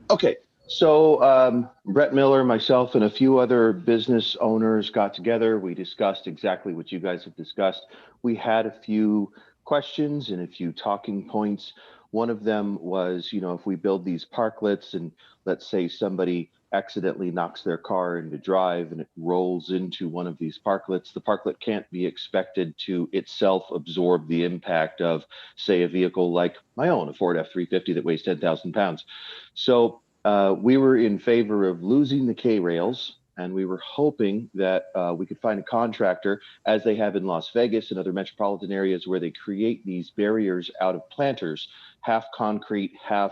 Okay. So Brett Miller, myself, and a few other business owners got together. We discussed exactly what you guys have discussed. We had a few questions and a few talking points. One of them was, you know, if we build these parklets and let's say somebody accidentally knocks their car into drive and it rolls into one of these parklets, the parklet can't be expected to itself absorb the impact of, say, a vehicle like my own, a Ford F-350 that weighs 10,000 pounds. So we were in favor of losing the K-rails, and we were hoping that we could find a contractor, as they have in Las Vegas and other metropolitan areas, where they create these barriers out of planters, half concrete, half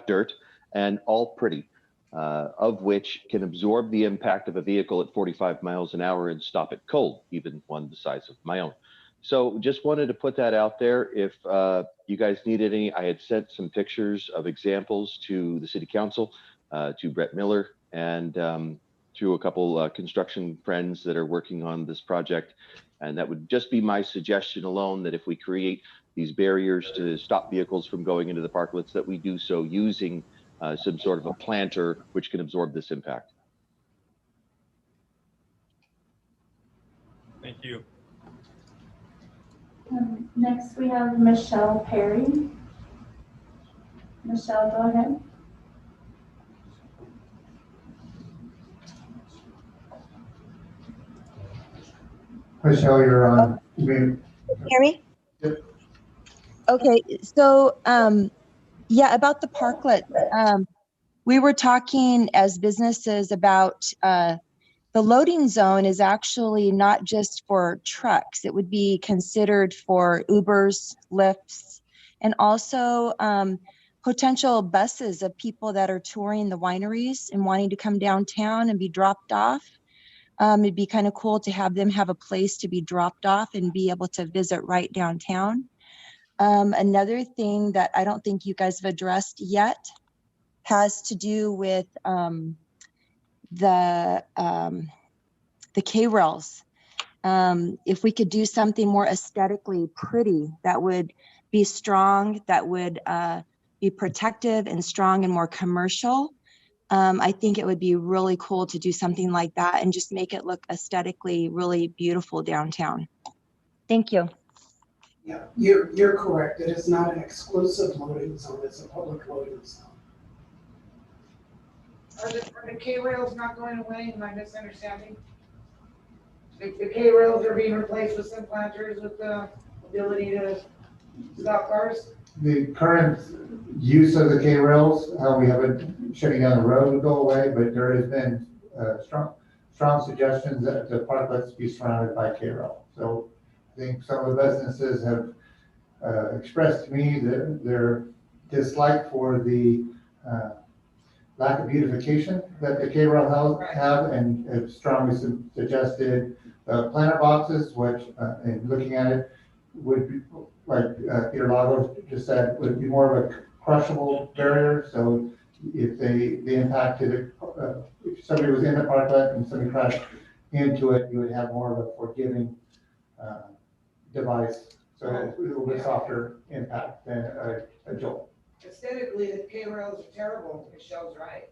dirt, and all pretty, of which can absorb the impact of a vehicle at 45 miles an hour and stop it cold, even one the size of my own. So just wanted to put that out there. If you guys need any, I had sent some pictures of examples to the city council, to Brett Miller, and to a couple construction friends that are working on this project. And that would just be my suggestion alone, that if we create these barriers to stop vehicles from going into the parklets, that we do so using some sort of a planter which can absorb this impact. Thank you. Next, we have Michelle Perry. Michelle, go ahead. Michelle, you're on mute. Hear me? Yep. Okay, so yeah, about the parklet, we were talking as businesses about the loading zone is actually not just for trucks. It would be considered for Ubers, Lyfts, and also potential buses of people that are touring the wineries and wanting to come downtown and be dropped off. It'd be kind of cool to have them have a place to be dropped off and be able to visit right downtown. Another thing that I don't think you guys have addressed yet has to do with the K-rails. If we could do something more aesthetically pretty, that would be strong, that would be protective and strong and more commercial. I think it would be really cool to do something like that and just make it look aesthetically really beautiful downtown. Thank you. Yeah, you're correct. It is not an exclusive loading zone. It's a public loading zone. Are the K-rails not going away? Am I misunderstanding? The K-rails are being replaced with some planters with the ability to stop cars? The current use of the K-rails, how we have it shutting down the road would go away, but there has been strong suggestions that the parklets be surrounded by K-rail. So I think some of the businesses have expressed to me that their dislike for the lack of beautification that the K-rail have, and have strongly suggested planter boxes, which in looking at it would be, like Peter Lago just said, would be more of a crushable barrier. So if the impact to the, if somebody was in the parklet and somebody crashed into it, you would have more of a forgiving device. So a little bit softer impact than a jolt. Aesthetically, the K-rails are terrible. Michelle's right.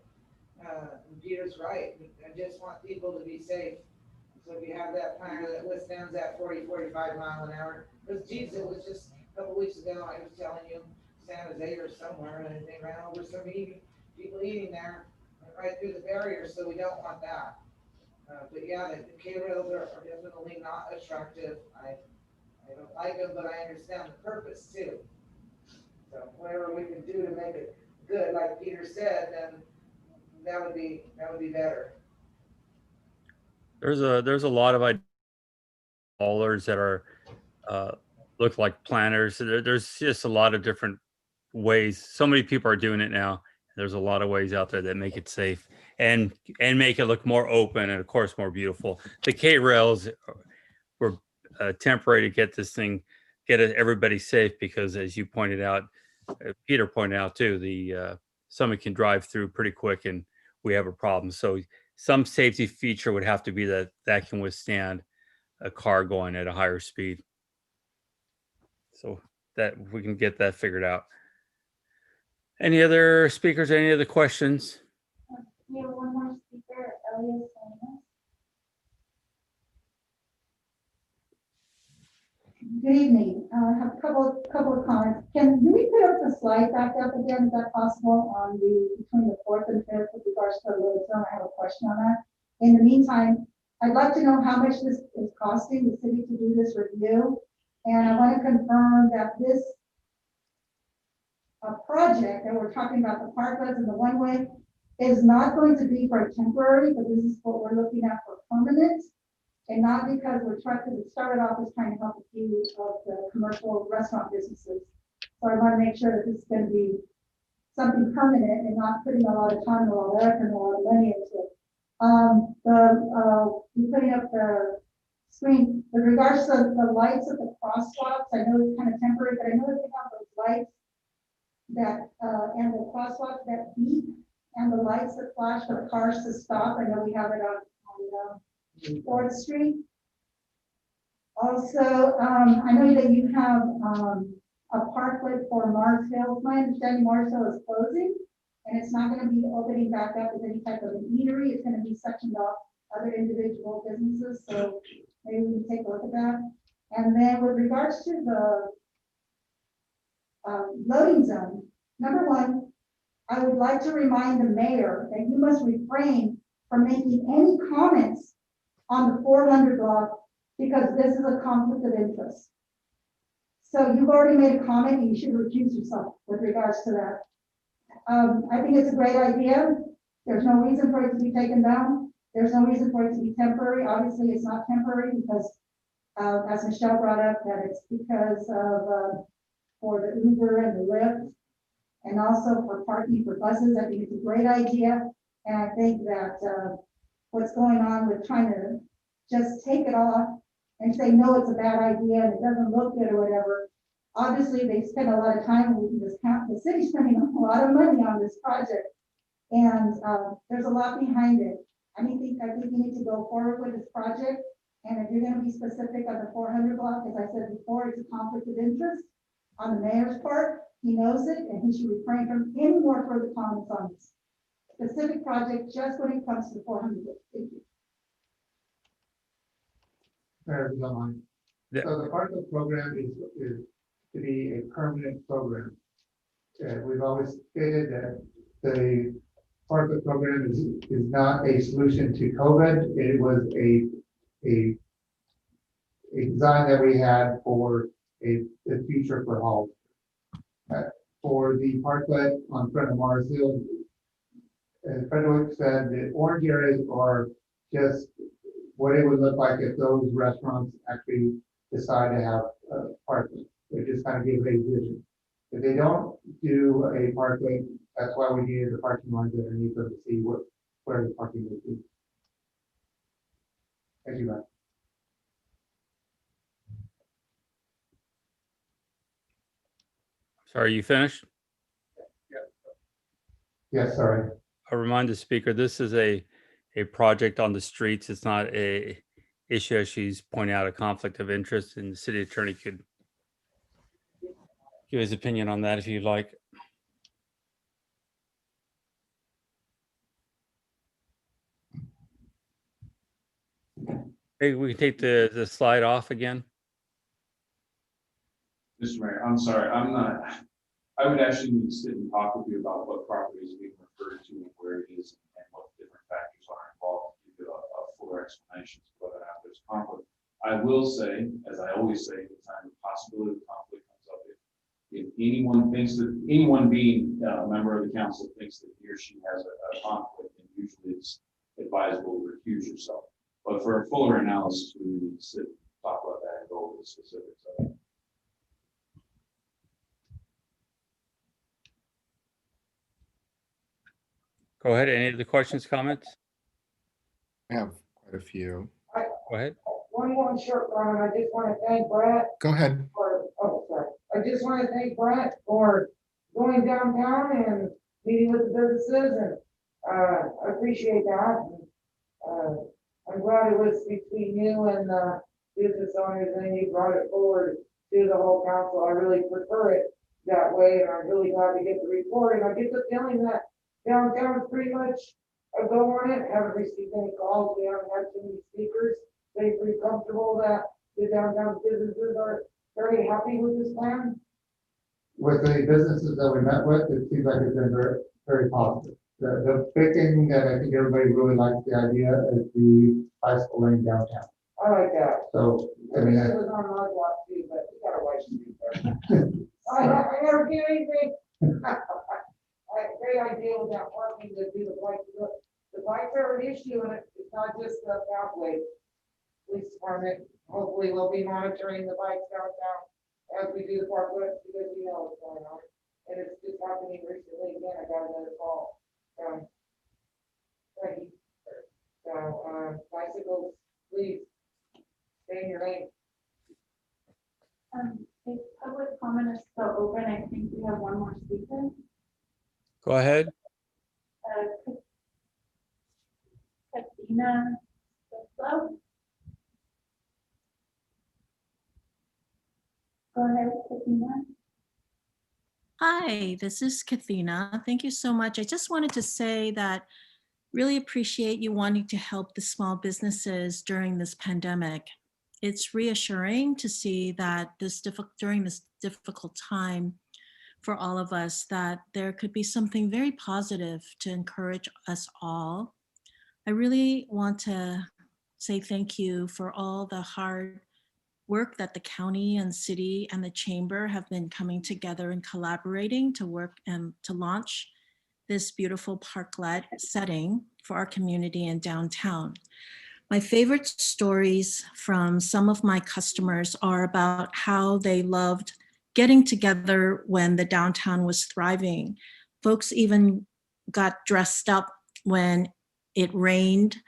Peter's right. I just want people to be safe. So if you have that planter that withstands that 40, 45 mile an hour, because geez, it was just a couple weeks ago, I was telling you, San Jose or somewhere, and they ran over some people eating there, right through the barrier, so we don't want that. But yeah, the K-rails are definitely not attractive. I don't like them, but I understand the purpose too. So whatever we can do to make it good, like Peter said, then that would be better. There's a lot of haulers that are look like planners. There's just a lot of different ways. So many people are doing it now. There's a lot of ways out there that make it safe and make it look more open and of course more beautiful. The K-rails were temporary to get this thing, everybody safe, because as you pointed out, Peter pointed out too, someone can drive through pretty quick and we have a problem. So some safety feature would have to be that can withstand a car going at a higher speed. So that we can get that figured out. Any other speakers, any other questions? We have one more speaker, Elias Salinas. Good evening. I have a couple of comments. Do we put up the slide back up again? Is that possible on between the fourth and fifth with regards to the load zone? I have a question on that. In the meantime, I'd like to know how much this is costing the city to do this review. And I want to confirm that this project that we're talking about, the parklets and the one-way, is not going to be for temporary, but this is what we're looking at for permanent. And not because we're trying to, it started off as trying to help a few of the commercial restaurant businesses. So I want to make sure that this is going to be something permanent and not putting a lot of time and a lot of effort and a lot of money into it. You're putting up the screen with regards to the lights at the crosswalks. I know it's kind of temporary, but I know that they have those lights that and the crosswalks that beep and the lights that flash for cars to stop. I know we have it on 4th Street. Also, I know that you have a parklet for Mars Hill. My understanding, Mars Hill is closing, and it's not going to be opening back up as any type of an eatery. It's going to be sectioned off other individual businesses. So maybe we can take a look at that. And then with regards to the loading zone, number one, I would like to remind the mayor that you must refrain from making any comments on the 400 block because this is a conflict of interest. So you've already made a comment and you should recuse yourself with regards to that. I think it's a great idea. There's no reason for it to be taken down. There's no reason for it to be temporary. Obviously, it's not temporary because, as Michelle brought up, that it's because of for the Uber and the Lyft, and also for parking for buses. I think it's a great idea, and I think that what's going on with trying to just take it off and say no, it's a bad idea and it doesn't look good or whatever. Obviously, they spend a lot of time, and we can just count the city spending a lot of money on this project, and there's a lot behind it. I think you need to go forward with this project, and if you're going to be specific on the 400 block, as I said before, it's a conflict of interest on the mayor's part. He knows it, and he should refrain from any more further comments on this specific project just when it comes to the 400 block. Thank you. Mayor, if you don't mind. So the parklet program is to be a permanent program. We've always stated that the parklet program is not a solution to COVID. It was a design that we had for the future for Hall. For the parklet on front of Mars Hill, as Frederick said, the orange areas are just what it would look like if those restaurants actually decide to have a parklet. They just kind of give a vision. If they don't do a parklet, that's why we needed the parking lines underneath them to see where the parking would be. Thank you, Matt. Sorry, you finished? Yes, sorry. I'll remind the speaker, this is a project on the streets. It's not a issue, as she's pointing out, a conflict of interest, and the city attorney could give his opinion on that if you'd like. Hey, we can take the slide off again. Mr. Mayor, I'm sorry, I would actually need to sit and talk with you about what property is being referred to and where it is and what different factors are involved to give a fuller explanation to whether or not there's conflict. I will say, as I always say, the time the possibility of conflict comes up, if anyone thinks that anyone being a member of the council thinks that he or she has a conflict, then usually it's advisable to recuse yourself. But for a fuller analysis, we need to sit and talk about that and go over the specifics of it. Go ahead. Any other questions, comments? I have quite a few. Go ahead. one more short comment. I just want to thank Brett Go ahead. sorry. I just want to thank Brett for going downtown and meeting with the businesses, and I appreciate that. And, I'm glad it was between you and the business owners, and you brought it forward to the whole council. I really prefer it that way, and I'm really glad to get the report. And I get the feeling that downtown is pretty much a go on it. Haven't received any calls. We haven't had too many speakers. They pretty comfortable that the downtown businesses are very happy with this plan. With the businesses that we met with, it seems like it's been very, very positive. The big thing that I think everybody really likes the idea is the bicycle lane downtown. I like that. So, I I mean, wish it was on my block too, but you gotta watch it. I never do anything. Great idea with that parking to do the bike. The bikes are an issue, and it's not just the pathway. Police department, hopefully we'll be monitoring the bikes downtown as we do the parklet, because you know what's going on. And it's just happening recently again. I got another call from Peggy. So, bicycles, please stay in your lane. If public comment is still open, I think we have one more speaker. Go ahead. Katina Sislo. Go ahead, Katina. Hi, this is Kathina. Thank you so much. I just wanted to say that really appreciate you wanting to help the small businesses during this pandemic. It's reassuring to see that during this difficult time for all of us, that there could be something very positive to encourage us all. I really want to say thank you for all the hard work that the county and city and the chamber have been coming together and collaborating to work and to launch this beautiful parklet setting for our community in downtown. My favorite stories from some of my customers are about how they loved getting together when the downtown was thriving. Folks even got dressed up when it rained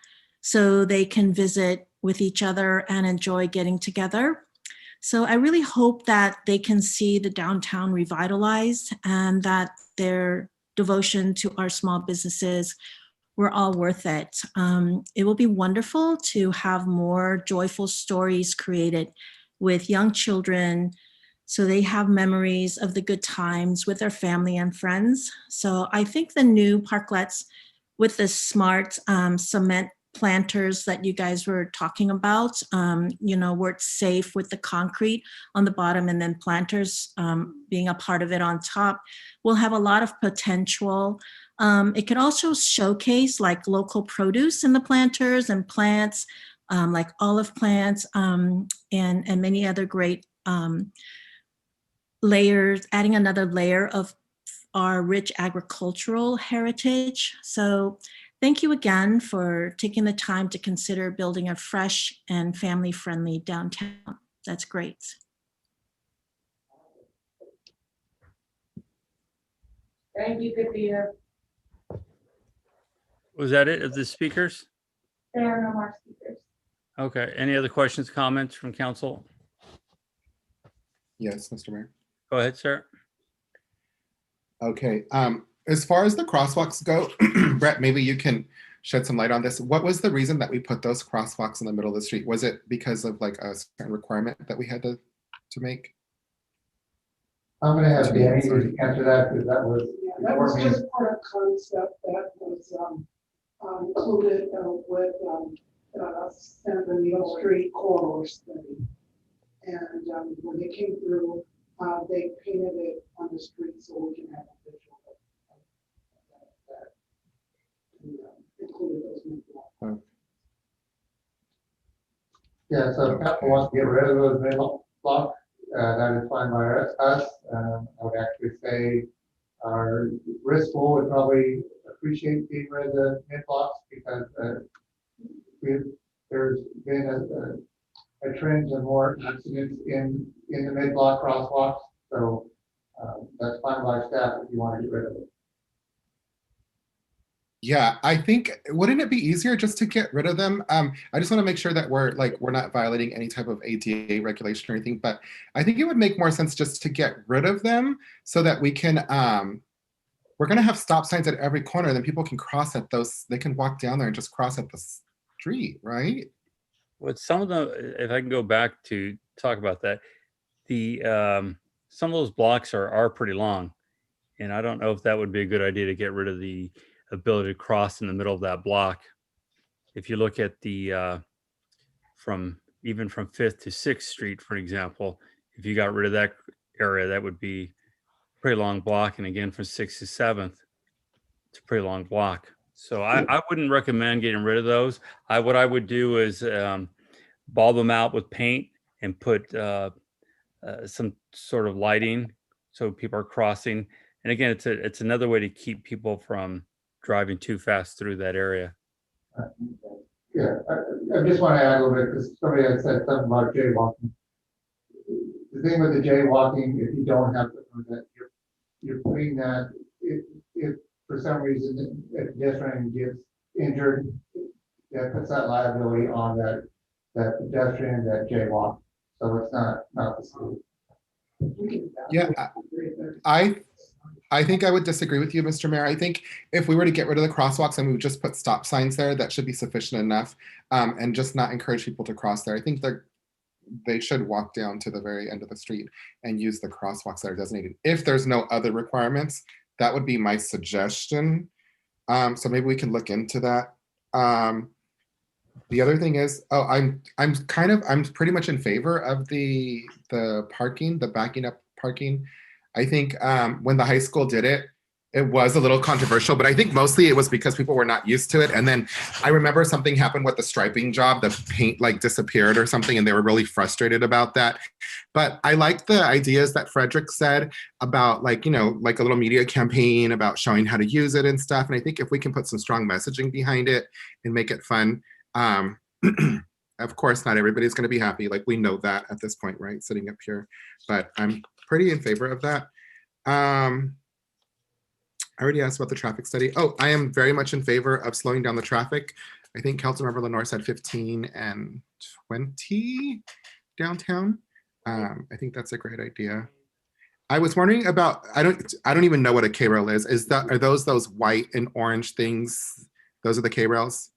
so they can visit with each other and enjoy getting together. So I really hope that they can see the downtown revitalized and that their devotion to our small businesses were all worth it. It will be wonderful to have more joyful stories created with young children so they have memories of the good times with their family and friends. So I think the new parklets with the smart cement planters that you guys were talking about, where it's safe with the concrete on the bottom and then planters being a part of it on top, will have a lot of potential. It could also showcase like local produce in the planters and plants, like olive plants and many other great layers, adding another layer of our rich agricultural heritage. So thank you again for taking the time to consider building a fresh and family-friendly downtown. That's great. Thank you, Katina. Was that it of the speakers? There are no more speakers. Okay, any other questions, comments from council? Yes, Mr. Mayor. Go ahead, sir. Okay, as far as the crosswalks go, Brett, maybe you can shed some light on this. What was the reason that we put those crosswalks in the middle of the street? Was it because of like a certain requirement that we had to make? I'm gonna have Danny answer that, because that was. Yeah, that was just part of concept that was included with San Benito Street corridor study. And when they came through, they painted it on the street so we can have a visual of that. And, included those new blocks. Yeah, so if council wants to get rid of those middle blocks, that is fine by us. I would actually say our risk pool would probably appreciate getting rid of the mid blocks, because there's been a trend to more accidents in the mid block crosswalks. So that's fine by staff if you want to get rid of it. Yeah, I think, wouldn't it be easier just to get rid of them? I just want to make sure that we're not violating any type of ADA regulation or anything, but I think it would make more sense just to get rid of them so that we can, we're going to have stop signs at every corner, then people can cross at those, they can walk down there and just cross at the street, right? What some of the, if I can go back to talk about that, the some of those blocks are pretty long, and I don't know if that would be a good idea to get rid of the ability to cross in the middle of that block. If you look at the from even from 5th to 6th Street, for example, if you got rid of that area, that would be a pretty long block. And again, from 6th to 7th, it's a pretty long block. So I wouldn't recommend getting rid of those. What I would do is bulb them out with paint and put some sort of lighting so people are crossing. And again, it's another way to keep people from driving too fast through that area. Yeah, I just want to add a little bit, because somebody had said something about jaywalking. The thing with the jaywalking, if you don't have the permit, you're putting that, if for some reason a pedestrian gets injured, that puts that liability on that pedestrian, that jaywalk. So it's not the school. Yeah, I think I would disagree with you, Mr. Mayor. I think if we were to get rid of the crosswalks and we would just put stop signs there, that should be sufficient enough, and just not encourage people to cross there. I think they should walk down to the very end of the street and use the crosswalks that are designated. If there's no other requirements, that would be my suggestion. So maybe we can look into that. The other thing is, I'm pretty much in favor of the parking, the backing up parking. I think when the high school did it, it was a little controversial, but I think mostly it was because people were not used to it. And then I remember something happened with the striping job, the paint like disappeared or something, and they were really frustrated about that. But I liked the ideas that Frederick said about like a little media campaign about showing how to use it and stuff. And I think if we can put some strong messaging behind it and make it fun, of course, not everybody's going to be happy. Like we know that at this point, right? Sitting up here, but I'm pretty in favor of that. I already asked about the traffic study. Oh, I am very much in favor of slowing down the traffic. I think Councilmember Lenore said 15 and 20 downtown. I think that's a great idea. I was wondering about, I don't even know what a K-rail is. Are those white and orange things? Those are the K-rails?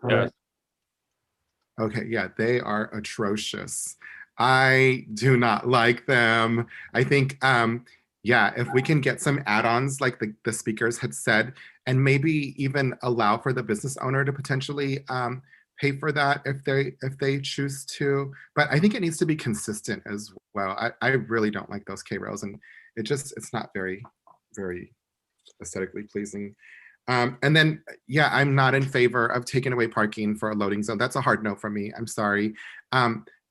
Yeah. Okay, yeah, they are atrocious. I do not like them. I think, yeah, if we can get some add-ons like the speakers had said, and maybe even allow for the business owner to potentially pay for that if they choose to. But I think it needs to be consistent as well. I really don't like those K-rails, and it's not very, very aesthetically pleasing. And then, yeah, I'm not in favor of taking away parking for a loading zone. That's a hard no for me. I'm sorry.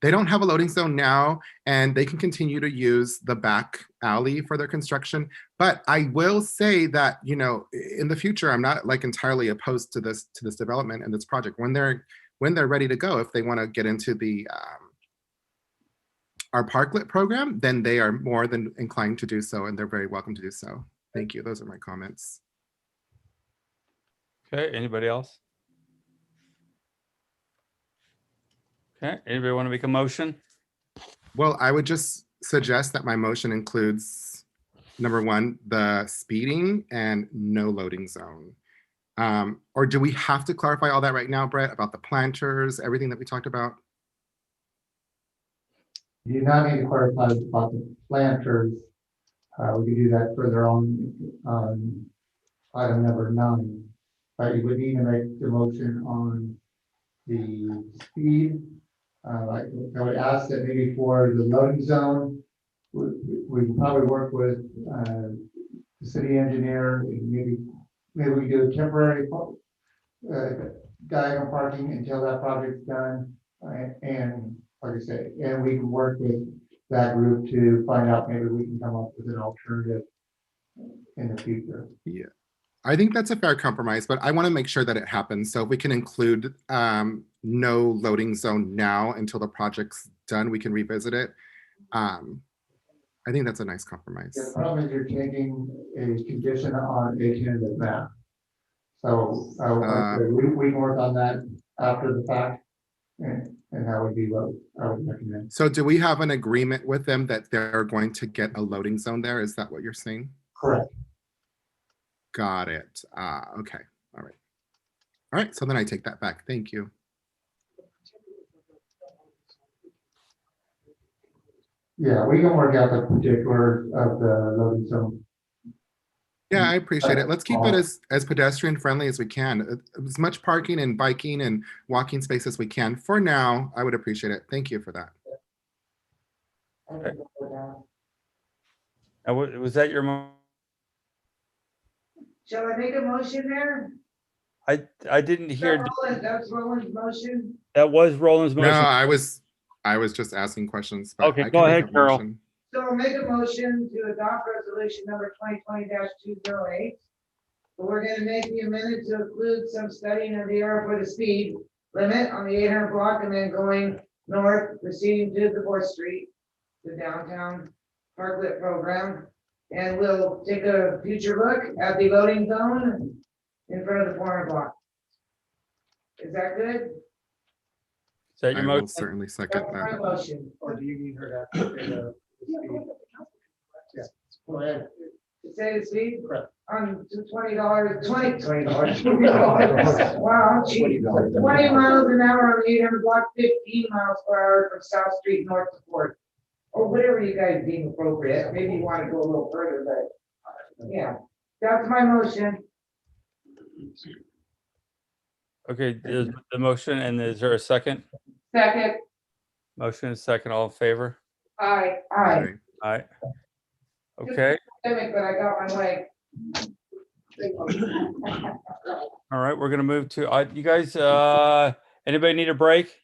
They don't have a loading zone now, and they can continue to use the back alley for their construction. But I will say that, in the future, I'm not like entirely opposed to this development and this project. When they're ready to go, if they want to get into our Parklet program, then they are more than inclined to do so, and they're very welcome to do so. Thank you. Those are my comments. Okay, anybody else? Okay, anybody want to make a motion? Well, I would just suggest that my motion includes, number one, the speeding and no loading zone. Or do we have to clarify all that right now, Brett, about the planters, everything that we talked about? You do not need to clarify about the planters. We could do that further on item number 9. But you would need to make the motion on the speed. I would ask that maybe for the loading zone, we can probably work with the city engineer. Maybe we do a temporary diagonal parking until that project's done. And like I say, and we can work with that group to find out, maybe we can come up with an alternative in the future. Yeah. I think that's a fair compromise, but I want to make sure that it happens. So if we can include no loading zone now until the project's done, we can revisit it. I think that's a nice compromise. The problem is you're changing a condition on a tentative map. So we can work on that after the fact, and that would be what I would recommend. So do we have an agreement with them that they're going to get a loading zone there? Is that what you're saying? Correct. Got it. Okay. All right. All right. So then I take that back. Thank you. Yeah, we can work out the particulars of the loading zone. Yeah, I appreciate it. Let's keep it as pedestrian friendly as we can. As much parking and biking and walking space as we can. For now, I would appreciate it. Thank you for that. Was that your? Shall I make a motion there? I didn't hear. That's Roland's motion. That was Roland's motion. No, I was just asking questions. But Okay, I go can make ahead, a Carol. motion. So I'll make a motion to adopt resolution number 2020-208. We're gonna make the amendment to include some studying of the area for the speed limit on the 800 block and then going north, proceeding to the 4th Street, the downtown parklet program. And we'll take a future look at the loading zone in front of the 400 block. Is that good? Is that your I will motion? certainly second That's my that. motion. Or do you need her to say the speed? Yeah, go ahead. To say the speed? Correct. On to $20. Wow, cheap. 20 miles an hour on the 800 block, 15 miles per hour from South Street north to 4th. Or whatever you guys deem appropriate. Maybe you want to go a little further, but yeah, that's my motion. Okay, is the motion, and is there a second? Second. Motion is second, all in favor? Aye. Okay. Aye. Okay, But I got my way. all right, we're gonna move to, you guys, anybody need a break?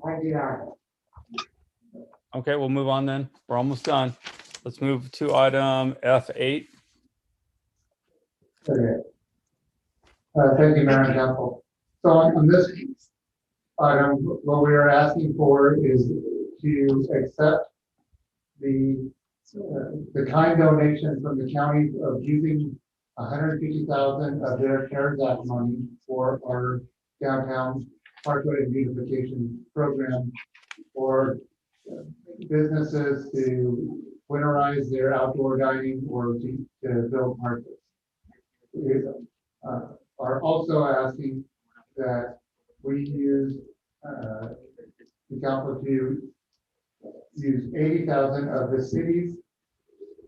I do not. Okay, we'll move on then. We're almost done. Let's move to item F8. Okay. Thank you, Mayor and Council. So on this item, what we are asking for is to accept the kind donation from the county of using $150,000 of their CARES Act money for our downtown parkway beautification program for businesses to winterize their outdoor dining or to build markets. We are also asking that we use the council to use 80,000 of the city's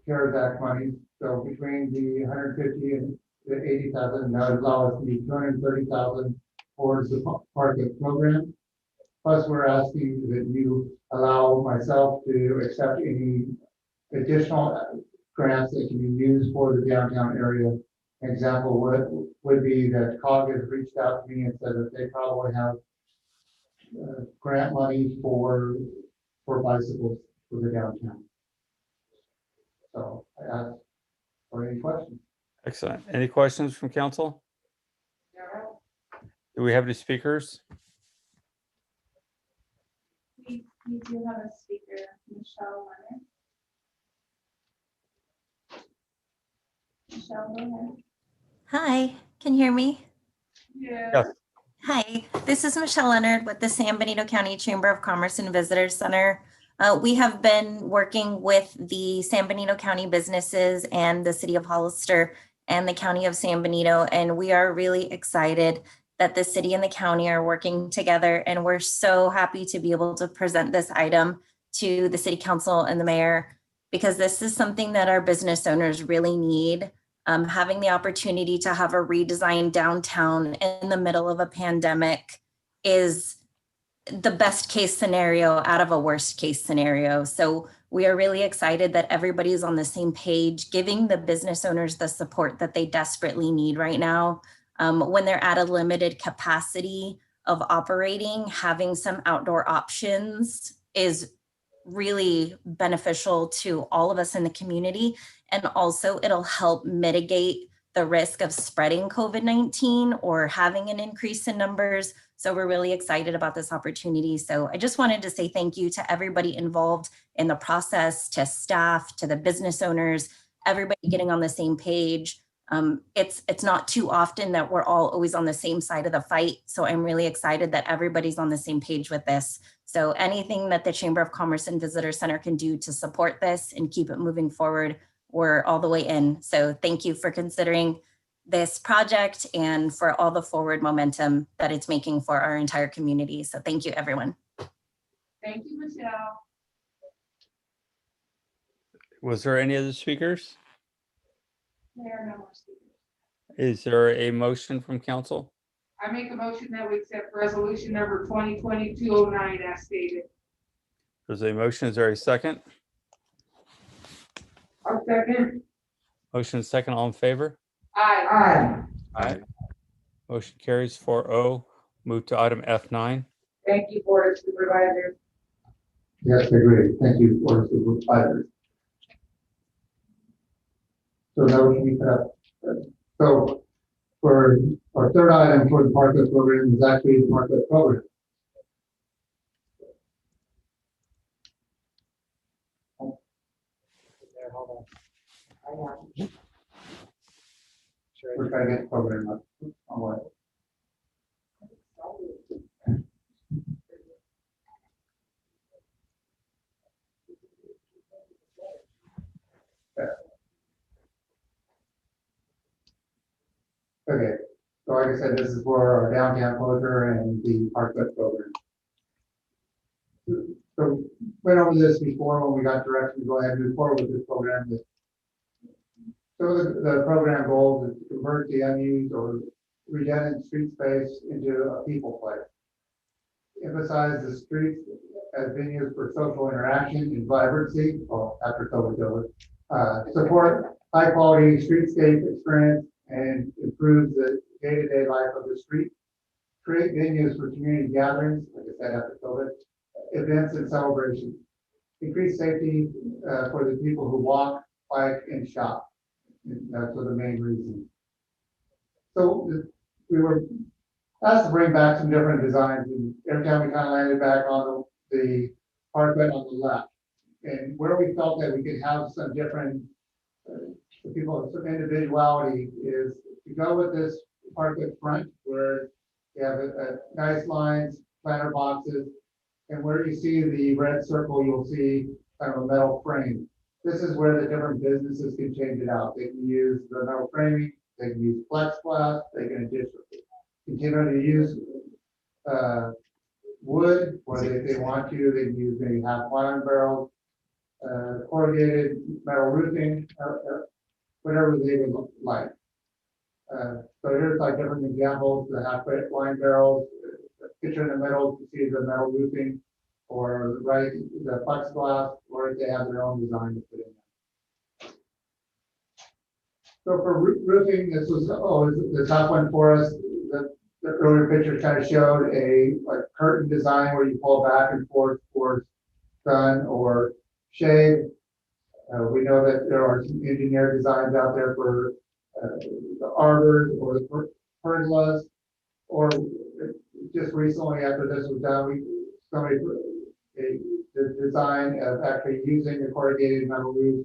CARES Act money. So between the 150 and the 80,000, that would allow us to use 230,000 towards the parkway program. Plus, we're asking that you allow myself to accept any additional grants that can be used for the downtown area. An example would be that COG has reached out to me and said that they probably have grant money for bicycles for the downtown. So I ask for any questions. Excellent. Any questions from council? Do we have any speakers? We do have a speaker, Michelle Leonard. Michelle, go ahead. Hi, can you hear me? Yeah. Yes. Hi, this is Michelle Leonard with the San Benito County Chamber of Commerce and Visitors Center. We have been working with the San Benito County businesses and the City of Hollister and the County of San Benito, and we are really excited that the city and the county are working together, and we're so happy to be able to present this item to the City Council and the Mayor, because this is something that our business owners really need. Having the opportunity to have a redesigned downtown in the middle of a pandemic is the best case scenario out of a worst case scenario. So we are really excited that everybody's on the same page, giving the business owners the support that they desperately need right now. When they're at a limited capacity of operating, having some outdoor options is really beneficial to all of us in the community. And also it'll help mitigate the risk of spreading COVID-19 or having an increase in numbers. So we're really excited about this opportunity. So I just wanted to say thank you to everybody involved in the process, to staff, to the business owners, everybody getting on the same page. It's not too often that we're all always on the same side of the fight. So I'm really excited that everybody's on the same page with this. So anything that the Chamber of Commerce and Visitor Center can do to support this and keep it moving forward, we're all the way in. So thank you for considering this project and for all the forward momentum that it's making for our entire community. So thank you, everyone. Thank you, Michelle. Was there any other speakers? There are no more speakers. Is there a motion from council? I make a motion that we accept resolution number 2020-209 as stated. There's a motion. Is there a second? I'll second. Motion is second. All in favor? Aye. Aye. Motion carries 4-0. Move to item F9. Thank you, Board of Supervisors. Yes, I agree. Thank you, Board of Supervisors. So now we can put up. So for our third item for the Parklet program is actually the Parklet program. We're trying to get the program up. On what? Okay, so like I said, this is for our downtown closure and the Parklet program. So went over this before when we got direction to go ahead and move forward with this program. So the program goal is to convert the unused or redundant street space into a people place. Emphasize the streets as venues for social interaction and vibrancy, well, after COVID's over. Support high quality streetscape experience and improve the day-to-day life of the street. Create venues for community gatherings, like I said, after COVID, events and celebrations. Increase safety for the people who walk, bike, and shop. And that's for the main reason. So we were asked to bring back some different designs, and every time we kind of landed back on the Parklet on the left. And where we felt that we could have some different people, some individuality is to go with this Parklet front where you have nice lines, planter boxes, and where you see the red circle, you'll see kind of a metal frame. This is where the different businesses can change it out. They can use the metal framing, they can use plexiglass, they can continue to use wood, or if they want to, they can use maybe half wine barrels, corrugated metal roofing, whatever they would like. So here's like different examples: the half wine barrels, picture in the middle to see the metal roofing, or right the plexiglass, or if they have their own design to put in there. So for roofing, this was the top one for us. The earlier picture kind of showed a like curtain design where you pull back and forth towards sun or shade. We know that there are some engineered designs out there for the arbors or the pergolas, or just recently after this was done, somebody put the design of actually using the corrugated metal roof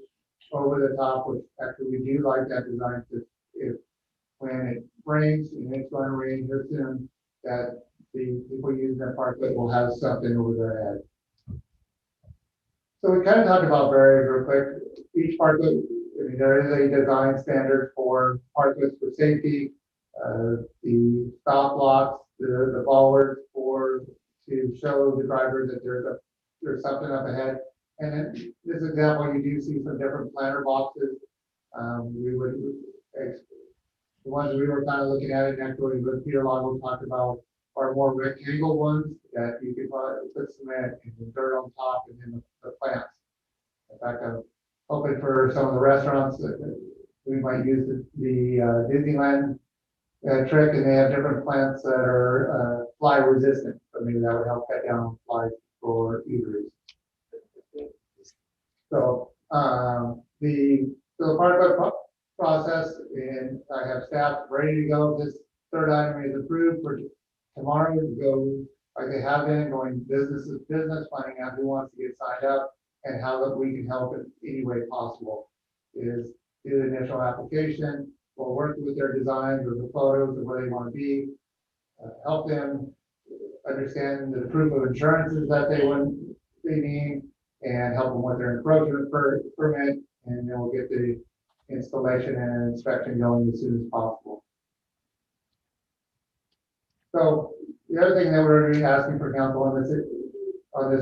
over the top, which actually we do like that design, because if when it rains, and it's going to rain here soon, that the people using that Parklet will have something over their head. So we kind of talked about barriers real quick. Each Parklet, I mean, there is a design standard for Parklets for safety, the stop blocks, the bollards to show the driver that there's something up ahead. And in this example, you do see some different planter boxes. The ones we were kind of looking at it actually, but Peter Lago talked about are more rectangle ones that you could put cement and dirt on top, and then the plants. In fact, I'm hoping for some of the restaurants that we might use the Disneyland trick, and they have different plants that are fly resistant. So maybe that would help cut down on flies for eateries. So the Parklet process, and I have staff ready to go. This third item is approved for tomorrow to go like they have been, going business to business, finding out who wants to get signed up and how that we can help in any way possible. Is do the initial application, or work with their designs or the photos of where they want to be, help them understand the proof of insurances that they need, and help them with their encroachment permit, and then we'll get the installation and inspection going as soon as possible. So the other thing that we're really asking for council on this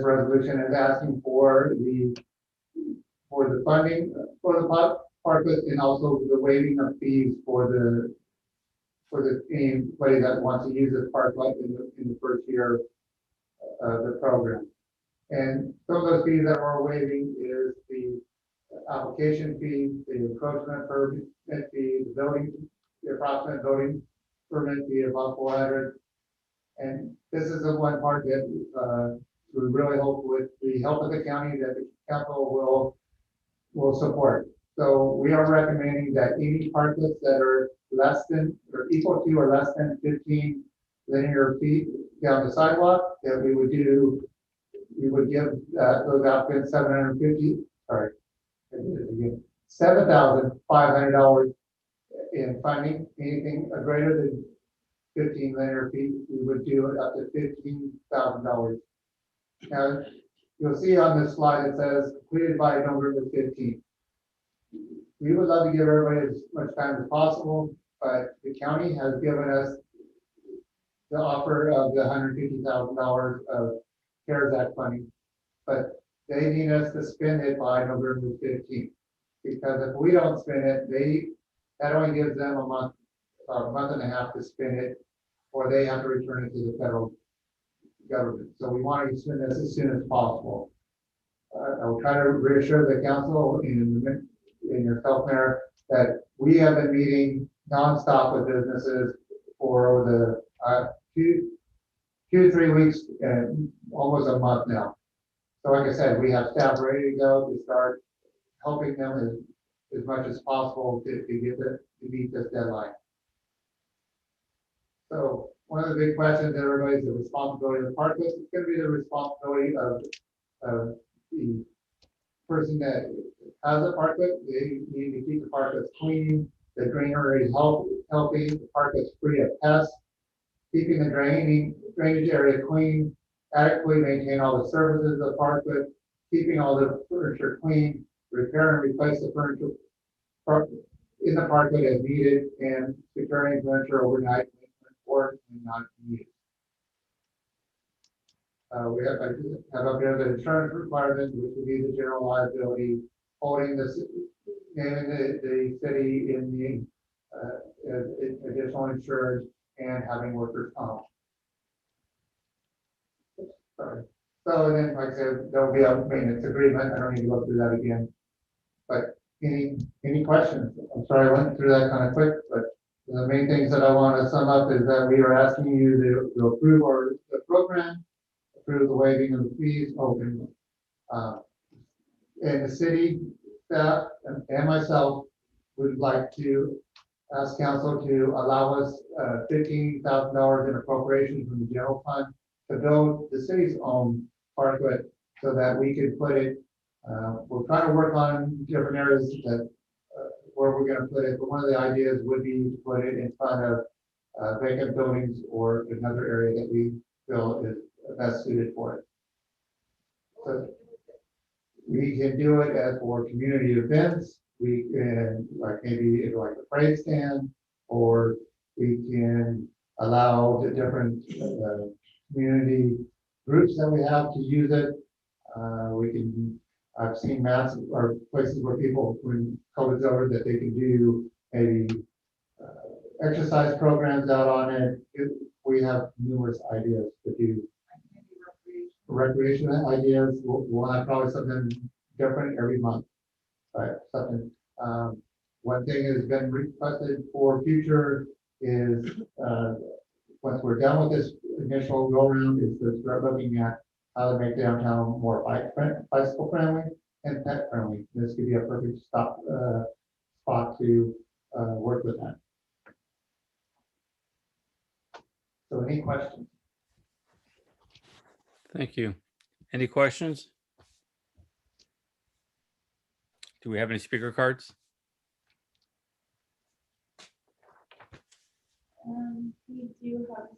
resolution is asking for the funding for the parklets, and also the waiving of fees for anybody that wants to use this parklet in the first year of the program. And some of those fees that we're waiving is the application fee, the encroachment permit fee, the approximate building permit fee about 400. And this is the one part that we really hope with the help of the county that the council will support. So we are recommending that any parklets that are less than or equal to or less than 15 linear feet down the sidewalk, that we would give those applicants $7,500 in funding. Anything greater than 15 linear feet, we would do it up to $15,000. Now, you'll see on this slide, it says completed by November 15th. We would love to give everybody as much time as possible, but the county has given us the offer of the $150,000 of CARES Act funding, but they need us to spend it by November 15th. Because if we don't spend it, that only gives them about a month and a half to spend it, or they have to return it to the federal government. So we want to spend this as soon as possible. I'll try to reassure the council in yourself, Mayor, that we have been meeting nonstop with businesses for the 2 to 3 weeks and almost a month now. So like I said, we have staff ready to go to start helping them as much as possible to meet this deadline. So one of the big questions, everybody, is the responsibility of the parklets. It's going to be the responsibility of the person that has a parklet. They need to keep the parklets clean, the greenery healthy, the parklets free of pests, keeping the drainage area clean, adequately maintain all the services of the parklet, keeping all the furniture clean, repair and replace the furniture in the parklet as needed, and securing furniture overnight or not needed. We have up here the insurance requirements, which would be the general liability, holding the city in the additional insurance, and having workers' comp. Sorry. So then, like I said, there'll be a maintenance agreement. I don't need to go through that again. But any questions? I'm sorry I went through that kind of quick, but the main things that I want to sum up is that we are asking you to approve the program, approve the waiving of the fees, and the city staff and myself would like to ask council to allow us $15,000 in appropriation from the general fund to build the city's own parklet so that we could put it. We're trying to work on different areas that where we're going to put it, but one of the ideas would be to put it in front of vacant buildings or another area that we feel is best suited for it. So we can do it as for community events. We can maybe like a parade stand, or we can allow the different community groups that we have to use it. I've seen maps or places where people, when COVID's over, that they can do maybe exercise programs out on it. We have numerous ideas to do. Recreation ideas. We'll have probably something different every month. But something. One thing that has been requested for future is once we're done with this initial go around, is to start looking at how to make downtown more bicycle friendly and pet friendly. This could be a perfect spot to work with that. So any questions? Thank you. Any questions? Do we have any speaker cards? We do have a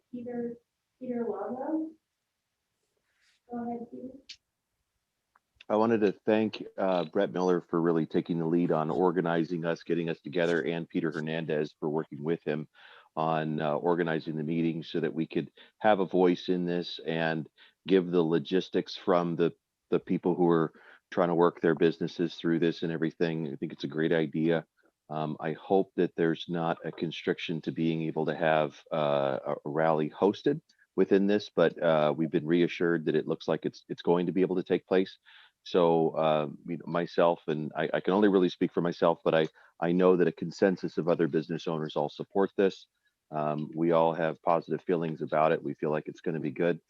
speaker, Peter Lago. Go ahead, Peter. I wanted to thank Brett Miller for really taking the lead on organizing us, getting us together, and Peter Hernandez for working with him on organizing the meeting so that we could have a voice in this and give the logistics from the people who are trying to work their businesses through this and everything. I think it's a great idea. I hope that there's not a constriction to being able to have a rally hosted within this, but we've been reassured that it looks like it's going to be able to take place. So myself, and I can only really speak for myself, but I know that a consensus of other business owners all support this. We all have positive feelings about it. We feel like it's going to be good.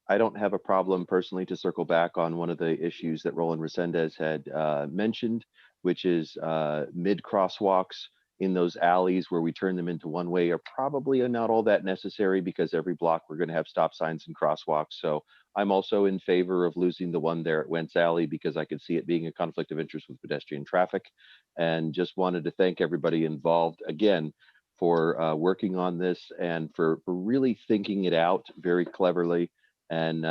I don't have a problem personally, to circle back on one of the issues that Roland Resendez had mentioned, which is mid crosswalks in those alleys where we turn them into one way are probably not all that necessary, because every block we're going to have stop signs and crosswalks. So I'm also in favor of losing the one there at Wentz Alley, because I could see it being a conflict of interest with pedestrian traffic. And just wanted to thank everybody involved again for working on this and for really thinking it out very cleverly, and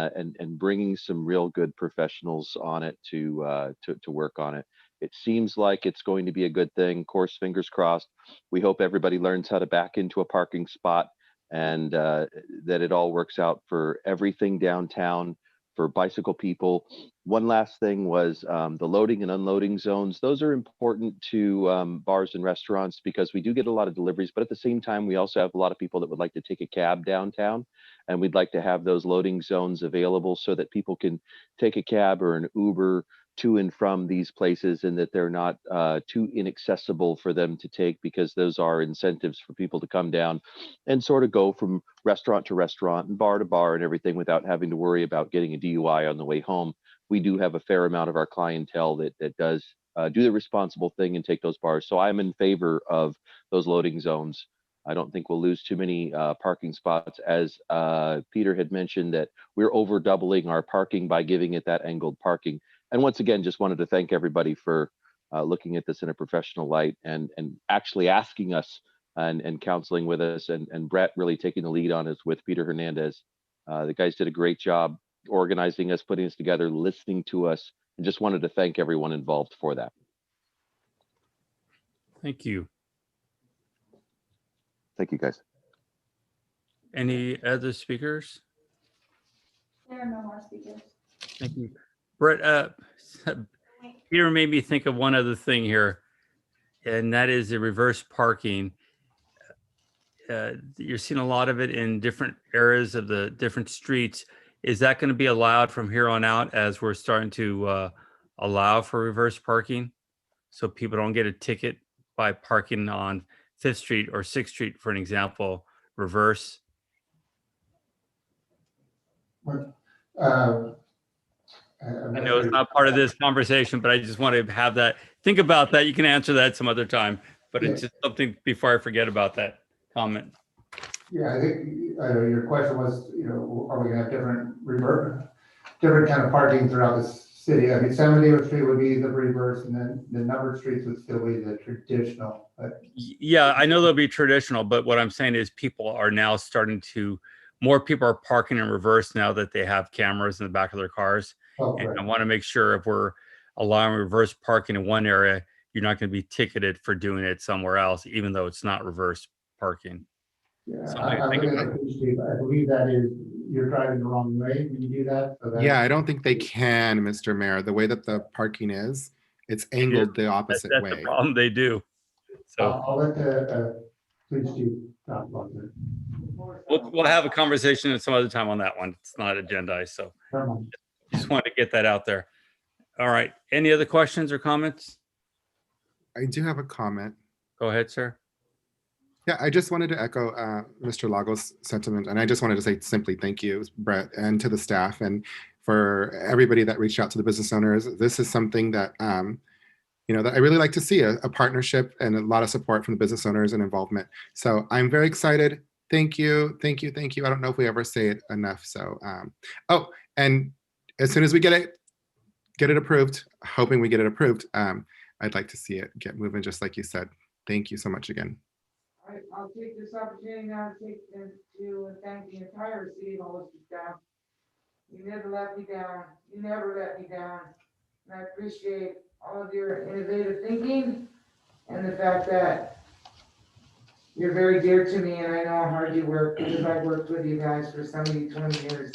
bringing some real good professionals on it to work on it. It seems like it's going to be a good thing. Of course, fingers crossed. We hope everybody learns how to back into a parking spot, and that it all works out for everything downtown, for bicycle people. One last thing was the loading and unloading zones. Those are important to bars and restaurants, because we do get a lot of deliveries, but at the same time, we also have a lot of people that would like to take a cab downtown, and we'd like to have those loading zones available so that people can take a cab or an Uber to and from these places, and that they're not too inaccessible for them to take, because those are incentives for people to come down and sort of go from restaurant to restaurant and bar to bar and everything without having to worry about getting a DUI on the way home. We do have a fair amount of our clientele that does do the responsible thing and take those bars. So I'm in favor of those loading zones. I don't think we'll lose too many parking spots, as Peter had mentioned, that we're over doubling our parking by giving it that angled parking. And once again, just wanted to thank everybody for looking at this in a professional light, and actually asking us and counseling with us, and Brett really taking the lead on us with Peter Hernandez. The guys did a great job organizing us, putting us together, listening to us, and just wanted to thank everyone involved for that. Thank you. Thank you, guys. Any other speakers? There are no more speakers. Thank you. Brett, Peter made me think of one other thing here, and that is the reverse parking. You're seeing a lot of it in different areas of the different streets. Is that going to be allowed from here on out, as we're starting to allow for reverse parking, so people don't get a ticket by parking on 5th Street or 6th Street, for an example, reverse? I know it's not part of this conversation, but I just want to have that. Think about that. You can answer that some other time, but it's just something before I forget about that comment. Yeah, I think your question was, are we gonna have different kind of parking throughout the city? I mean, 70th Street would be the reverse, and then the numbered streets would still be the traditional. But yeah, I know they'll be traditional, but what I'm saying is people are now more people are parking in reverse now that they have cameras in the back of their cars. And right. I want to make sure if we're allowing reverse parking in one area, you're not going to be ticketed for doing it somewhere else, even though it's not reverse parking. Yeah, Something to I'm think looking about. at the street. I believe that is, you're driving the wrong way when you do that. So Yeah, I don't think they can, Mr. Mayor. The way that the parking is, it's angled the opposite That's way. the problem. They do. So I'll let the police chief talk about that. we'll have a conversation at some other time on that one. It's not agendized, so just wanted to get that out there. All right. Any other questions or comments? I do have a comment. Go ahead, sir. Yeah, I just wanted to echo Mr. Lagos' sentiment, and I just wanted to say simply thank you, Brett, and to the staff, and for everybody that reached out to the business owners. This is something that that I really like to see, a partnership and a lot of support from the business owners and involvement. So I'm very excited. Thank you, thank you, thank you. I don't know if we ever say it enough. So, and as soon as we get it approved, hoping we get it approved, I'd like to see it get moving, just like you said. Thank you so much again. I'll take this opportunity now to thank the entire city of Hollister staff. You never let me down. You never let me down. And I appreciate all of your innovative thinking and the fact that you're very dear to me, and I know how hard you work because I've worked with you guys for so many 20 years.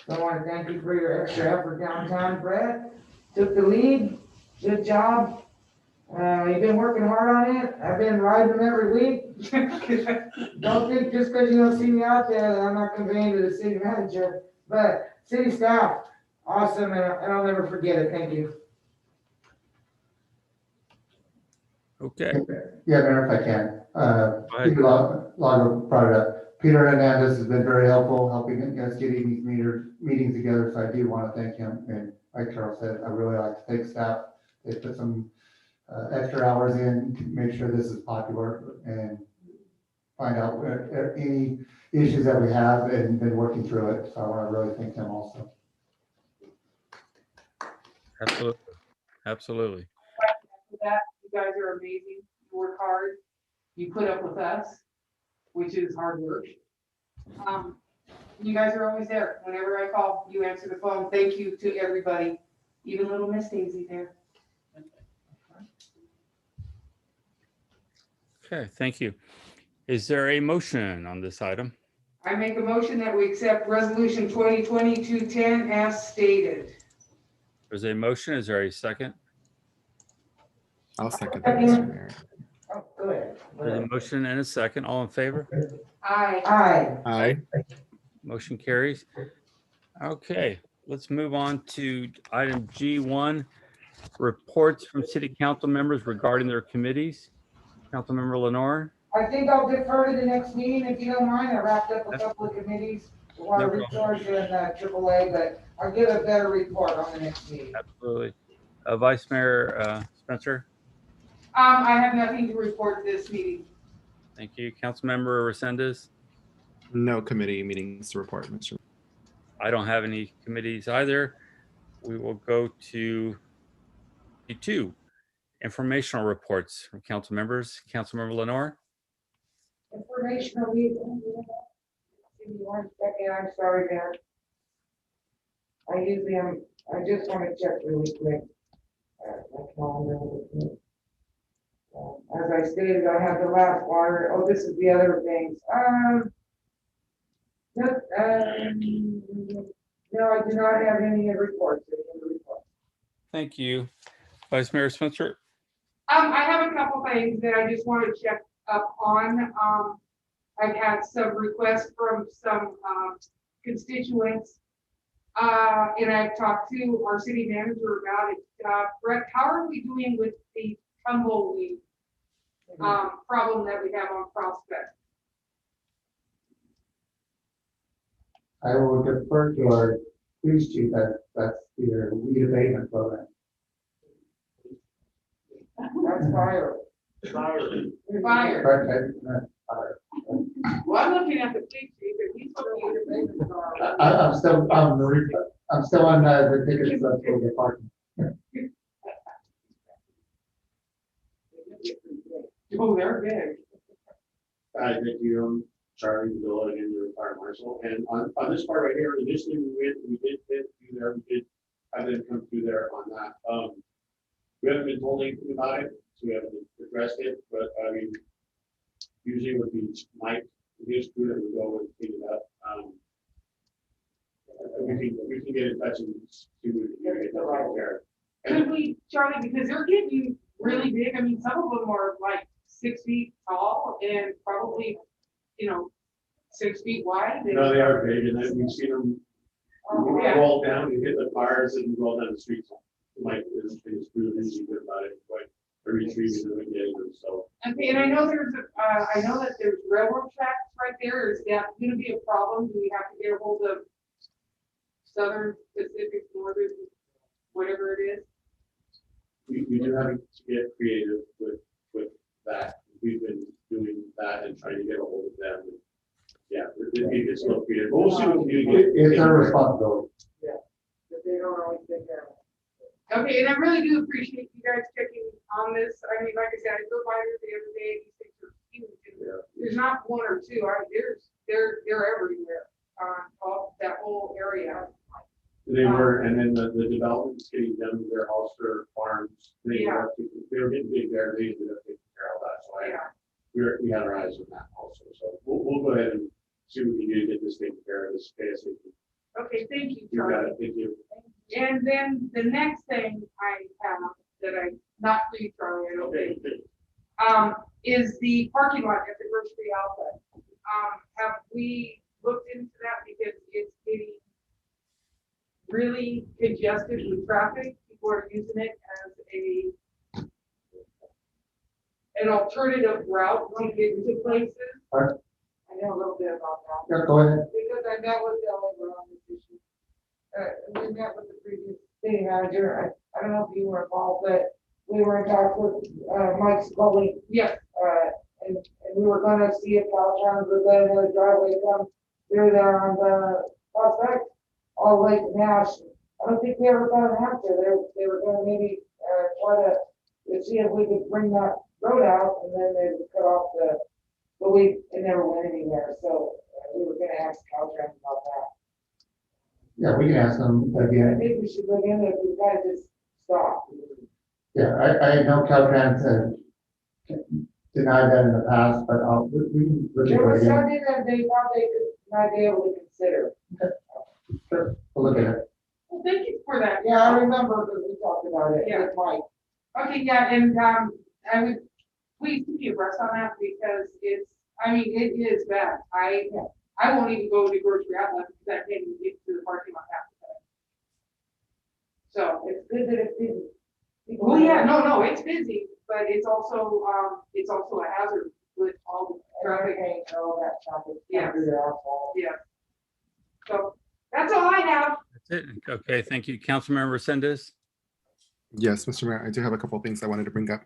So I want to thank you for your extra effort downtown. Brett took the lead. Good job. You've been working hard on it. I've been riding them every week. Don't think just because you don't see me out there that I'm not conveying to the city manager. But city staff, awesome, and I'll never forget it. Thank you. Okay. Yeah, Mayor, if I can. ahead. Peter Lago brought it up. Peter Hernandez has been very helpful helping us getting these meetings together, so I do want to thank him. And like Charles said, I really like to thank staff. They put some extra hours in to make sure this is popular and find out any issues that we have and been working through it. So I want to really thank them also. Absolutely. Absolutely. For that, you guys are amazing. You work hard. You put up with us, which is hard work. You guys are always there. Whenever I call, you answer the phone. Thank you to everybody, even little Miss Daisy there. Okay, thank you. Is there a motion on this item? I make a motion that we accept resolution 2020-210 as stated. There's a motion. Is there a second? I'll second that, Mr. Mayor. Oh, go ahead. There's a motion and a second. All in favor? Aye. Aye. Motion carries. Okay, let's move on to item G1, reports from city council members regarding their committees. Councilmember Lenore. I think I'll defer to the next meeting if you don't mind. I wrapped up a couple of committees, the water No problem. resource and AAA, but I'll give a better report on the next meeting. Absolutely. Vice Mayor Spencer. I have nothing to report this meeting. Thank you. Councilmember Resendez. No committee meetings to report, Mr. I don't have any committees either. We will go to G2, informational reports from council members. Councilmember Lenore. Informational lead. Give me 1 second. I'm sorry, Mayor. I just want to check really quick. My calendar with me. As I stated, I have the last water. Oh, this is the other things. No, I do not have any reports. Thank you. Vice Mayor Spencer. I have a couple things that I just want to check up on. I've had some requests from some constituents. And I've talked to our city manager about it. Brett, how are we doing with the tumbleweed problem that we have on Prospect? I will defer to our police chief. That's their weed abatement program. That's fire. Fire. Fire. Well, I'm looking at the police chief and he's looking at I'm still on the tickets for the parking. Oh, they're big. Hi, thank you, Charlie, Bill, and your fire marshal. And on this part right here, initially we did get through there, we did have them come through there on that. We haven't been told anything about it, so we haven't addressed it, but I mean, usually it would be Mike, his crew that would go and clean it up. We can get in touch and see what we can get that taken care of. Could we, Charlie, because they're getting really big. I mean, some of them are like 6 feet tall and probably, 6 feet wide. No, they are big, and then we've seen them roll down and hit the cars and roll down the streets. Mike is really good about it, but they're retrieving them and getting them, so. Okay, and I know I know that there's railroad tracks right there. Is that going to be a problem? Do we have to get a hold of Southern Pacific, Northern, whatever it is? We do have to get creative with that. We've been doing that and trying to get a hold of them. And yeah, it's still creative, but we'll see what we can do. It's our responsibility. Yeah, but they don't always take care of it. Okay, and I really do appreciate you guys checking on this. I mean, like I said, I go by there the other day. These things are huge. And There's not one or two, they're everywhere, all that whole area. They were, and then the development's getting done with their Ulster farms. They were getting big there, they ended up taking care of that, so we had our eyes on that also, so we'll go ahead and see what we can do to get this taken care of, this ASAP. Okay, thank you, You got Charlie. it, thank you. And then the next thing I have that not for you, Charlie, I don't think, is the parking lot at the grocery outlet. Have we looked into that because it's getting really congested with traffic? People are using it as an alternative route to get to places. Right. I know a little bit about that. Yeah, go ahead. Because I met with the labor on this issue. We met with the previous city manager. I don't know if you were involved, but we were in talks with Mike Scully. Yes. And we were gonna see if Caltrans was letting the driveway come through there on the prospect all the way to Nash. I don't think they were gonna have to. They were gonna maybe try to see if we could bring that road out, and then they would cut off but it never went anywhere. So we were gonna ask Caltrans about that. Yeah, we can ask them I again. think we should look into it. We gotta just stop. Yeah, I know Caltrans denied that in the past, but we can look There at was it again. something that they thought they might be able to consider. Sure, we'll look at it. Well, thank you for that. Yeah, I remember because we talked about it with Mike. Okay, yeah, and I would please keep me abreast on that because it is bad. I won't even go to grocery outlet because I can't even get to the parking lot half the time. So it's good that it's busy. Well, yeah, no, it's busy, but it's also a hazard with all the traffic and all that traffic. Yeah. Yeah. So that's all I have. That's it. Okay, thank you. Councilmember Resendez. Yes, Mr. Mayor, I do have a couple of things I wanted to bring up.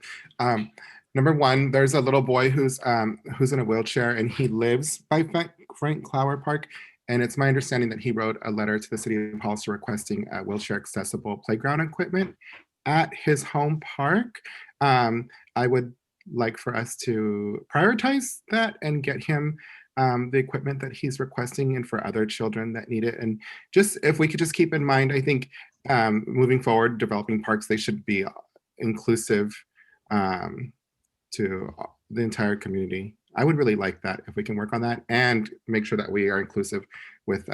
Number one, there's a little boy who's in a wheelchair and he lives by Frank Clower Park. And it's my understanding that he wrote a letter to the city of Hollister requesting wheelchair accessible playground equipment at his home park. I would like for us to prioritize that and get him the equipment that he's requesting and for other children that need it. And just if we could just keep in mind, I think moving forward, developing parks, they should be inclusive to the entire community. I would really like that if we can work on that and make sure that we are inclusive with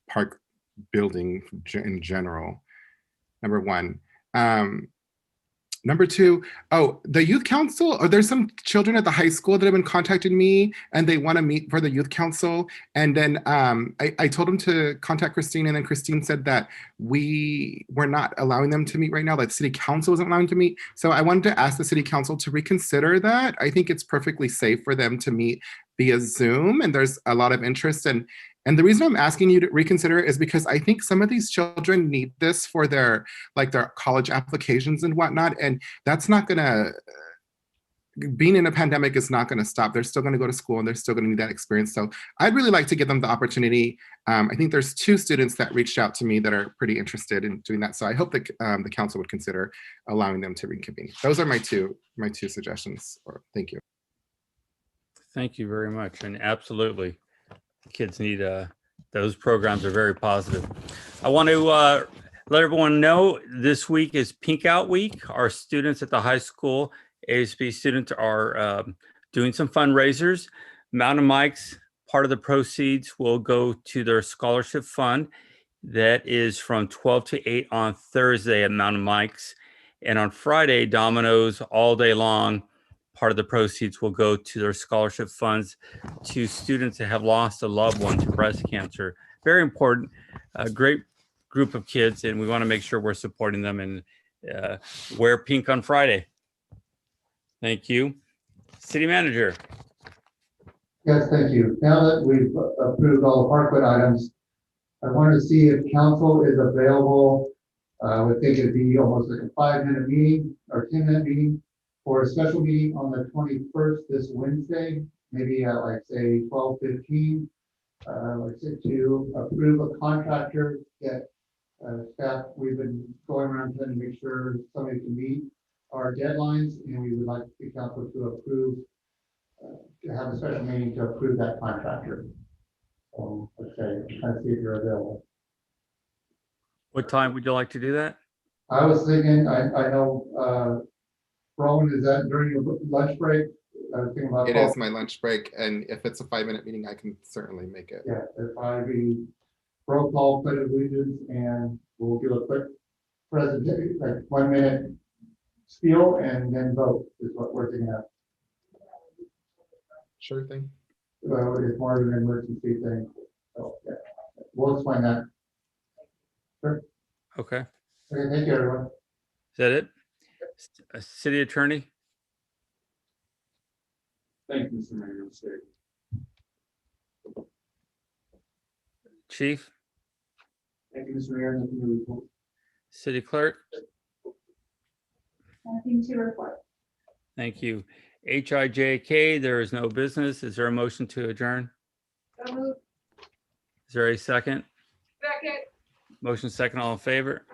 park building in general. Number one. Number two, the youth council, or there's some children at the high school that have been contacting me and they want to meet for the youth council. And then I told them to contact Christine, and then Christine said that we were not allowing them to meet right now, that city council isn't allowing to meet. So I wanted to ask the city council to reconsider that. I think it's perfectly safe for them to meet via Zoom, and there's a lot of interest. And the reason I'm asking you to reconsider is because I think some of these children need this for their college applications and whatnot. And that's not gonna, being in a pandemic is not gonna stop. They're still gonna go to school and they're still gonna need that experience. So I'd really like to give them the opportunity. I think there's 2 students that reached out to me that are pretty interested in doing that. So I hope that the council would consider allowing them to reconvene. Those are my two suggestions. Thank you. Thank you very much. And absolutely, kids need those programs are very positive. I want to let everyone know this week is Pink Out Week. Our students at the high school, ASB students, are doing some fundraisers. Mountain Mike's, part of the proceeds will go to their scholarship fund. That is from 12 to 8 on Thursday at Mountain Mike's. And on Friday, Domino's all day long. Part of the proceeds will go to their scholarship funds to students that have lost a loved one to breast cancer. Very important, a great group of kids, and we want to make sure we're supporting them and wear pink on Friday. Thank you. City Manager. Yes, thank you. Now that we've approved all the Parkwood items, I wanted to see if council is available. I would think it'd be almost like a 5-minute meeting or 10-minute meeting for a special meeting on the 21st, this Wednesday, maybe at like say 12:15. Like I said, to approve a contractor that staff, we've been going around trying to make sure somebody can meet our deadlines, and we would like the council to approve have a special meeting to approve that contractor. So, okay, try to see if you're available. What time would you like to do that? I was thinking, I know, Roland, is that during your lunch break? I was thinking about. It is my lunch break, and if it's a 5-minute meeting, I can certainly make it. Yeah, if I be roll call, pledge of allegiance, and we'll do a quick presentation, like 1 minute spiel, and then vote is what we're thinking of. Sure thing. Well, it's more of an emergency thing. So, yeah, we'll explain that. Sure. Okay. Okay, thank you, everyone. Is that it? City attorney? Thank you, Mr. Mayor. Chief? Thank you, Mr. Mayor. Nothing to report. City clerk? Nothing to report. Thank you. HIJK, there is no business. Is there a motion to adjourn? So moved. Is there a second? Second. Motion second, all in favor?